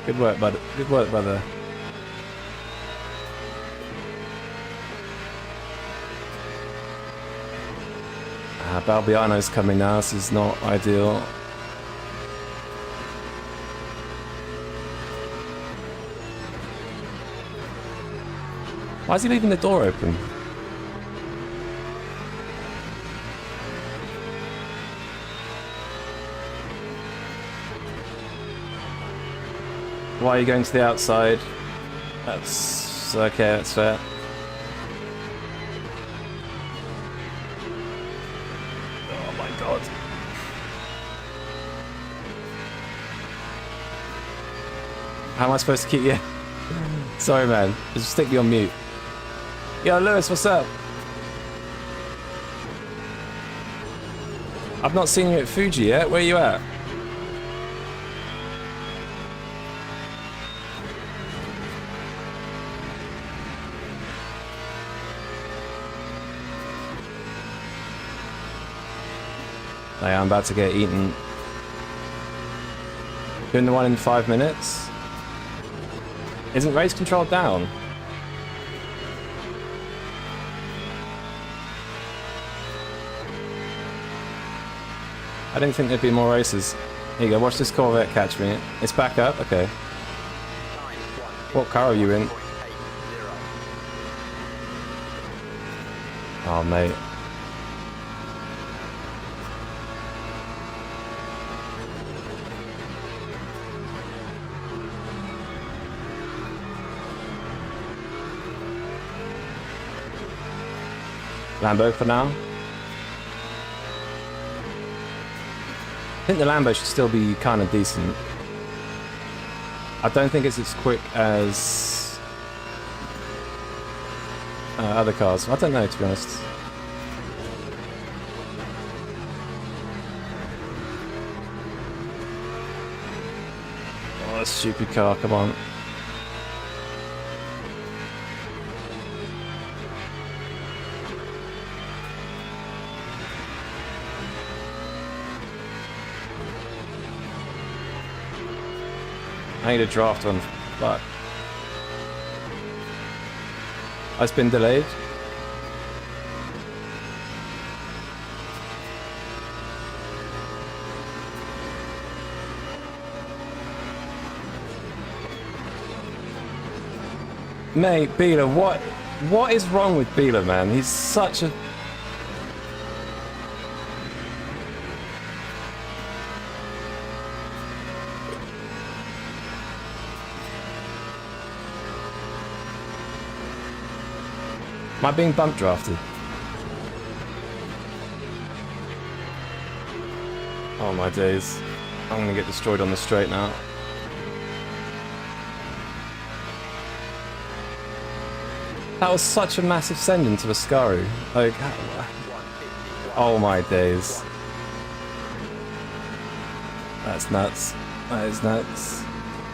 Good work, bud. Good work, brother. Balbiano's coming now, this is not ideal. Why is he leaving the door open? Why are you going to the outside? That's okay, that's fair. Oh my god. How am I supposed to keep you? Sorry man, just stick me on mute. Yo Lewis, what's up? I've not seen you at Fuji yet, where are you at? I'm about to get eaten. Doing the one in 5 minutes? Isn't race control down? I didn't think there'd be more races. Here you go, watch this Corvette catch me. It's back up? Okay. What car are you in? Oh, mate. Lambo for now. I think the Lambo should still be kind of decent. I don't think it's as quick as other cars. I don't know, to be honest. Oh, that stupid car, come on. I need a draft on. Fuck. It's been delayed. Mate, Beeler, what is wrong with Beeler, man? He's such a... Am I being bump drafted? Oh my days. I'm gonna get destroyed on the straight now. That was such a massive send into Ascaru. Like, oh my days. That's nuts. That is nuts.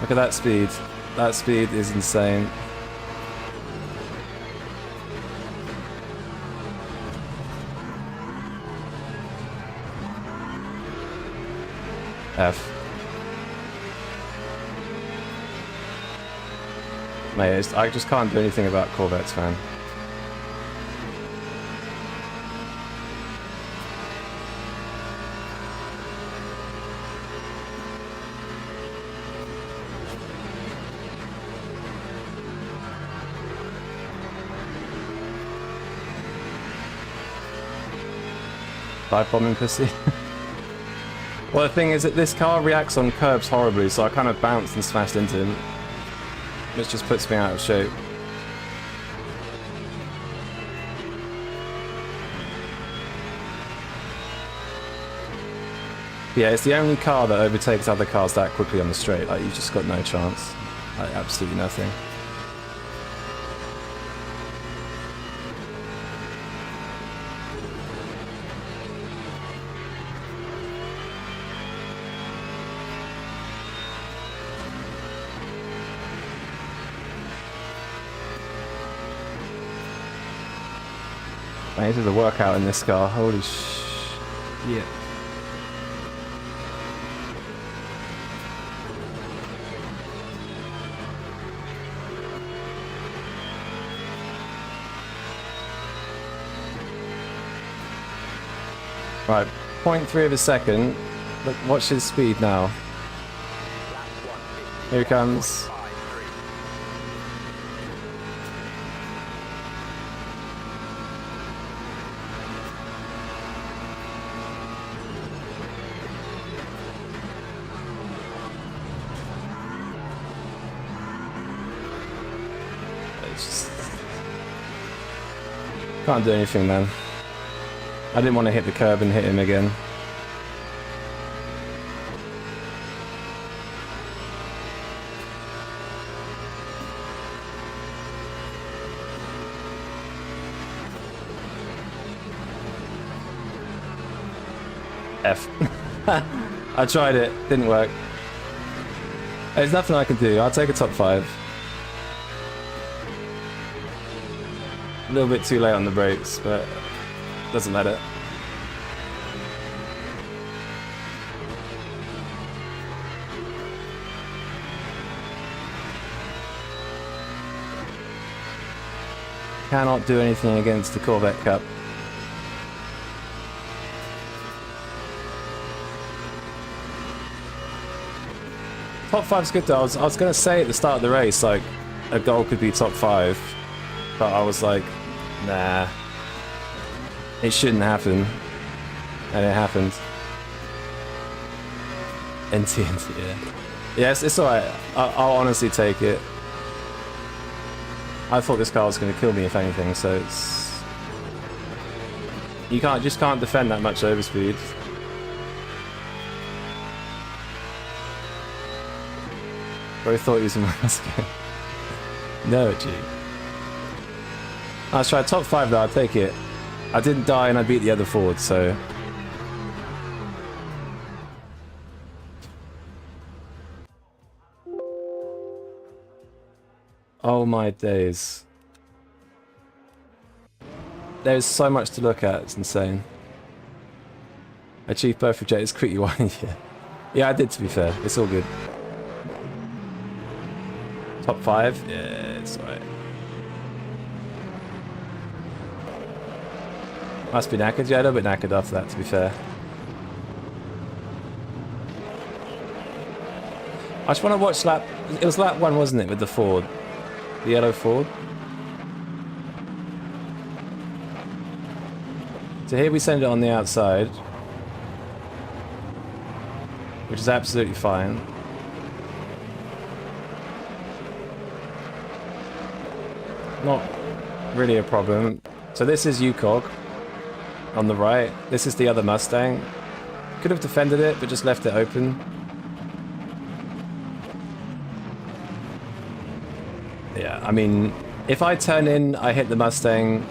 Look at that speed. That speed is insane. F. Mate, I just can't do anything about Corvettes, man. Dive bombing pussy. Well, the thing is that this car reacts on curbs horribly, so I kind of bounced and smashed into him. Which just puts me out of shape. Yeah, it's the only car that overtakes other cars that quickly on the straight. Like, you've just got no chance. Like, absolutely nothing. Man, this is a workout in this car. Holy shit. Right, 0.3 of a second. Look, watch his speed now. Here he comes. Can't do anything, man. I didn't want to hit the curb and hit him again. F. I tried it, didn't work. There's nothing I can do. I'll take a top 5. A little bit too late on the brakes, but doesn't matter. Cannot do anything against the Corvette Cup. Top 5's good though. I was going to say at the start of the race, like, a goal could be top 5. But I was like, nah. It shouldn't happen. And it happened. NT, yeah. Yes, it's alright. I'll honestly take it. I thought this car was going to kill me if anything, so it's... You just can't defend that much overspeed. Bro thought he was in my skin. No, G. Let's try top 5 though, I'll take it. I didn't die and I beat the other Ford, so... Oh my days. There's so much to look at, it's insane. Achieve perfect jet is quickly one, yeah. Yeah, I did, to be fair. It's all good. Top 5? Yeah, it's alright. Must be knackered. Yeah, a little bit knackered after that, to be fair. I just want to watch lap... It was lap 1, wasn't it, with the Ford? The yellow Ford? So here we send it on the outside. Which is absolutely fine. Not really a problem. So this is UCOG on the right. This is the other Mustang. Could have defended it, but just left it open. Yeah, I mean, if I turn in, I hit the Mustang.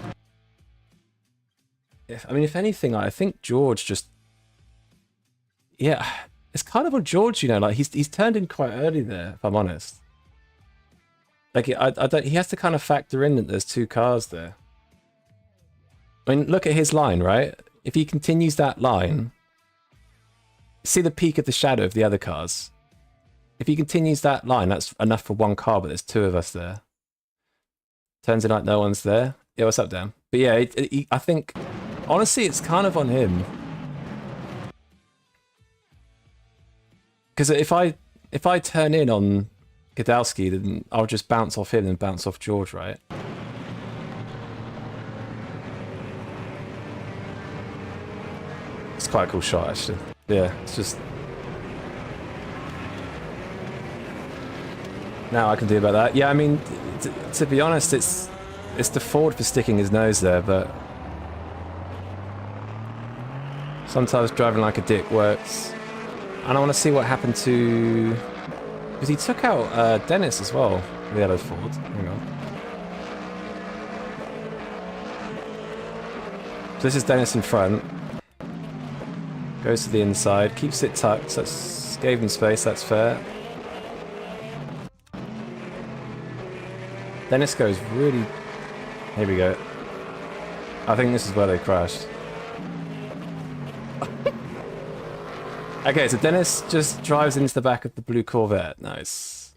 If anything, I think George just... Yeah, it's kind of on George, you know, like he's turned in quite early there, if I'm honest. Like, I don't... He has to kind of factor in that there's 2 cars there. I mean, look at his line, right? If he continues that line... See the peak of the shadow of the other cars. If he continues that line, that's enough for 1 car, but there's 2 of us there. Turns in like no one's there. Yeah, what's up, Dan? But yeah, I think... Honestly, it's kind of on him. Because if I turn in on Gadowski, then I'll just bounce off him and bounce off George, right? It's quite a cool shot, actually. Yeah, it's just... Now I can do about that. Yeah, I mean, to be honest, it's the Ford for sticking his nose there, but... Sometimes driving like a dick works. And I want to see what happened to... Because he took out Dennis as well, the yellow Ford. Hang on. So this is Dennis in front. Goes to the inside, keeps it tucked, so that's gave him space, that's fair. Dennis goes really... Here we go. I think this is where they crashed. Okay, so Dennis just drives into the back of the blue Corvette. Nice.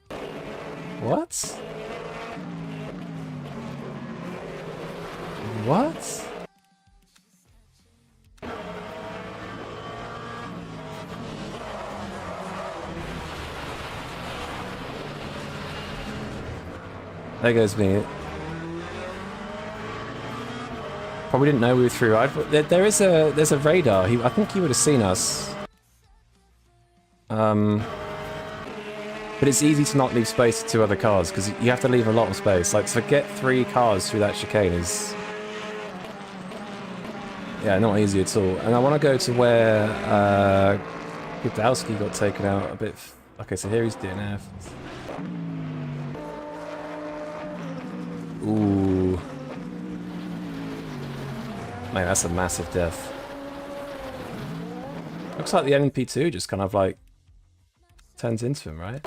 What? What? There goes me. Probably didn't know we were through. There's a radar. I think he would have seen us. But it's easy to not leave space to 2 other cars because you have to leave a lot of space. Like, to get 3 cars through that chicane is... Yeah, not easy at all. And I want to go to where Gudowski got taken out a bit... Okay, so here he's DNF. Ooh. Man, that's a massive death. Looks like the LMP2 just kind of like turns into him, right?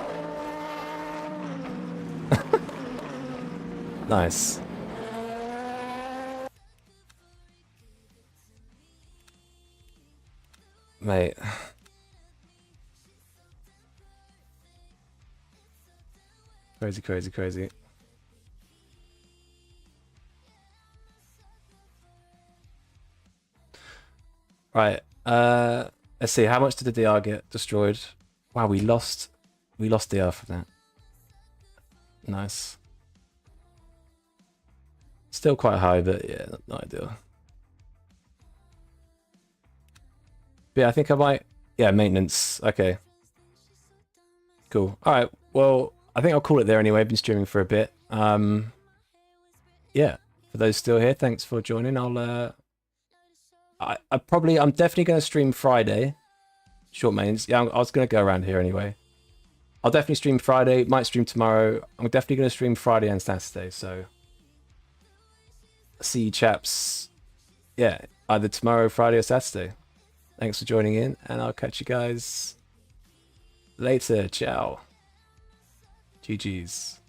Nice. Mate. Crazy, crazy, crazy. Right, let's see, how much did the DR get destroyed? Wow, we lost DR from that. Nice. Still quite high, but yeah, not ideal. But yeah, I think I might... Yeah, maintenance, okay. Cool. Alright, well, I think I'll call it there anyway. I've been streaming for a bit. Yeah, for those still here, thanks for joining. I'm definitely going to stream Friday. Short mains. Yeah, I was going to go around here anyway. I'll definitely stream Friday. Might stream tomorrow. I'm definitely going to stream Friday and Saturday. So, see you chaps. Yeah, either tomorrow, Friday, or Saturday. Thanks for joining in, and I'll catch you guys later. Ciao. GG's.